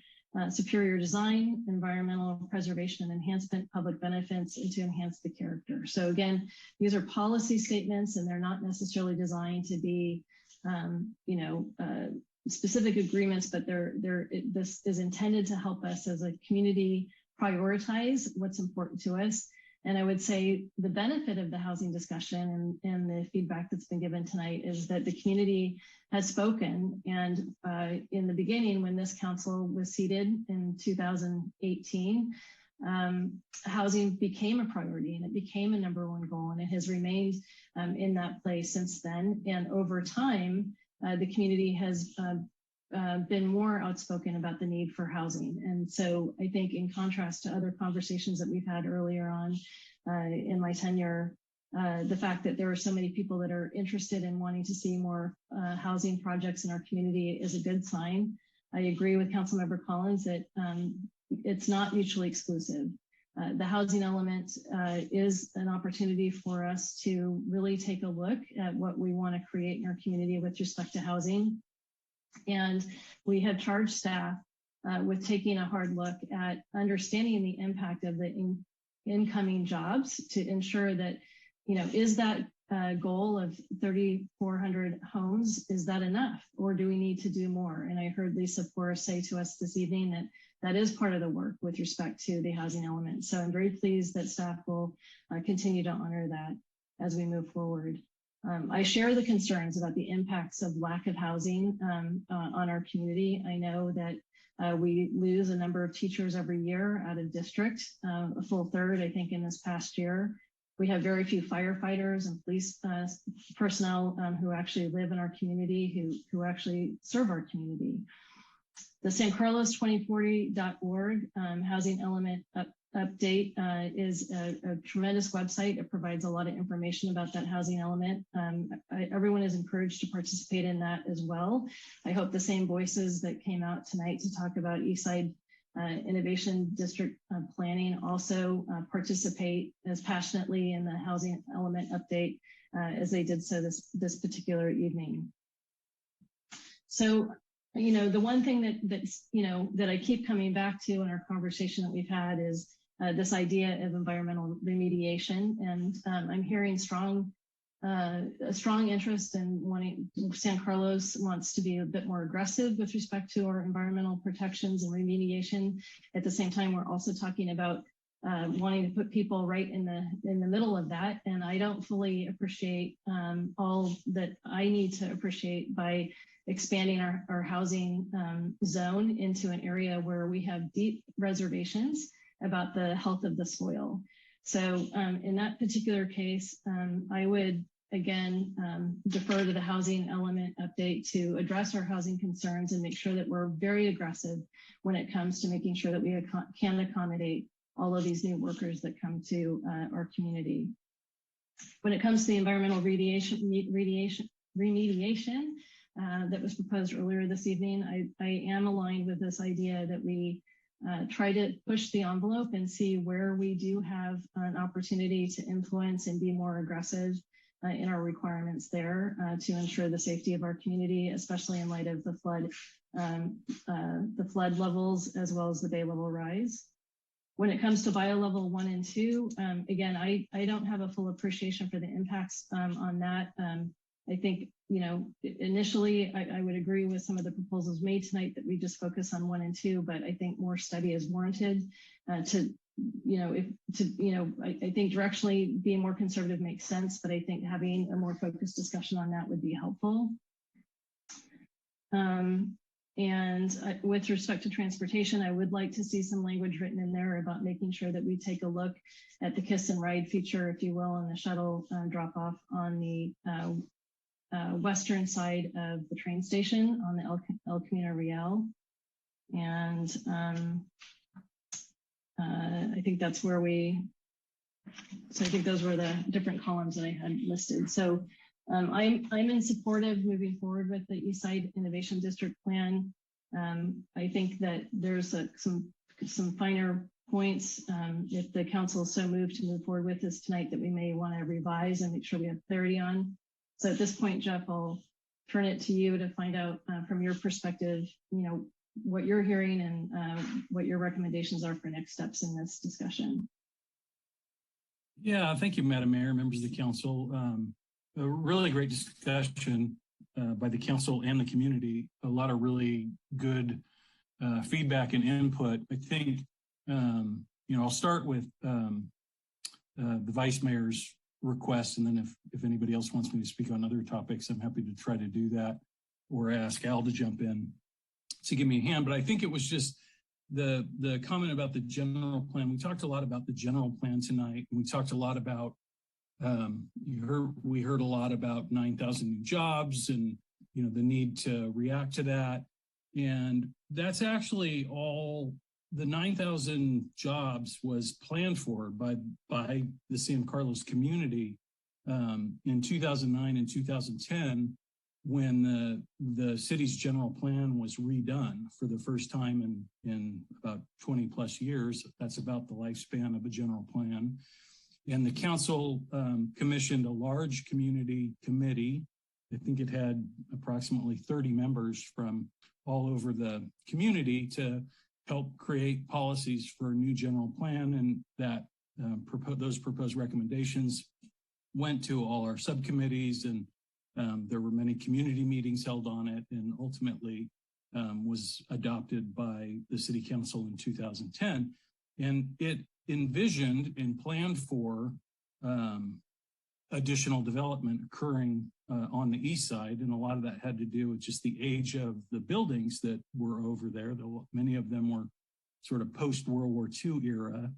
Speaker 1: superior design, environmental preservation and enhancement, public benefits, and to enhance the character. So again, these are policy statements, and they're not necessarily designed to be, specific agreements, but this is intended to help us as a community prioritize what's important to us. And I would say the benefit of the housing discussion and the feedback that's been given tonight is that the community has spoken. And in the beginning, when this council was seated in 2018, housing became a priority and it became a #1 goal, and it has remained in that place since then. And over time, the community has been more outspoken about the need for housing. And so I think, in contrast to other conversations that we've had earlier on in my tenure, the fact that there are so many people that are interested in wanting to see more housing projects in our community is a good sign. I agree with Councilmember Collins that it's not mutually exclusive. The housing element is an opportunity for us to really take a look at what we want to create in our community with respect to housing. And we have charged staff with taking a hard look at understanding the impact of the incoming jobs to ensure that, is that goal of 3,400 homes, is that enough, or do we need to do more? And I heard Lisa Porras say to us this evening that that is part of the work with respect to the housing element. So I'm very pleased that staff will continue to honor that as we move forward. I share the concerns about the impacts of lack of housing on our community. I know that we lose a number of teachers every year out of district, a full third, I think, in this past year. We have very few firefighters and police personnel who actually live in our community, who actually serve our community. The San Carlos 2040.org housing element update is a tremendous website. It provides a lot of information about that housing element. Everyone is encouraged to participate in that as well. I hope the same voices that came out tonight to talk about Eastside Innovation District planning also participate as passionately in the housing element update as they did so this particular evening. So, the one thing that I keep coming back to in our conversation that we've had is this idea of environmental remediation. And I'm hearing a strong interest in wanting, San Carlos wants to be a bit more aggressive with respect to our environmental protections and remediation. At the same time, we're also talking about wanting to put people right in the middle of that. And I don't fully appreciate all that I need to appreciate by expanding our housing zone into an area where we have deep reservations about the health of the soil. So in that particular case, I would again defer to the housing element update to address our housing concerns and make sure that we're very aggressive when it comes to making sure that we can accommodate all of these new workers that come to our community. When it comes to the environmental remediation that was proposed earlier this evening, I am aligned with this idea that we try to push the envelope and see where we do have an opportunity to influence and be more aggressive in our requirements there to ensure the safety of our community, especially in light of the flood levels as well as the bay level rise. When it comes to BioLevel 1 and 2, again, I don't have a full appreciation for the impacts on that. I think, initially I would agree with some of the proposals made tonight that we just focus on 1 and 2, but I think more study is warranted I think directionally being more conservative makes sense, but I think having a more focused discussion on that would be helpful. And with respect to transportation, I would like to see some language written in there about making sure that we take a look at the kiss and ride feature, if you will, and the shuttle drop off on the western side of the train station on the El Camino Real. And I think that's where so I think those were the different columns that I had listed. So I'm in support of moving forward with the Eastside Innovation District Plan. I think that there's some finer points if the council is so moved to move forward with this tonight that we may want to revise and make sure we have clarity on. So at this point, Jeff, I'll turn it to you to find out from your perspective, what you're hearing and what your recommendations are for next steps in this discussion.
Speaker 18: Yeah, thank you, Madam Mayor, members of the council. A really great discussion by the council and the community. A lot of really good feedback and input. I think, I'll start with the Vice Mayor's request, and then if anybody else wants me to speak on other topics, I'm happy to try to do that or ask Al to jump in to give me a hand. But I think it was just the comment about the general plan. We talked a lot about the general plan tonight, and we talked a lot about we heard a lot about 9,000 new jobs and the need to react to that. And that's actually all the 9,000 jobs was planned for by the San Carlos community in 2009 and 2010 when the city's general plan was redone for the first time in about 20 plus years. That's about the lifespan of a general plan. And the council commissioned a large community committee. I think it had approximately 30 members from all over the community to help create policies for a new general plan. And that those proposed recommendations went to all our subcommittees, and there were many community meetings held on it, and ultimately was adopted by the city council in 2010. And it envisioned and planned for additional development occurring on the east side. And a lot of that had to do with just the age of the buildings that were over there. Many of them were sort of post-World War II era.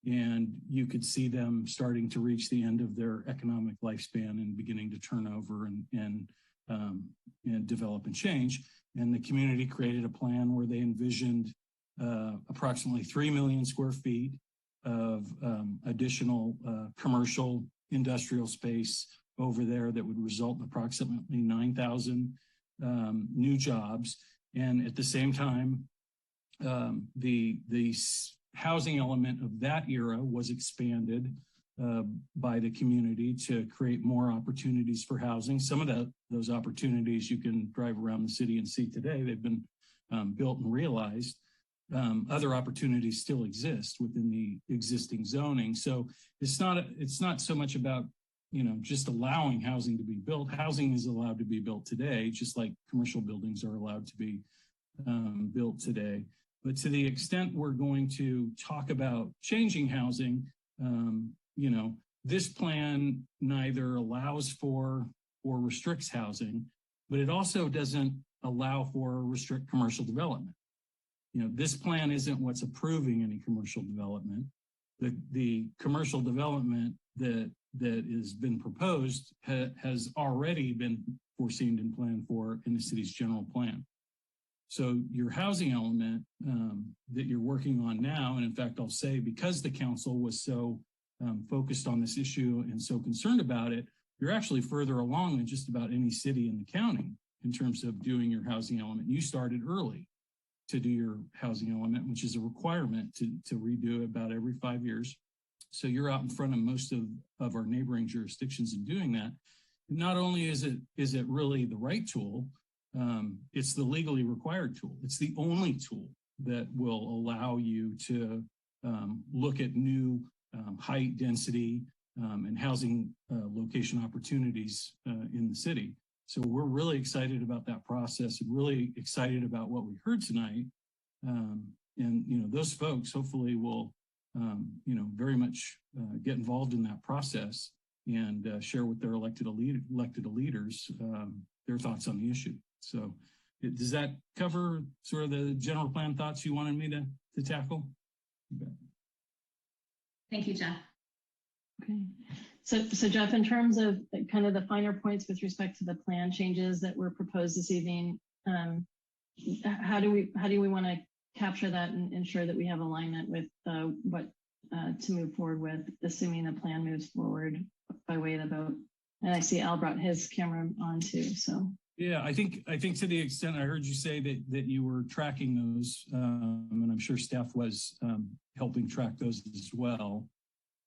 Speaker 18: And you could see them starting to reach the end of their economic lifespan and beginning to turn over and develop and change. And the community created a plan where they envisioned approximately 3 million square feet of additional commercial industrial space over there that would result in approximately 9,000 new jobs. And at the same time, the housing element of that era was expanded by the community to create more opportunities for housing. Some of those opportunities you can drive around the city and see today. They've been built and realized. Other opportunities still exist within the existing zoning. So it's not so much about just allowing housing to be built. Housing is allowed to be built today, just like commercial buildings are allowed to be built today. But to the extent we're going to talk about changing housing, this plan neither allows for or restricts housing, but it also doesn't allow for or restrict commercial development. You know, this plan isn't what's approving any commercial development. The commercial development that has been proposed has already been foreseen and planned for in the city's general plan. So your housing element that you're working on now, and in fact, I'll say because the council was so focused on this issue and so concerned about it, you're actually further along than just about any city in the county in terms of doing your housing element. You started early to do your housing element, which is a requirement to redo it about every 5 years. So you're out in front of most of our neighboring jurisdictions in doing that. Not only is it really the right tool, it's the legally required tool. It's the only tool that will allow you to look at new height, density, and housing location opportunities in the city. So we're really excited about that process and really excited about what we heard tonight. And, you know, those folks hopefully will, you know, very much get involved in that process and share with their elected leaders their thoughts on the issue. So does that cover sort of the general plan thoughts you wanted me to tackle?
Speaker 17: Thank you, Jeff.
Speaker 1: Okay. So Jeff, in terms of kind of the finer points with respect to the plan changes that were proposed this evening, how do we want to capture that and ensure that we have alignment with what to move forward with, assuming the plan moves forward by way of the vote? And I see Al brought his camera on too. So
Speaker 18: yeah, I think to the extent I heard you say that you were tracking those, and I'm sure staff was helping track those as well.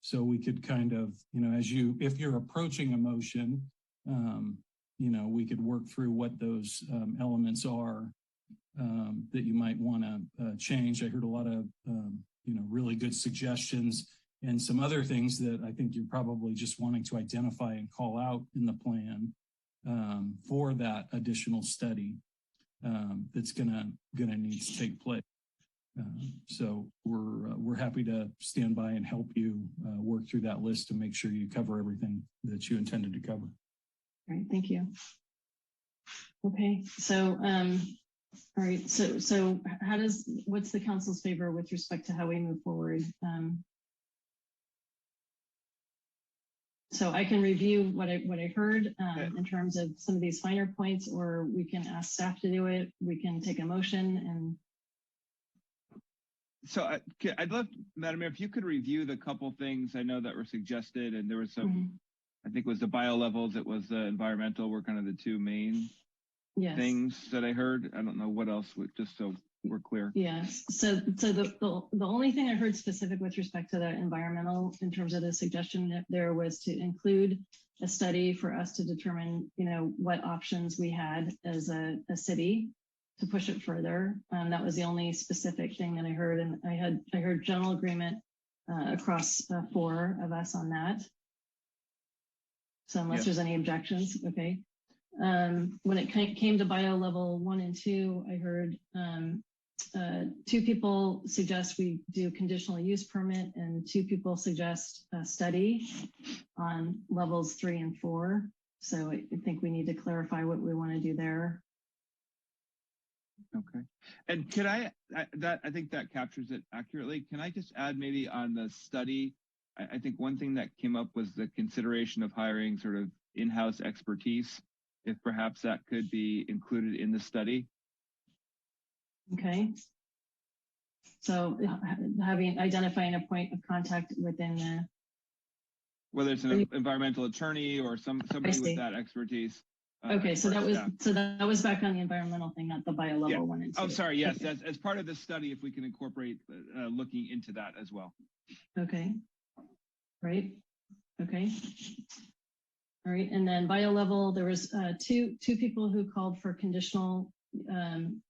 Speaker 18: So we could kind of, you know, if you're approaching a motion, you know, we could work through what those elements are that you might want to change. I heard a lot of, you know, really good suggestions and some other things that I think you're probably just wanting to identify and call out in the plan for that additional study that's gonna need to take place. So we're happy to stand by and help you work through that list to make sure you cover everything that you intended to cover.
Speaker 1: All right, thank you. Okay, so all right, so what's the council's favor with respect to how we move forward? So I can review what I heard in terms of some of these finer points, or we can ask staff to do it. We can take a motion and.
Speaker 16: So I'd love, Madam Mayor, if you could review the couple things I know that were suggested, and there was some, I think it was the bio levels, it was the environmental were kind of the two main things that I heard. I don't know what else, just so we're clear.
Speaker 1: Yes, so the only thing I heard specific with respect to the environmental in terms of the suggestion there was to include a study for us to determine, you know, what options we had as a city to push it further. That was the only specific thing that I heard. And I heard general agreement across 4 of us on that. So unless there's any objections, okay. When it came to bio level 1 and 2, I heard 2 people suggest we do conditional use permit and 2 people suggest a study on levels 3 and 4. So I think we need to clarify what we want to do there.
Speaker 16: Okay. And could I think that captures it accurately. Can I just add maybe on the study? I think one thing that came up was the consideration of hiring sort of in-house expertise, if perhaps that could be included in the study.
Speaker 1: Okay. So identifying a point of contact within the.
Speaker 16: Whether it's an environmental attorney or somebody with that expertise.
Speaker 1: Okay, so that was back on the environmental thing, not the bio level 1 and 2.
Speaker 16: Oh, sorry. Yes, okay. As part of the study, if we can incorporate looking into that as well.
Speaker 1: Okay. Right. Okay. All right, and then bio level, there was two people who called for conditional,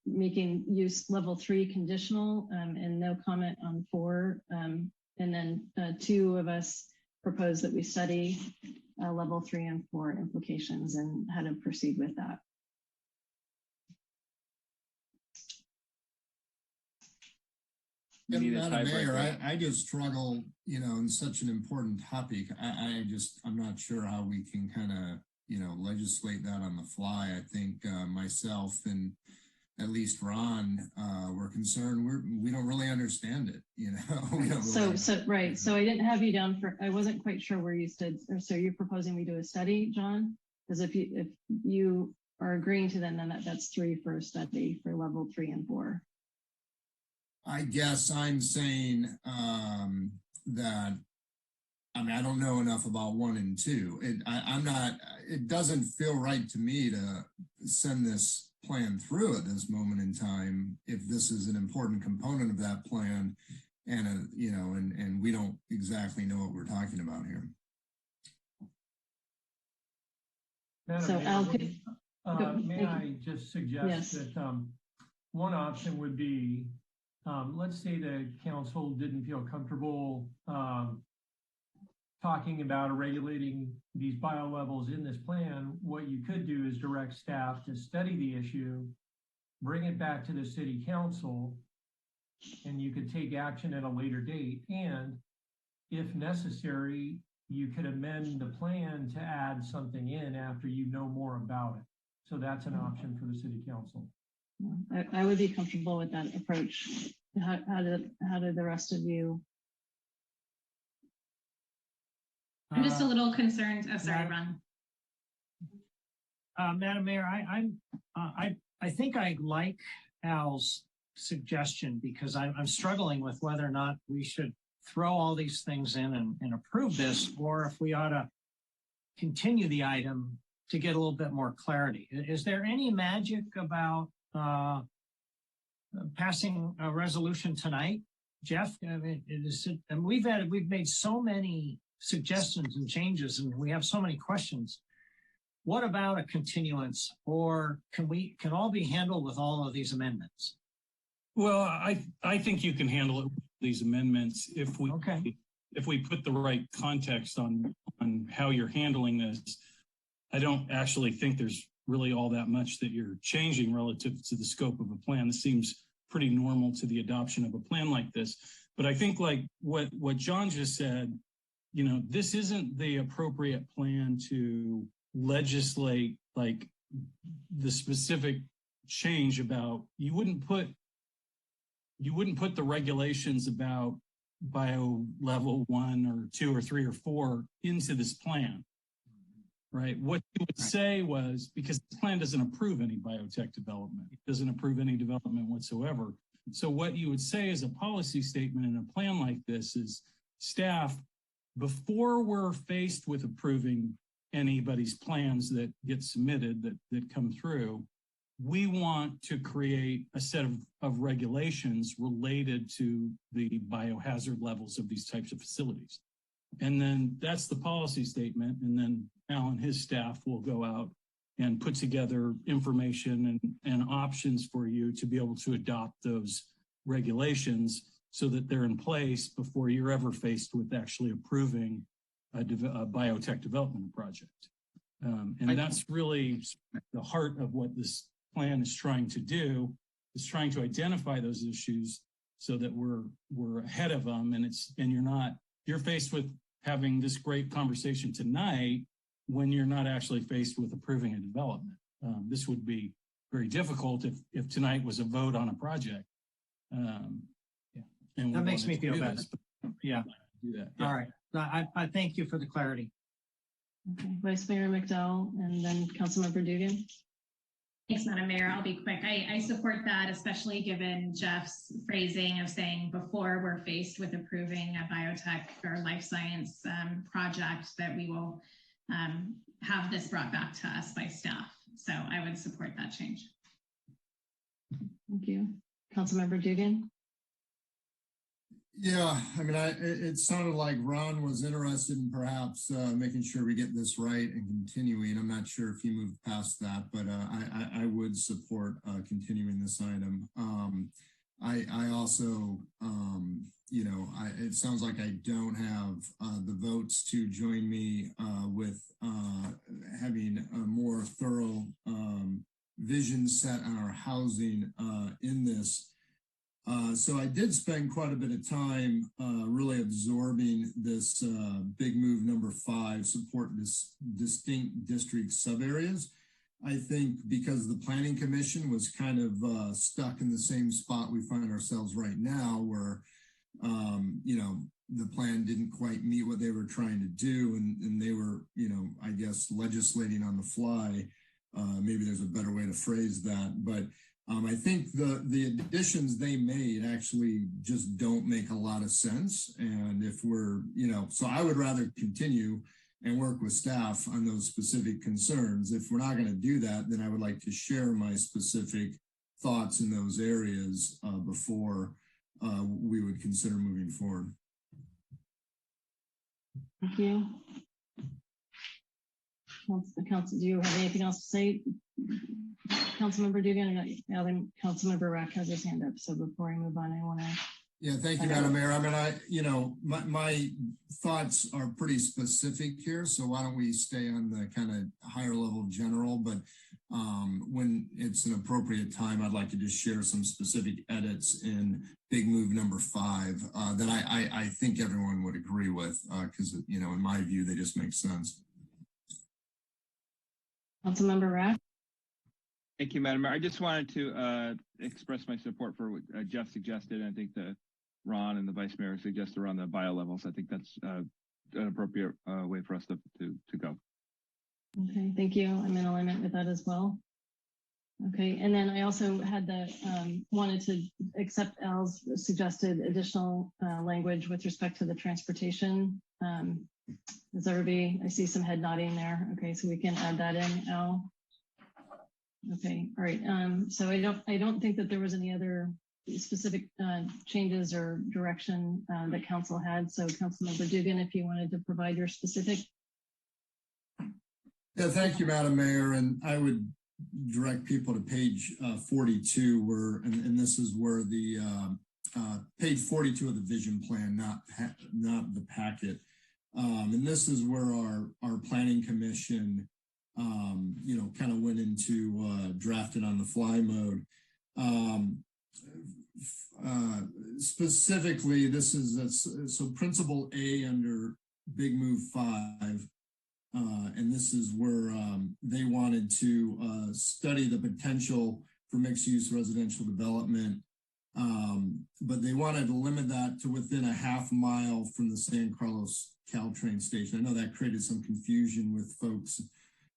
Speaker 1: making use level 3 conditional, and no comment on 4. And then 2 of us proposed that we study level 3 and 4 implications and how to proceed with that.
Speaker 12: Madam Mayor, I just struggle, you know, in such an important topic. I'm not sure how we can kind of, legislate that on the fly. I think myself and at least Ron were concerned. We don't really understand it, We don't really
Speaker 1: Right. So I didn't have you down I wasn't quite sure where you stood. So you're proposing we do a study, John? Because if you are agreeing to then that's 3 for a study for level 3 and 4.
Speaker 12: I guess I'm saying that, I don't know enough about 1 and 2. It doesn't feel right to me to send this plan through at this moment in time if this is an important component of that plan and and we don't exactly know what we're talking about here.
Speaker 19: May I just suggest that one option would be, let's say the council didn't feel comfortable talking about or regulating these bio levels in this plan. What you could do is direct staff to study the issue, bring it back to the city council, and you could take action at a later date. And if necessary, you could amend the plan to add something in after you know more about it. So that's an option for the city council.
Speaker 1: I would be comfortable with that approach. How did the rest of you?
Speaker 17: I'm just a little concerned. Oh, sorry, Ron.
Speaker 13: Madam Mayor, I think I like Al's suggestion because I'm struggling with whether or not we should throw all these things in and approve this, or if we ought to continue the item to get a little bit more clarity. Is there any magic about passing a resolution tonight, Jeff? We've made so many suggestions and changes, and we have so many questions. What about a continuance, or can all be handled with all of these amendments?
Speaker 18: Well, I think you can handle it with these amendments if we put the right context on how you're handling this. I don't actually think there's really all that much that you're changing relative to the scope of a plan. This seems pretty normal to the adoption of a plan like this. But I think like what John just said, this isn't the appropriate plan to legislate like the specific change about, you wouldn't put the regulations about bio level 1 or 2 or 3 or 4 into this plan, right? What you would say was, because the plan doesn't approve any biotech development, it doesn't approve any development whatsoever. So what you would say as a policy statement in a plan like this is, staff, before we're faced with approving anybody's plans that get submitted, that come through, we want to create a set of regulations related to the biohazard levels of these types of facilities. And then that's the policy statement. And then Al and his staff will go out and put together information and options for you to be able to adopt those regulations so that they're in place before you're ever faced with actually approving a biotech development project. And that's really the heart of what this plan is trying to do, is trying to identify those issues so that we're ahead of them, and you're faced with having this great conversation tonight when you're not actually faced with approving a development. This would be very difficult if tonight was a vote on a project. And
Speaker 13: that makes me feel better.
Speaker 18: Yeah.
Speaker 13: All right. I thank you for the clarity.
Speaker 1: Okay, Vice Mayor McDowell and then Councilmember Dugan.
Speaker 17: Thanks, Madam Mayor. I'll be quick. I support that, especially given Jeff's phrasing of saying before we're faced with approving a biotech or life science project, that we will have this brought back to us by staff. So I would support that change.
Speaker 1: Thank you. Councilmember Dugan.
Speaker 12: Yeah, it sounded like Ron was interested in perhaps making sure we get this right and continuing. I'm not sure if he moved past that, but I would support continuing this item. I also, it sounds like I don't have the votes to join me with having a more thorough vision set on our housing in this. So I did spend quite a bit of time really absorbing this big move number 5, support distinct district sub-areas. I think because the Planning Commission was kind of stuck in the same spot we find ourselves right now, where, you know, the plan didn't quite meet what they were trying to do, and they were, you know, I guess legislating on the fly. Maybe there's a better way to phrase that, but I think the additions they made actually just don't make a lot of sense. And if we're, you know, so I would rather continue and work with staff on those specific concerns. If we're not going to do that, then I would like to share my specific thoughts in those areas before we would consider moving forward.
Speaker 1: Thank you. Council, do you have anything else to say? Councilmember Dugan, now then Councilmember Rack has his hand up. So before I move on, I want to.
Speaker 12: Yeah, thank you, Madam Mayor. I mean, you know, my thoughts are pretty specific here. So why don't we stay on the kind of higher level general, but when it's an appropriate time, I'd like to just share some specific edits in big move number 5 that I think everyone would agree with because, you know, in my view, they just make sense.
Speaker 1: Councilmember Rack.
Speaker 16: Thank you, Madam Mayor. I just wanted to express my support for what Jeff suggested. I think that Ron and the Vice Mayor suggested around the bio levels. I think that's an appropriate way for us to go.
Speaker 1: Okay, thank you. I'm in alignment with that as well. Okay, and then I also had wanted to accept Al's suggested additional language with respect to the transportation. Does everybody, I see some head nodding there. Okay, so we can add that in, Al. Okay, all right. So I don't think that there was any other specific changes or direction that council had. So Councilmember Dugan, if you wanted to provide your specific.
Speaker 12: Yeah, thank you, Madam Mayor. And I would direct people to page 42, where, and this is where the page 42 of the vision plan, not the packet. And this is where our planning commission, you know, kind of went into drafted on the fly mode. Specifically, this is so principle A under big move 5. And this is where they wanted to study the potential for mixed use residential development. But they wanted to limit that to within a half mile from the San Carlos Caltrain station. I know that created some confusion with folks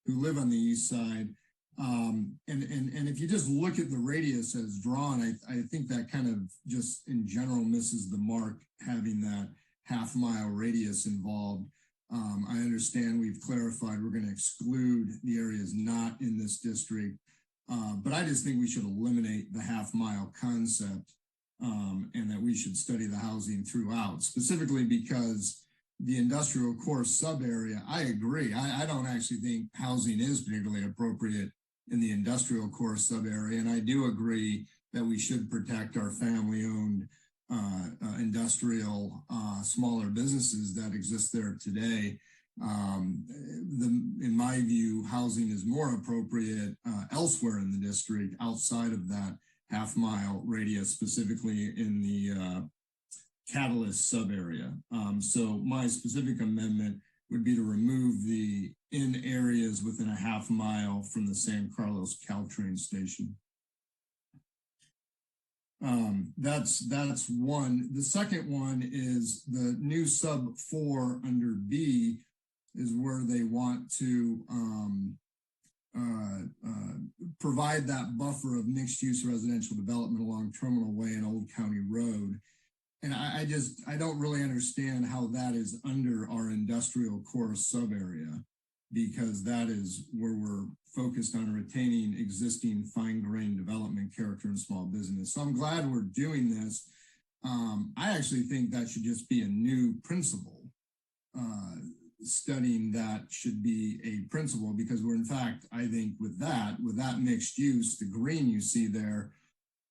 Speaker 12: who live on the east side. And if you just look at the radius as drawn, I think that kind of just in general misses the mark, having that half mile radius involved. I understand we've clarified we're going to exclude the areas not in this district, but I just think we should eliminate the half mile concept and that we should study the housing throughout, specifically because the industrial core sub area, I agree. I don't actually think housing is particularly appropriate in the industrial core sub area. And I do agree that we should protect our family owned industrial smaller businesses that exist there today. In my view, housing is more appropriate elsewhere in the district outside of that half mile radius, specifically in the Catalyst sub area. So my specific amendment would be to remove the in areas within a half mile from the San Carlos Caltrain station. That's one. The second one is the new sub 4 under B is where they want to provide that buffer of mixed use residential development along Terminal Way and Old County Road. And I don't really understand how that is under our industrial core sub area, because that is where we're focused on retaining existing fine-grained development character in small business. So I'm glad we're doing this. I actually think that should just be a new principle. Studying that should be a principle, because we're in fact, I think with that mixed use, the green you see there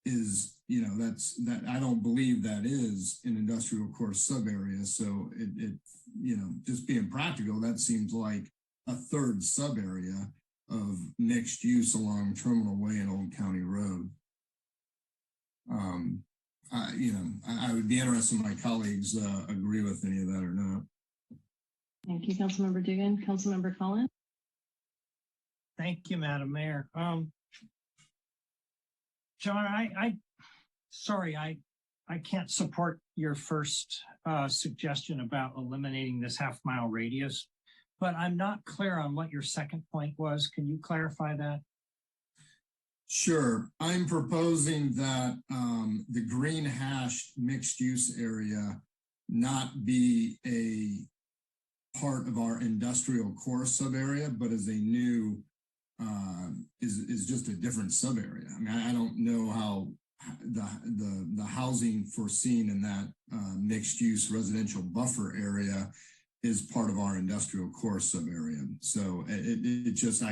Speaker 12: is, you know, that I don't believe that is an industrial core sub area. So it, you know, just being practical, that seems like a third sub area of mixed use along Terminal Way and Old County Road. I would be interested in my colleagues agree with any of that or not.
Speaker 1: Thank you, Councilmember Dugan. Councilmember Collins.
Speaker 13: Thank you, Madam Mayor. John, sorry, I can't support your first suggestion about eliminating this half-mile radius, but I'm not clear on what your second point was. Can you clarify that?
Speaker 12: Sure. I'm proposing that the green hashed mixed use area not be a part of our industrial core sub area, but as a new is just a different sub area. I mean, I don't know how the housing foreseen in that mixed use residential buffer area is part of our industrial core sub area. So it just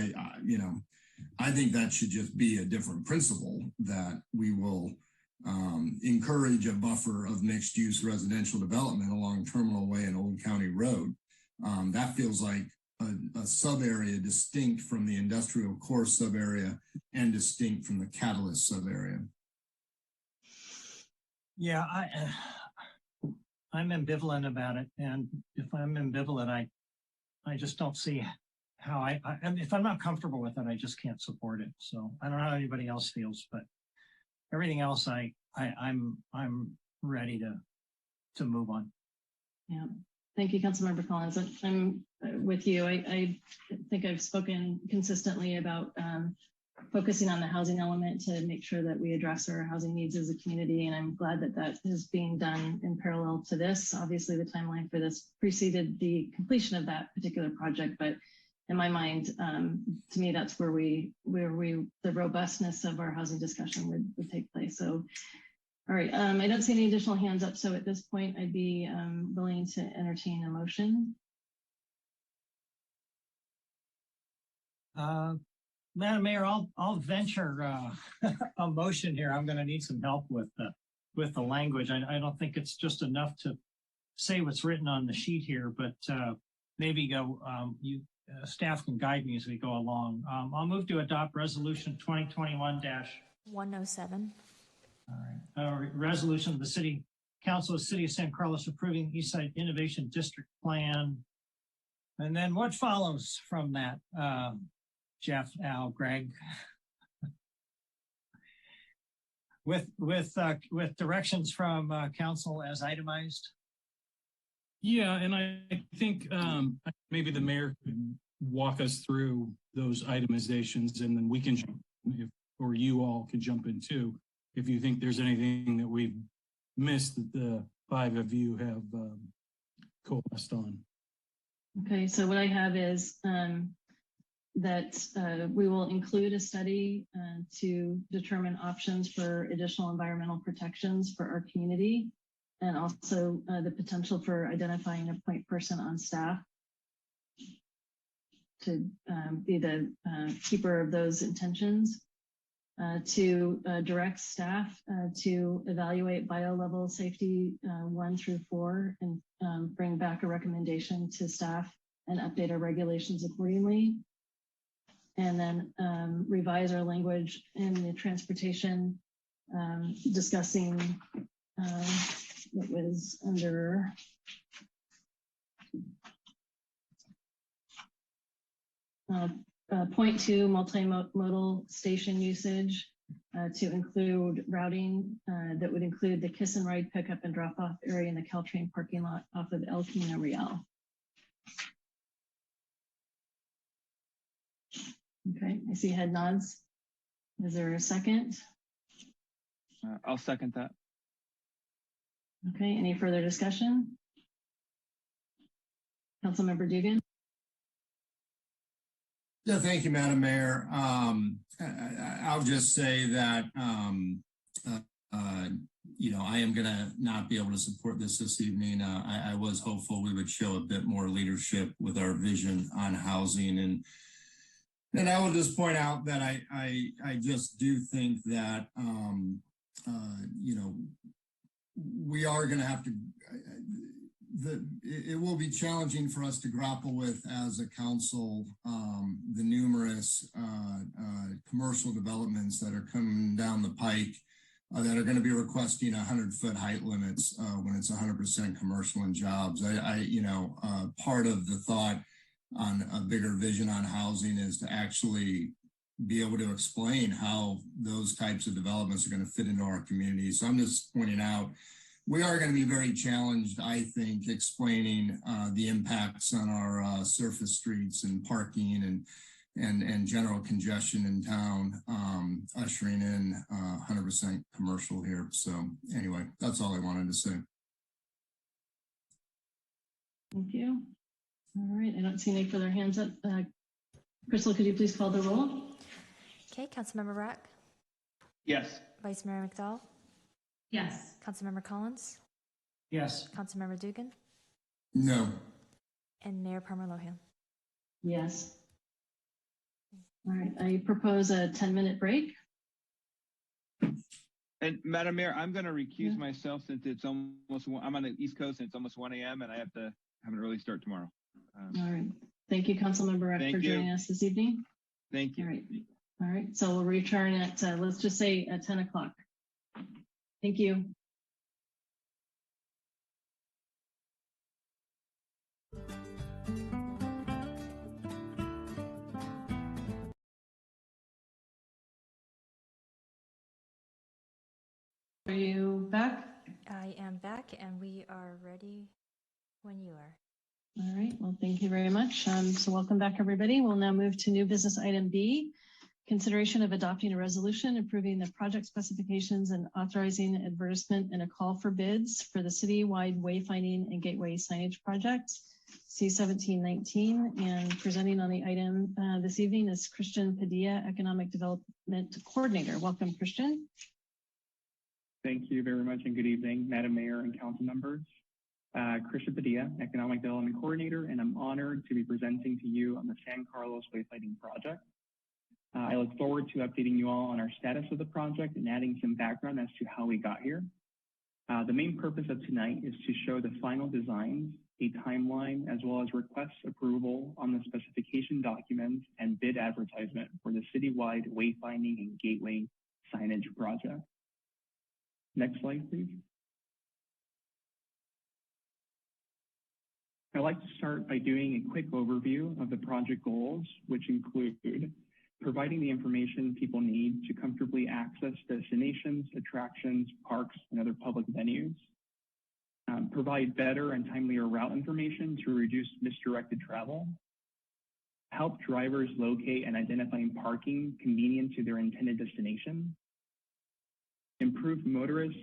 Speaker 12: I think that should just be a different principle, that we will encourage a buffer of mixed use residential development along Terminal Way and Old County Road. That feels like a sub area distinct from the industrial core sub area and distinct from the catalyst sub area.
Speaker 13: Yeah, I'm ambivalent about it, and if I'm ambivalent, I just don't see how if I'm not comfortable with it, I just can't support it. So I don't know how anybody else feels, but everything else, I'm ready to move on.
Speaker 1: Yeah. Thank you, Councilmember Collins. I'm with you. I think I've spoken consistently about focusing on the housing element to make sure that we address our housing needs as a community. And I'm glad that that is being done in parallel to this. Obviously, the timeline for this preceded the completion of that particular project. But in my mind, to me, that's where the robustness of our housing discussion would take place. So, all right, I don't see any additional hands up. So at this point, I'd be willing to entertain a motion.
Speaker 13: Madam Mayor, I'll venture a motion here. I'm going to need some help with the language. I don't think it's just enough to say what's written on the sheet here, but maybe staff can guide me as we go along. I'll move to adopt Resolution 2021-107. All right, resolution of the City Council of the City of San Carlos approving Eastside Innovation District Plan. And then what follows from that? Jeff, Al, Greg, with directions from council as itemized.
Speaker 18: Yeah, and I think maybe the mayor could walk us through those itemizations, and then we can jump in, or you all could jump in too, if you think there's anything that we've missed that the five of you have coalesced on.
Speaker 1: Okay, so what I have is that we will include a study to determine options for additional environmental protections for our community, and also the potential for identifying a point person on staff to be the keeper of those intentions, to direct staff to evaluate bio-level safety 1 through 4 and bring back a recommendation to staff and update our regulations accordingly. And then revise our language in the transportation, discussing what was under point 2, multimodal station usage, to include routing that would include the kiss and ride pickup and drop off area in the Caltrain parking lot off of El Camino Real. Okay, I see head nods. Is there a second?
Speaker 16: I'll second that.
Speaker 1: Okay, any further discussion? Councilmember Dugan?
Speaker 12: Yeah, thank you, Madam Mayor. I'll just say that, I am going to not be able to support this evening. I was hopeful we would show a bit more leadership with our vision on housing. And I will just point out that I just do think that, we are going to have to, it will be challenging for us to grapple with as a council, the numerous commercial developments that are coming down the pike that are going to be requesting 100-foot height limits when it's 100% commercial and jobs. Part of the thought on a bigger vision on housing is to actually be able to explain how those types of developments are going to fit into our community. So I'm just pointing out, we are going to be very challenged, I think, explaining the impacts on our surface streets and parking and general congestion in town, ushering in 100% commercial here. So anyway, that's all I wanted to say.
Speaker 1: Thank you. All right, I don't see any further hands up. Crystal, could you please call the roll?
Speaker 4: Okay, Councilmember Rack,
Speaker 16: Yes.
Speaker 4: Vice Mayor McDowell,
Speaker 17: Yes.
Speaker 4: Councilmember Collins,
Speaker 19: Yes.
Speaker 4: Councilmember Dugan,
Speaker 12: No.
Speaker 4: and Mayor Palmer Lohan.
Speaker 1: Yes. All right, I propose a 10-minute break.
Speaker 16: And Madam Mayor, I'm going to recuse myself since it's almost, I'm on the East Coast and it's almost 1 a.m. and I have to have an early start tomorrow.
Speaker 1: All right. Thank you, Councilmember Rack, for joining us this evening.
Speaker 16: Thank you.
Speaker 1: All right. All right. So we'll return at, let's just say at 10 o'clock. Thank you. Are you back?
Speaker 4: I am back and we are ready when you are.
Speaker 1: All right, well, thank you very much. So welcome back, everybody. We'll now move to new business item B, consideration of adopting a resolution approving the project specifications and authorizing advertisement and a call for bids for the citywide wayfinding and gateway signage project, C1719. And presenting on the item this evening is Christian Padilla, Economic Development Coordinator. Welcome, Christian.
Speaker 20: Thank you very much and good evening, Madam Mayor and council members. Christian Padilla, Economic Development Coordinator, and I'm honored to be presenting to you on the San Carlos Wayfinding Project. I look forward to updating you all on our status of the project and adding some background as to how we got here. The main purpose of tonight is to show the final designs, a timeline, as well as request approval on the specification documents and bid advertisement for the citywide wayfinding and gateway signage project. Next slide, please. I'd like to start by doing a quick overview of the project goals, which include providing the information people need to comfortably access destinations, attractions, parks, and other public venues, provide better and timelier route information to reduce misdirected travel, help drivers locate and identify parking convenient to their intended destination, improve motorist,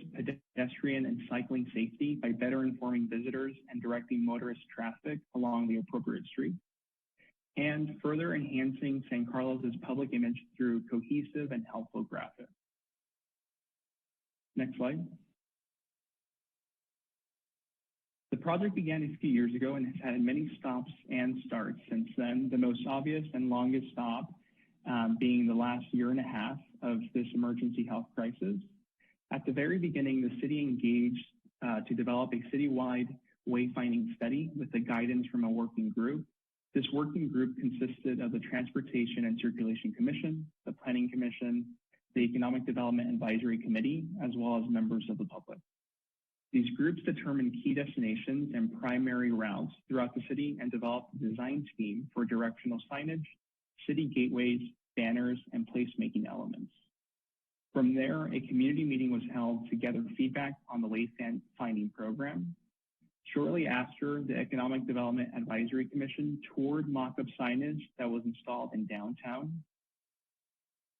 Speaker 20: pedestrian, and cycling safety by better informing visitors and directing motorist traffic along the appropriate street, and further enhancing San Carlos's public image through cohesive and helpful graphics. Next slide. The project began a few years ago and has had many stops and starts since then, the most obvious and longest stop being the last year and a half of this emergency health crisis. At the very beginning, the city engaged to develop a citywide wayfinding study with the guidance from a working group. This working group consisted of the Transportation and Circulation Commission, the Planning Commission, the Economic Development Advisory Committee, as well as members of the public. These groups determined key destinations and primary routes throughout the city and developed a design scheme for directional signage, city gateways, banners, and placemaking elements. From there, a community meeting was held to gather feedback on the wayfinding program. Shortly after, the Economic Development Advisory Commission toured mock-up signage that was installed in downtown.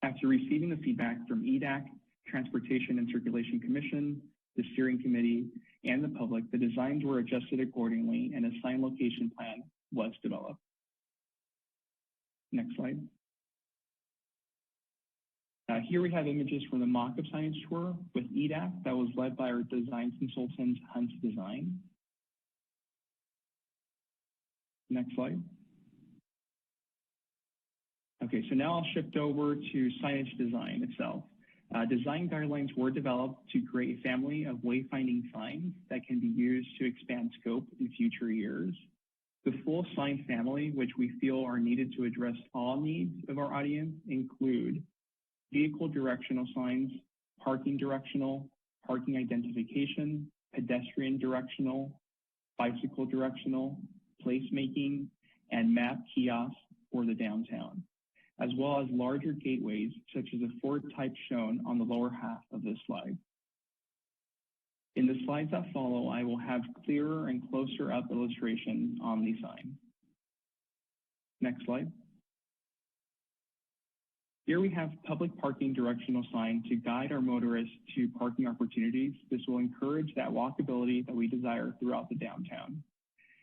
Speaker 20: After receiving the feedback from EDAC, Transportation and Circulation Commission, the steering committee, and the public, the designs were adjusted accordingly and a sign location plan was developed. Next slide. Here we have images from the mock-up signage tour with EDAC that was led by our design consultant, Hunt Design. Next slide. Okay, so now I'll shift over to signage design itself. Design guidelines were developed to create a family of wayfinding signs that can be used to expand scope in future years. The full sign family, which we feel are needed to address all needs of our audience, include vehicle directional signs, parking directional, parking identification, pedestrian directional, bicycle directional, placemaking, and map kiosks for the downtown, as well as larger gateways such as the 4 type shown on the lower half of this slide. In the slides that follow, I will have clearer and closer up illustrations on the sign. Next slide. Here we have public parking directional sign to guide our motorists to parking opportunities. This will encourage that walkability that we desire throughout the downtown.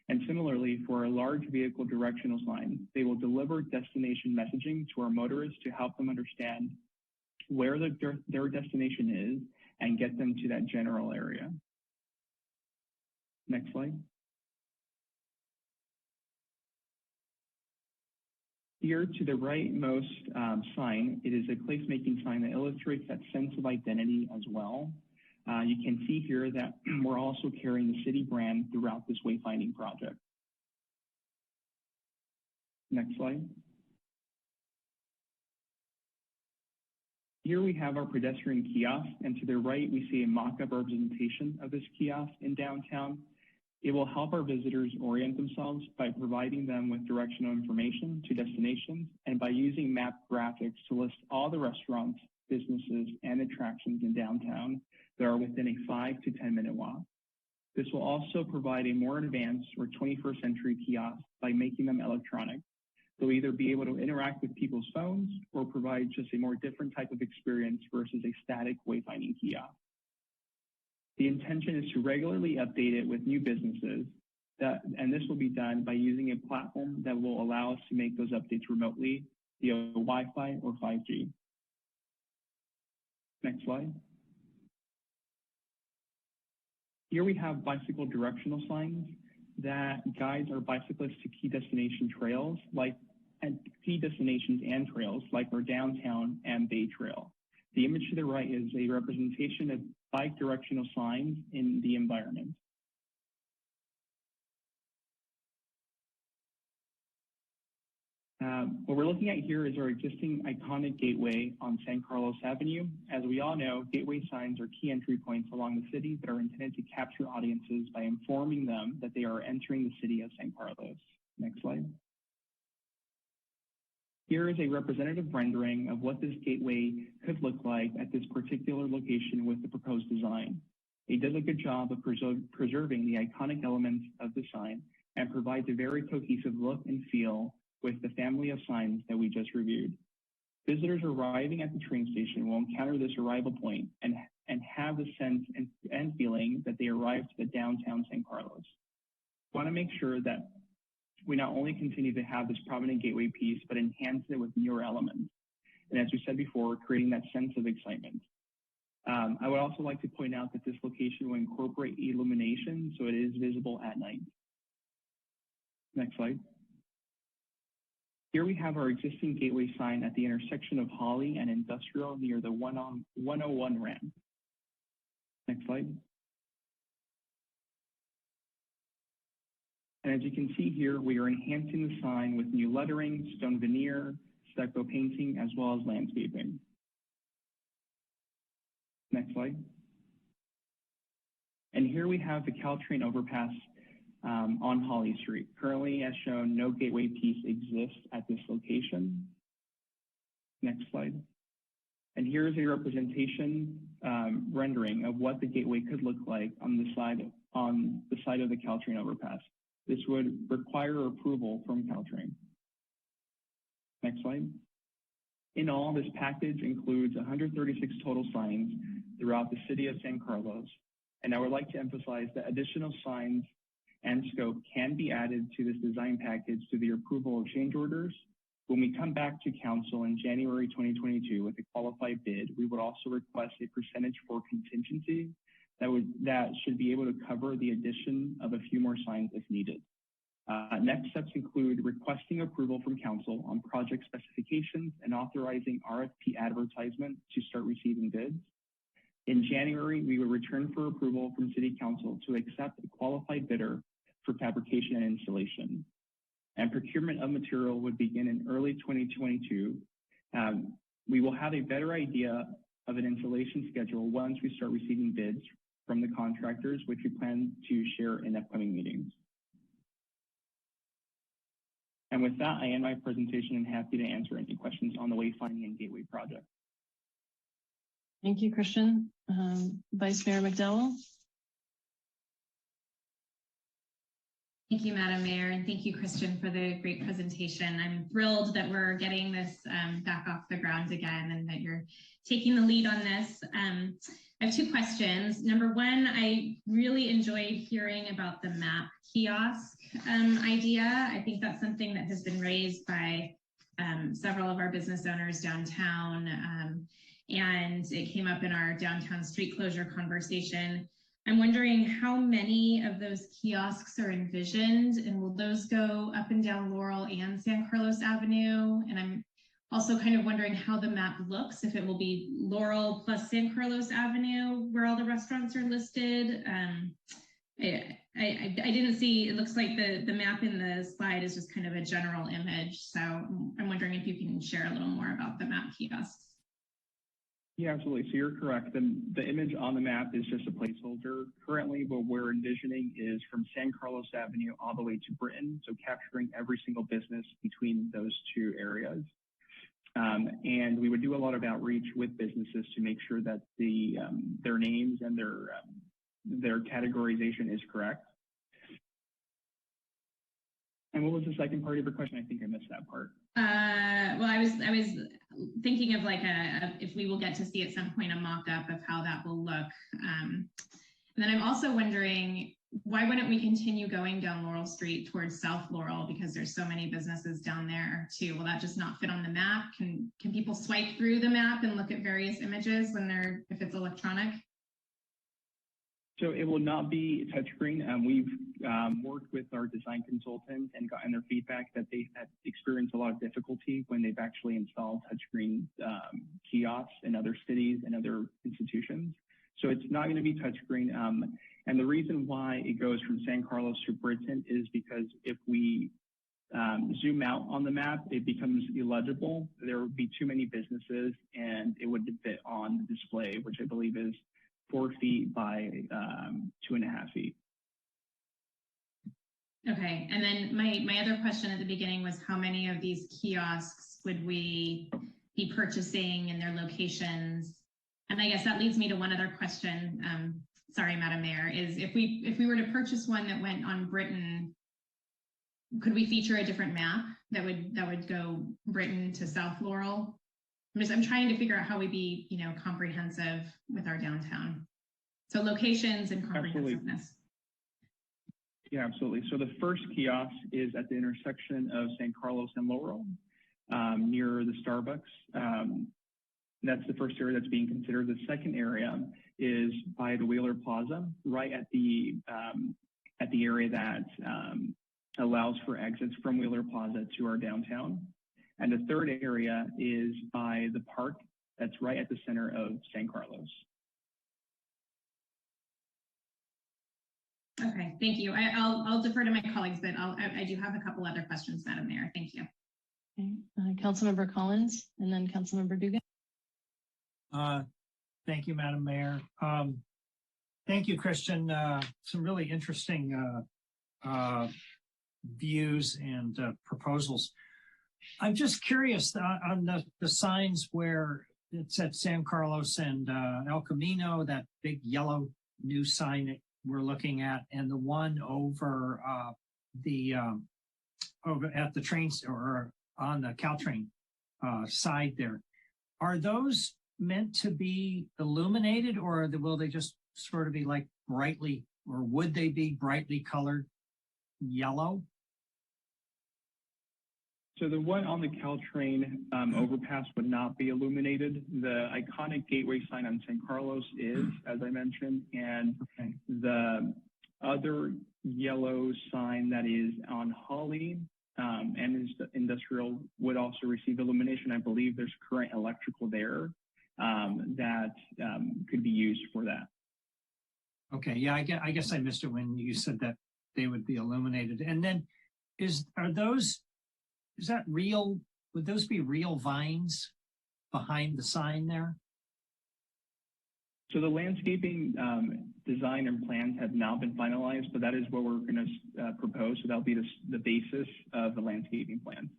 Speaker 20: And similarly, for a large vehicle directional sign, they will deliver destination messaging to our motorists to help them understand where their destination is and get them to that general area. Next slide. Here to the rightmost sign, it is a placemaking sign that illustrates that sense of identity as well. You can see here that we're also carrying the city brand throughout this wayfinding project. Next slide. Here we have our pedestrian kiosk, and to the right, we see a mock-up representation of this kiosk in downtown. It will help our visitors orient themselves by providing them with directional information to destinations and by using map graphics to list all the restaurants, businesses, and attractions in downtown that are within a 5 to 10 minute walk. This will also provide a more advanced or 21st century kiosk by making them electronic. They'll either be able to interact with people's phones or provide just a more different type of experience versus a static wayfinding kiosk. The intention is to regularly update it with new businesses, and this will be done by using a platform that will allow us to make those updates remotely via Wi-Fi or 5G. Next slide. Here we have bicycle directional signs that guides our bicyclists to key destination trails, and trails like our downtown and Bay Trail. The image to the right is a representation of bike directional signs in the environment. What we're looking at here is our existing iconic gateway on San Carlos Avenue. As we all know, gateway signs are key entry points along the city that are intended to capture audiences by informing them that they are entering the city of San Carlos. Next slide. Here is a representative rendering of what this gateway could look like at this particular location with the proposed design. It does a good job of preserving the iconic elements of the sign and provides a very cohesive look and feel with the family of signs that we just reviewed. Visitors arriving at the train station will encounter this arrival point and have the sense and feeling that they arrived to the downtown San Carlos. We want to make sure that we not only continue to have this prominent gateway piece, but enhance it with newer elements. And as we said before, creating that sense of excitement. I would also like to point out that this location will incorporate illumination, so it is visible at night. Next slide. Here we have our existing gateway sign at the intersection of Holly and Industrial near the 101 ramp. Next slide. And as you can see here, we are enhancing the sign with new lettering, stone veneer, stucco painting, as well as landscaping. Next slide. And here we have the Caltrain overpass on Holly Street. Currently, as shown, no gateway piece exists at this location. Next slide. And here's a representation rendering of what the gateway could look like on the side of the Caltrain overpass. This would require approval from Caltrain. Next slide. In all, this package includes 136 total signs throughout the city of San Carlos. And I would like to emphasize that additional signs and scope can be added to this design package through the approval of change orders. When we come back to council in January 2022 with a qualified bid, we would also request a percentage for contingency that should be able to cover the addition of a few more signs if needed. Next steps include requesting approval from council on project specifications and authorizing RFP advertisement to start receiving bids. In January, we will return for approval from City Council to accept a qualified bidder for fabrication and installation. And procurement of material would begin in early 2022. We will have a better idea of an installation schedule once we start receiving bids from the contractors, which we plan to share in upcoming meetings. And with that, I end my presentation and happy to answer any questions on the Wayfinding and Gateway project.
Speaker 1: Thank you, Christian. Vice Mayor McDowell.
Speaker 17: Thank you, Madam Mayor, and thank you, Christian, for the great presentation. I'm thrilled that we're getting this back off the ground again and that you're taking the lead on this. I have two questions. Number one, I really enjoyed hearing about the map kiosk idea. I think that's something that has been raised by several of our business owners downtown, and it came up in our downtown street closure conversation. I'm wondering how many of those kiosks are envisioned, and will those go up and down Laurel and San Carlos Avenue? And I'm also kind of wondering how the map looks, if it will be Laurel plus San Carlos Avenue where all the restaurants are listed. I didn't see, it looks like the map in the slide is just kind of a general image. So I'm wondering if you can share a little more about the map kiosks.
Speaker 20: Yeah, absolutely. So you're correct. The image on the map is just a placeholder. Currently, what we're envisioning is from San Carlos Avenue all the way to Britton, so capturing every single business between those two areas. And we would do a lot of outreach with businesses to make sure that their names and their categorization is correct. And what was the second part of your question? I think I missed that part.
Speaker 17: Well, I was thinking of like if we will get to see at some point a mock-up of how that will look. And then I'm also wondering, why wouldn't we continue going down Laurel Street towards South Laurel, because there's so many businesses down there too? Will that just not fit on the map? Can people swipe through the map and look at various images if it's electronic?
Speaker 20: So it will not be touchscreen. We've worked with our design consultants and gotten their feedback that they have experienced a lot of difficulty when they've actually installed touchscreen kiosks in other cities and other institutions. So it's not going to be touchscreen. And the reason why it goes from San Carlos to Britton is because if we zoom out on the map, it becomes illegible. There would be too many businesses and it wouldn't fit on the display, which I believe is 4 feet by 2.5 feet.
Speaker 17: Okay, and then my other question at the beginning was how many of these kiosks would we be purchasing and their locations? And I guess that leads me to one other question. Sorry, Madam Mayor, is if we were to purchase one that went on Britton, could we feature a different map that would go Britton to South Laurel? I'm trying to figure out how we be, comprehensive with our downtown. So locations and comprehensiveness.
Speaker 20: Absolutely. Yeah, absolutely. So the first kiosk is at the intersection of San Carlos and Laurel, near the Starbucks. That's the first area that's being considered. The second area is by the Wheeler Plaza, right at the area that allows for exits from Wheeler Plaza to our downtown. And the third area is by the park that's right at the center of San Carlos.
Speaker 17: Okay, thank you. I'll defer to my colleagues, but I do have a couple other questions, Madam Mayor. Thank you.
Speaker 1: Okay. Councilmember Collins and then Councilmember Dugan.
Speaker 13: Thank you, Madam Mayor. Thank you, Christian. Some really interesting views and proposals. I'm just curious on the signs where it's at San Carlos and El Camino, that big yellow new sign that we're looking at, and the one over over at the trains or on the Caltrain side there. Are those meant to be illuminated, or will they just sort of be like brightly, or would they be brightly colored yellow?
Speaker 20: So the one on the Caltrain overpass would not be illuminated. The iconic gateway sign on San Carlos is, as I mentioned, and the other yellow sign that is on Holly and Industrial would also receive illumination. I believe there's current electrical there that could be used for that.
Speaker 13: Okay, yeah, I guess I missed it when you said that they would be illuminated. And then is that real? Would those be real vines behind the sign there?
Speaker 20: So the landscaping design and plans have not been finalized, but that is what we're going to propose. So that'll be the basis of the landscaping plan.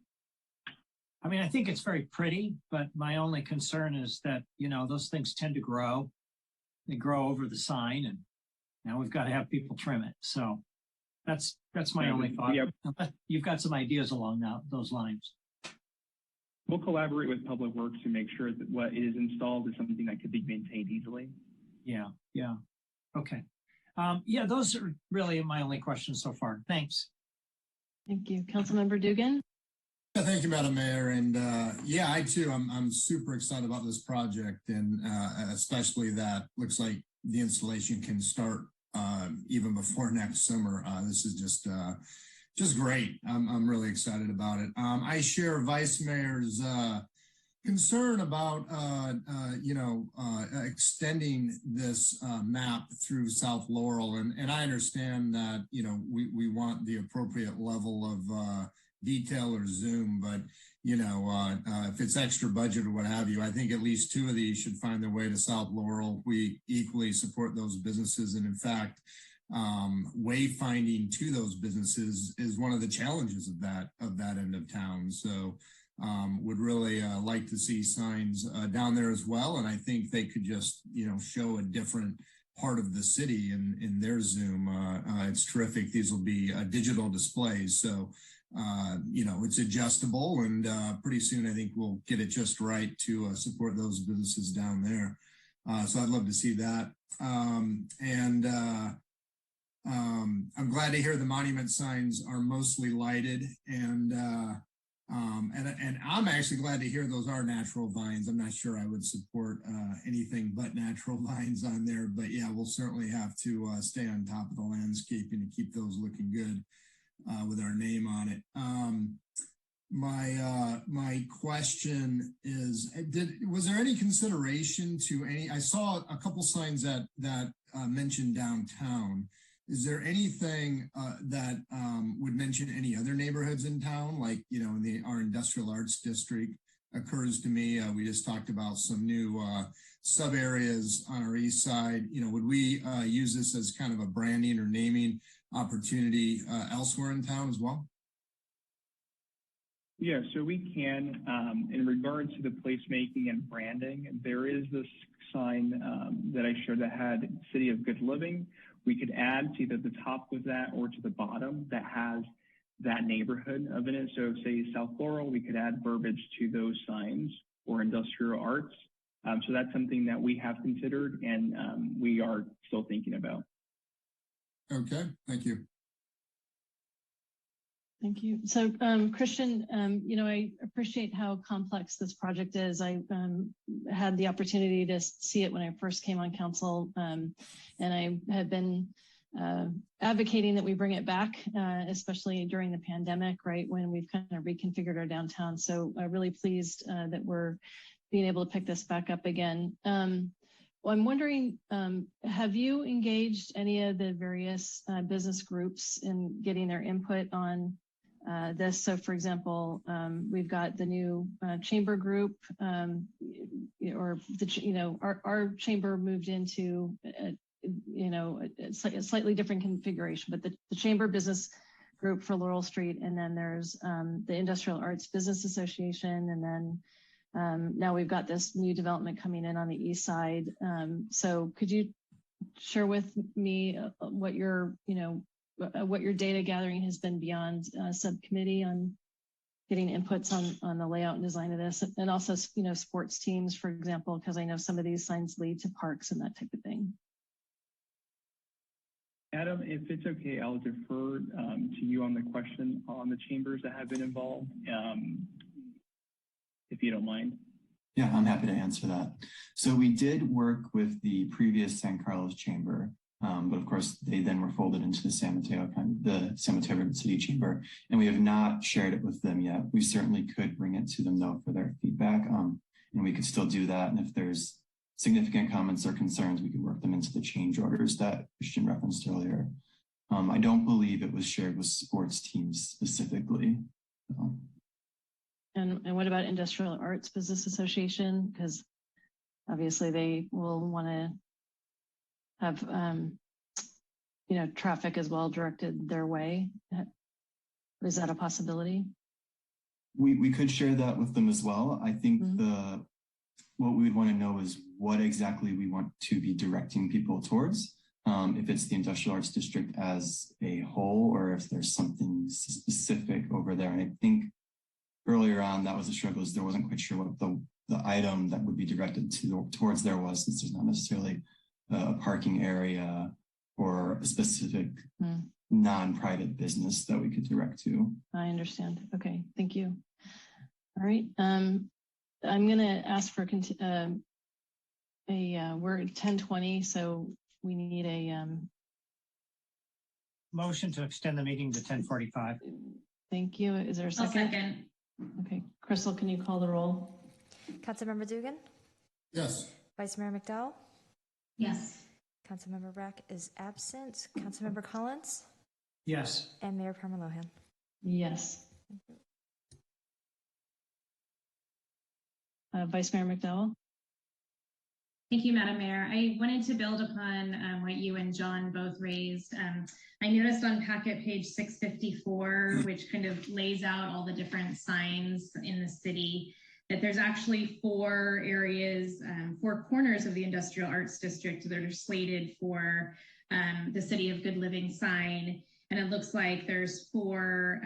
Speaker 13: I mean, I think it's very pretty, but my only concern is that, you know, those things tend to grow. They grow over the sign, and now we've got to have people trim it. So that's my only thought.
Speaker 20: Yep.
Speaker 13: You've got some ideas along those lines.
Speaker 20: We'll collaborate with Public Works to make sure that what is installed is something that could be maintained easily.
Speaker 13: Yeah. Okay. Yeah, those are really my only questions so far. Thanks.
Speaker 1: Thank you. Councilmember Dugan.
Speaker 12: Yeah, thank you, Madam Mayor. And yeah, I too, I'm super excited about this project, and especially that looks like the installation can start even before next summer. This is just great. I'm really excited about it. I share Vice Mayor's concern about extending this map through South Laurel, and I understand that we want the appropriate level of detail or zoom, but if it's extra budget or what have you, I think at least 2 of these should find their way to South Laurel. We equally support those businesses, and in fact, wayfinding to those businesses is one of the challenges of that end of town. So would really like to see signs down there as well, and I think they could just show a different part of the city in their zoom. It's terrific. These will be digital displays, so it's adjustable, and pretty soon I think we'll get it just right to support those businesses down there. So I'd love to see that. I'm glad to hear the monument signs are mostly lighted, and I'm actually glad to hear those are natural vines. I'm not sure I would support anything but natural vines on there, but yeah, we'll certainly have to stay on top of the landscaping to keep those looking good with our name on it. My question is, was there any consideration to I saw a couple signs that mentioned downtown. Is there anything that would mention any other neighborhoods in town, like, in our industrial arts district? Occurs to me, we just talked about some new sub areas on our east side. Would we use this as kind of a branding or naming opportunity elsewhere in town as well?
Speaker 20: Yeah, so we can, in regards to the placemaking and branding, there is this sign that I showed that had City of Good Living. We could add to either the top of that or to the bottom that has that neighborhood of it. So say South Laurel, we could add verbiage to those signs, or industrial arts. So that's something that we have considered, and we are still thinking about.
Speaker 12: Okay, thank you.
Speaker 1: Thank you. So, Christian, I appreciate how complex this project is. I had the opportunity to see it when I first came on council, and I had been advocating that we bring it back, especially during the pandemic, right, when we've kind of reconfigured our downtown. So I'm really pleased that we're being able to pick this back up again. Well, I'm wondering, have you engaged any of the various business groups in getting their input on this? So, for example, we've got the new chamber group, or our chamber moved into a slightly different configuration, but the chamber business group for Laurel Street, and then there's the Industrial Arts Business Association, and then now we've got this new development coming in on the east side. So could you share with me what your data gathering has been beyond subcommittee on getting inputs on the layout and design of this, and also, sports teams, for example, because I know some of these signs lead to parks and that type of thing.
Speaker 20: Adam, if it's okay, I'll defer to you on the question on the chambers that have been involved, if you don't mind.
Speaker 5: Yeah, I'm happy to answer that. So we did work with the previous San Carlos Chamber, but of course they then were folded into the San Mateo City Chamber, and we have not shared it with them yet. We certainly could bring it to them though for their feedback, and we could still do that. And if there's significant comments or concerns, we could work them into the change orders that Christian referenced earlier. I don't believe it was shared with sports teams specifically. So.
Speaker 1: And what about Industrial Arts Business Association? Because obviously they will want to have, traffic as well directed their way? Is that a possibility?
Speaker 5: We could share that with them as well. I think what we would want to know is what exactly we want to be directing people towards. If it's the Industrial Arts District as a whole, or if there's something specific over there. And I think earlier on that was a struggle, is there wasn't quite sure what the item that would be directed towards there was, since there's not necessarily a parking area or a specific non-private business that we could direct to.
Speaker 1: I understand. Okay, thank you. All right. I'm going to ask for we're at 10:20, so we need a
Speaker 13: motion to extend the meeting to 10:45.
Speaker 1: Thank you. Is there a second?
Speaker 17: I'll second.
Speaker 1: Okay, Crystal, can you call the roll?
Speaker 4: Councilmember Dugan?
Speaker 12: Yes.
Speaker 4: Vice Mayor McDowell?
Speaker 17: Yes.
Speaker 4: Councilmember Rack is absent. Councilmember Collins?
Speaker 13: Yes.
Speaker 4: And Mayor Palmer Lohan?
Speaker 1: Yes. Vice Mayor McDowell?
Speaker 17: Thank you, Madam Mayor. I wanted to build upon what you and John both raised. I noticed on packet page 654, which kind of lays out all the different signs in the city, that there's actually 4 areas, 4 corners of the Industrial Arts District that are slated for the City of Good Living sign. And it looks like there's 4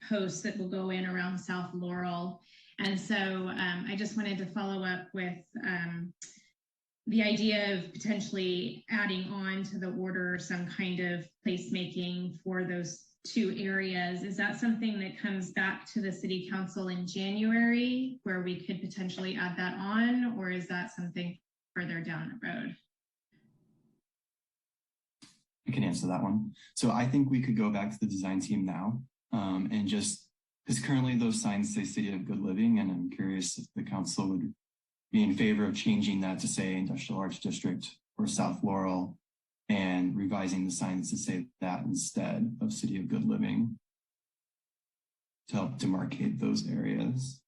Speaker 17: posts that will go in around South Laurel. And so I just wanted to follow up with the idea of potentially adding on to the order some kind of placemaking for those 2 areas. Is that something that comes back to the City Council in January, where we could potentially add that on, or is that something further down the road?
Speaker 5: I can answer that one. So I think we could go back to the design team now and just, because currently those signs say City of Good Living, and I'm curious if the council would be in favor of changing that to say Industrial Arts District or South Laurel, and revising the signs to say that instead of City of Good Living to help demarcate those areas.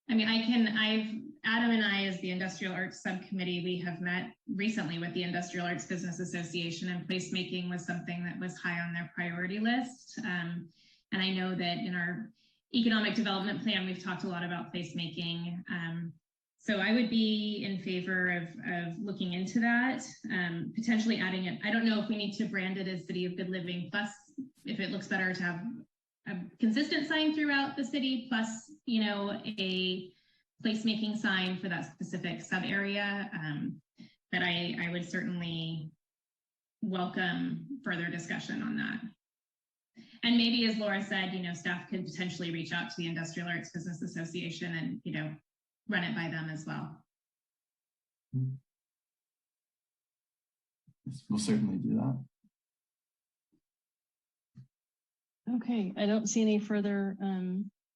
Speaker 17: I mean, Adam and I, as the Industrial Arts Subcommittee, we have met recently with the Industrial Arts Business Association, and placemaking was something that was high on their priority list. And I know that in our economic development plan, we've talked a lot about placemaking. So I would be in favor of looking into that, potentially adding it. I don't know if we need to brand it as City of Good Living, plus if it looks better to have a consistent sign throughout the city, plus, a placemaking sign for that specific sub area. But I would certainly welcome further discussion on that. And maybe, as Laura said, staff could potentially reach out to the Industrial Arts Business Association and, run it by them as well.
Speaker 5: Yes, we'll certainly do that.
Speaker 1: Okay, I don't see any further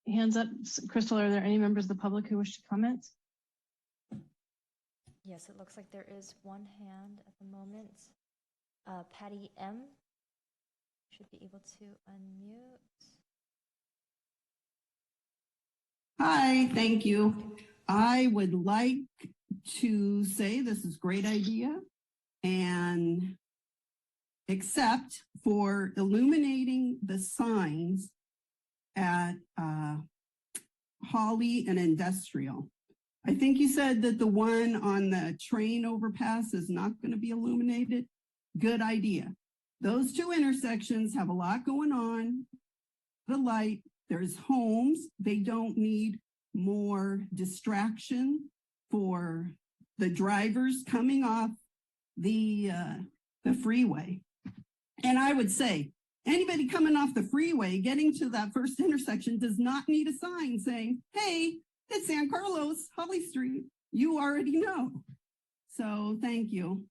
Speaker 1: hands up. Crystal, are there any members of the public who wish to comment?
Speaker 4: Yes, it looks like there is one hand at the moment. Patty M. should be able to unmute.
Speaker 6: Hi, thank you. I would like to say this is a great idea, and except for illuminating the signs at Holly and Industrial. I think you said that the one on the train overpass is not going to be illuminated. Good idea. Those 2 intersections have a lot going on. The light, there's homes. They don't need more distraction for the drivers coming off the freeway. And I would say, anybody coming off the freeway, getting to that first intersection does not need a sign saying, hey, it's San Carlos, Holly Street. You already know. So thank you.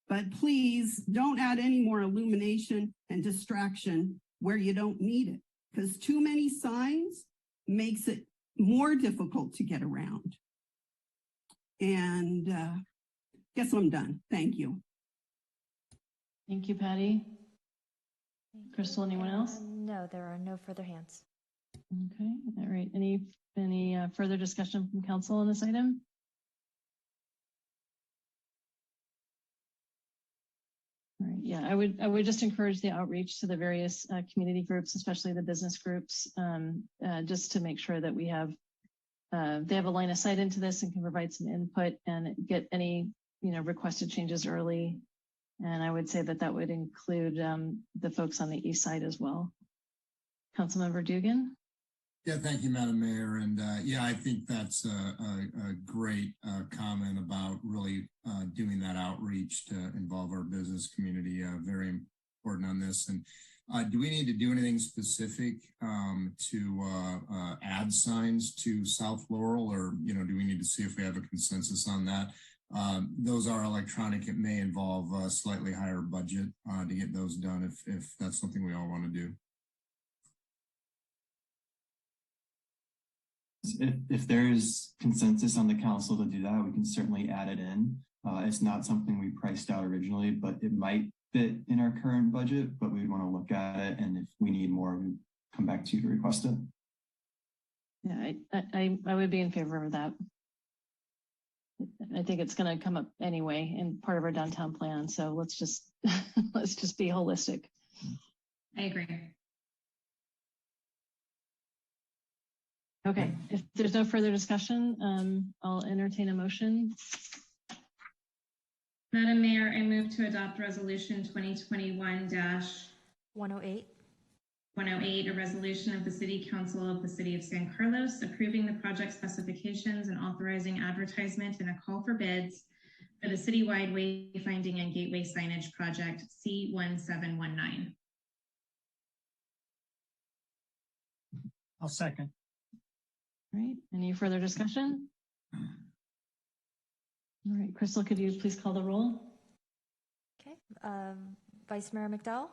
Speaker 6: But please don't add any more illumination and distraction where you don't need it, because too many signs makes it more difficult to get around. And guess I'm done. Thank you.
Speaker 1: Thank you, Patty. Crystal, anyone else?
Speaker 4: No, there are no further hands.
Speaker 1: Okay, all right. Any further discussion from council on this item? Yeah, I would just encourage the outreach to the various community groups, especially the business groups, just to make sure that we have they have a line of sight into this and can provide some input and get any requested changes early. And I would say that would include the folks on the east side as well. Councilmember Dugan.
Speaker 12: Yeah, thank you, Madam Mayor. And yeah, I think that's a great comment about really doing that outreach to involve our business community. Very important on this. And do we need to do anything specific to add signs to South Laurel, or do we need to see if we have a consensus on that? Those are electronic. It may involve a slightly higher budget to get those done if that's something we all want to do.
Speaker 5: If there's consensus on the council to do that, we can certainly add it in. It's not something we priced out originally, but it might fit in our current budget, but we'd want to look at it. And if we need more, we'd come back to you to request it.
Speaker 1: Yeah, I would be in favor of that. I think it's going to come up anyway in part of our downtown plan. So let's just let's just be holistic.
Speaker 17: I agree.
Speaker 1: Okay, if there's no further discussion, I'll entertain a motion.
Speaker 17: Madam Mayor, I move to adopt resolution 2021-108. 108, a resolution of the City Council of the City of San Carlos approving the project specifications and authorizing advertisement and a call for bids for the citywide wayfinding and gateway signage project C1719.
Speaker 13: I'll second.
Speaker 1: All right, any further discussion? All right, Crystal, could you please call the roll?
Speaker 4: Okay, Vice Mayor McDowell?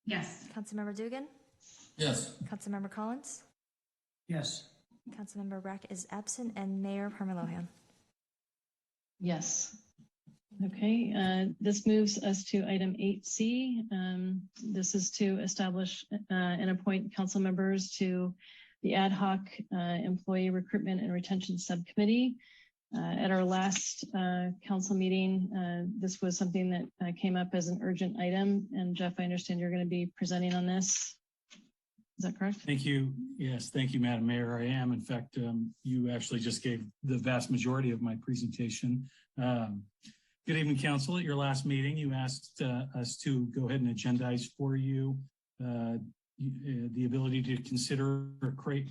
Speaker 17: Yes.
Speaker 4: Councilmember Dugan?
Speaker 12: Yes.
Speaker 4: Councilmember Collins?
Speaker 13: Yes.
Speaker 4: Councilmember Rack is absent, and Mayor Parmalohan?
Speaker 1: Yes. Okay, this moves us to item 8C. This is to establish and appoint council members to the ad hoc employee recruitment and retention subcommittee. At our last council meeting, this was something that came up as an urgent item. And Jeff, I understand you're going to be presenting on this. Is that correct?
Speaker 18: Thank you. Yes, thank you, Madam Mayor. I am. In fact, you actually just gave the vast majority of my presentation. Good evening, Council. At your last meeting, you asked us to go ahead and agendize for you the ability to consider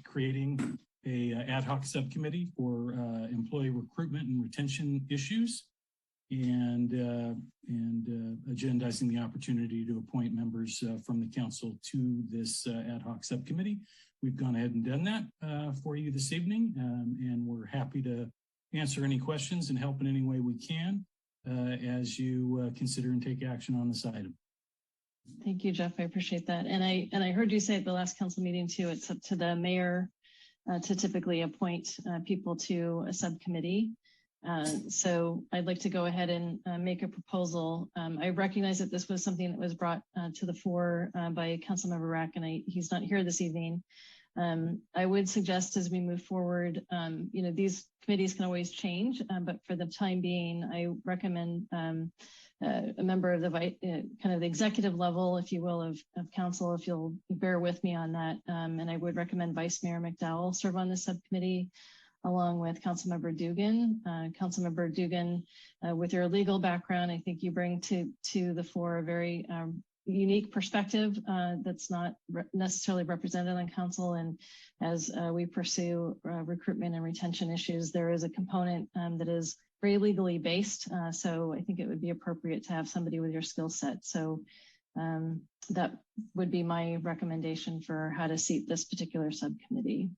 Speaker 18: creating a ad hoc subcommittee for employee recruitment and retention issues, and agendizing the opportunity to appoint members from the council to this ad hoc subcommittee. We've gone ahead and done that for you this evening, and we're happy to answer any questions and help in any way we can as you consider and take action on this item.
Speaker 1: Thank you, Jeff. I appreciate that. And I heard you say at the last council meeting too, it's up to the mayor to typically appoint people to a subcommittee. So I'd like to go ahead and make a proposal. I recognize that this was something that was brought to the fore by Councilmember Rack, and he's not here this evening. I would suggest as we move forward, these committees can always change, but for the time being, I recommend a member of the kind of the executive level, if you will, of council, if you'll bear with me on that. And I would recommend Vice Mayor McDowell serve on this subcommittee along with Councilmember Dugan. Councilmember Dugan, with your legal background, I think you bring to the fore a very unique perspective that's not necessarily represented on council. And as we pursue recruitment and retention issues, there is a component that is very legally based. So I think it would be appropriate to have somebody with your skill set. So that would be my recommendation for how to seat this particular subcommittee.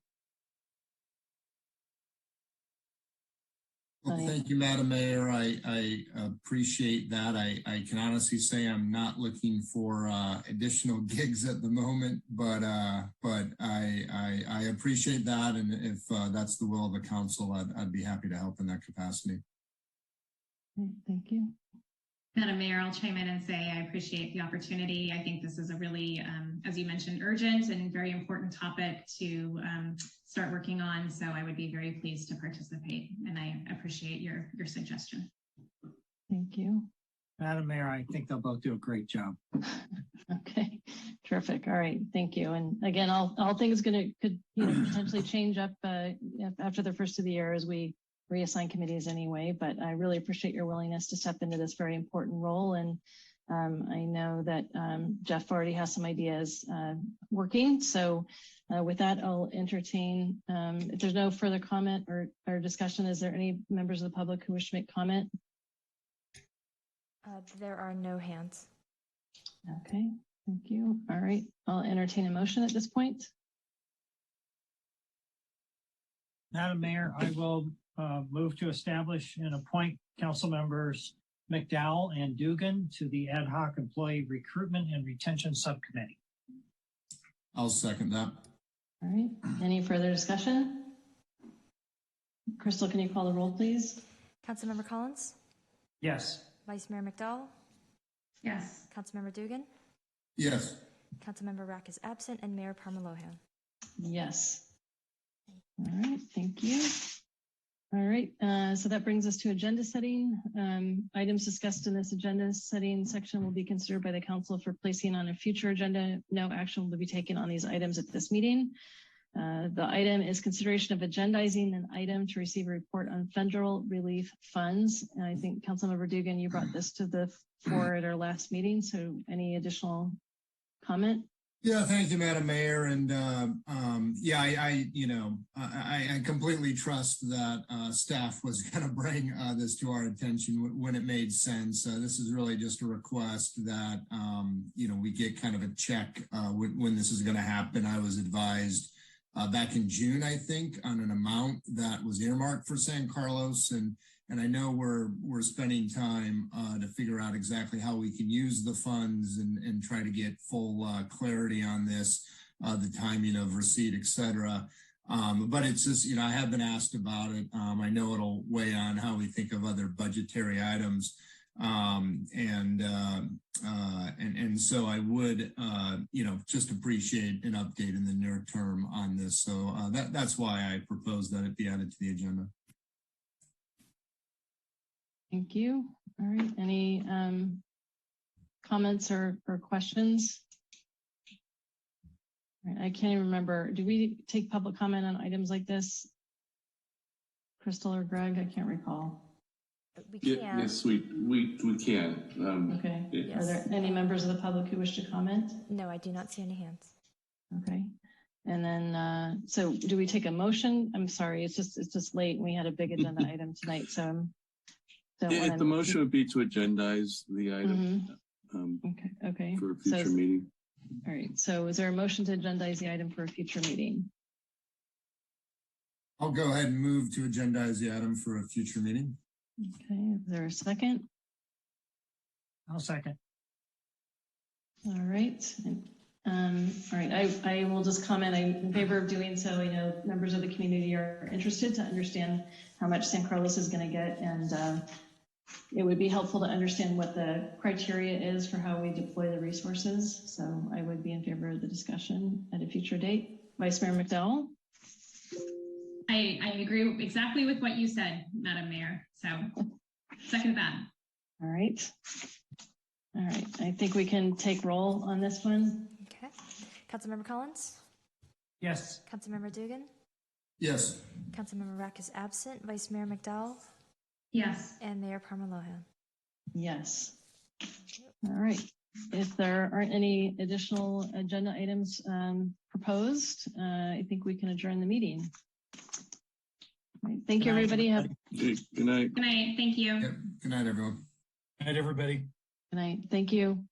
Speaker 12: Well, thank you, Madam Mayor. I appreciate that. I can honestly say I'm not looking for additional gigs at the moment, but I appreciate that. And if that's the will of the council, I'd be happy to help in that capacity.
Speaker 1: Thank you.
Speaker 17: Madam Mayor, I'll chime in and say I appreciate the opportunity. I think this is a really, as you mentioned, urgent and very important topic to start working on. So I would be very pleased to participate, and I appreciate your suggestion.
Speaker 1: Thank you.
Speaker 13: Madam Mayor, I think they'll both do a great job.
Speaker 1: Okay, terrific. All right, thank you. And again, all things could potentially change up after the first of the year as we reassign committees anyway. But I really appreciate your willingness to step into this very important role. And I know that Jeff already has some ideas working. So with that, I'll entertain. If there's no further comment or discussion, is there any members of the public who wish to make comment?
Speaker 4: There are no hands.
Speaker 1: Okay, thank you. All right, I'll entertain a motion at this point.
Speaker 13: Madam Mayor, I will move to establish and appoint council members McDowell and Dugan to the Ad Hoc Employee Recruitment and Retention Subcommittee.
Speaker 12: I'll second that.
Speaker 1: All right, any further discussion? Crystal, can you call the roll, please?
Speaker 4: Councilmember Collins?
Speaker 13: Yes.
Speaker 4: Vice Mayor McDowell?
Speaker 17: Yes.
Speaker 4: Councilmember Dugan?
Speaker 12: Yes.
Speaker 4: Councilmember Rack is absent, and Mayor Parmalohan.
Speaker 1: Yes. All right, thank you. All right, so that brings us to agenda setting. Items discussed in this agenda setting section will be considered by the council for placing on a future agenda. No action will be taken on these items at this meeting. The item is consideration of agendizing an item to receive a report on federal relief funds. And I think Councilmember Dugan, you brought this to the floor at our last meeting. So any additional comment?
Speaker 12: Yeah, thank you, Madam Mayor. And yeah, I completely trust that staff was going to bring this to our attention when it made sense. This is really just a request that we get kind of a check when this is going to happen. I was advised back in June, I think, on an amount that was earmarked for San Carlos, and I know we're spending time to figure out exactly how we can use the funds and try to get full clarity on this, the timing of receipt, et cetera. But it's just, I have been asked about it. I know it'll weigh on how we think of other budgetary items. And so I would, just appreciate an update in the near term on this. So that's why I propose that it be added to the agenda.
Speaker 1: Thank you. All right, any comments or questions? All right, I can't even remember. Do we take public comment on items like this? Crystal or Greg? I can't recall.
Speaker 4: We can.
Speaker 3: Yes, we can.
Speaker 1: Okay.
Speaker 4: Yes.
Speaker 1: Are there any members of the public who wish to comment?
Speaker 4: No, I do not see any hands.
Speaker 1: Okay. And then, so do we take a motion? I'm sorry, it's just late. We had a big agenda item tonight, so.
Speaker 3: If the motion would be to agendize the item
Speaker 1: okay.
Speaker 3: for a future meeting.
Speaker 1: All right. So is there a motion to agendize the item for a future meeting?
Speaker 12: I'll go ahead and move to agendize the item for a future meeting.
Speaker 1: Okay. Is there a second?
Speaker 13: I'll second.
Speaker 1: All right. All right. I will just comment. I'm in favor of doing so. I know members of the community are interested to understand how much San Carlos is going to get, and it would be helpful to understand what the criteria is for how we deploy the resources. So I would be in favor of the discussion at a future date. Vice Mayor McDowell?
Speaker 17: I agree exactly with what you said, Madam Mayor. So second that.
Speaker 1: All right. All right. I think we can take roll on this one.
Speaker 4: Okay. Councilmember Collins?
Speaker 13: Yes.
Speaker 4: Councilmember Dugan?
Speaker 12: Yes.
Speaker 4: Councilmember Rack is absent. Vice Mayor McDowell?
Speaker 17: Yes.
Speaker 4: And Mayor Parmalohan?
Speaker 1: Yes. All right. If there aren't any additional agenda items proposed, I think we can adjourn the meeting. All right. Thank you, everybody.
Speaker 3: Good night.
Speaker 17: Good night. Thank you.
Speaker 12: Yep. Good night, everyone.
Speaker 18: Good night, everybody.
Speaker 1: Good night. Thank you.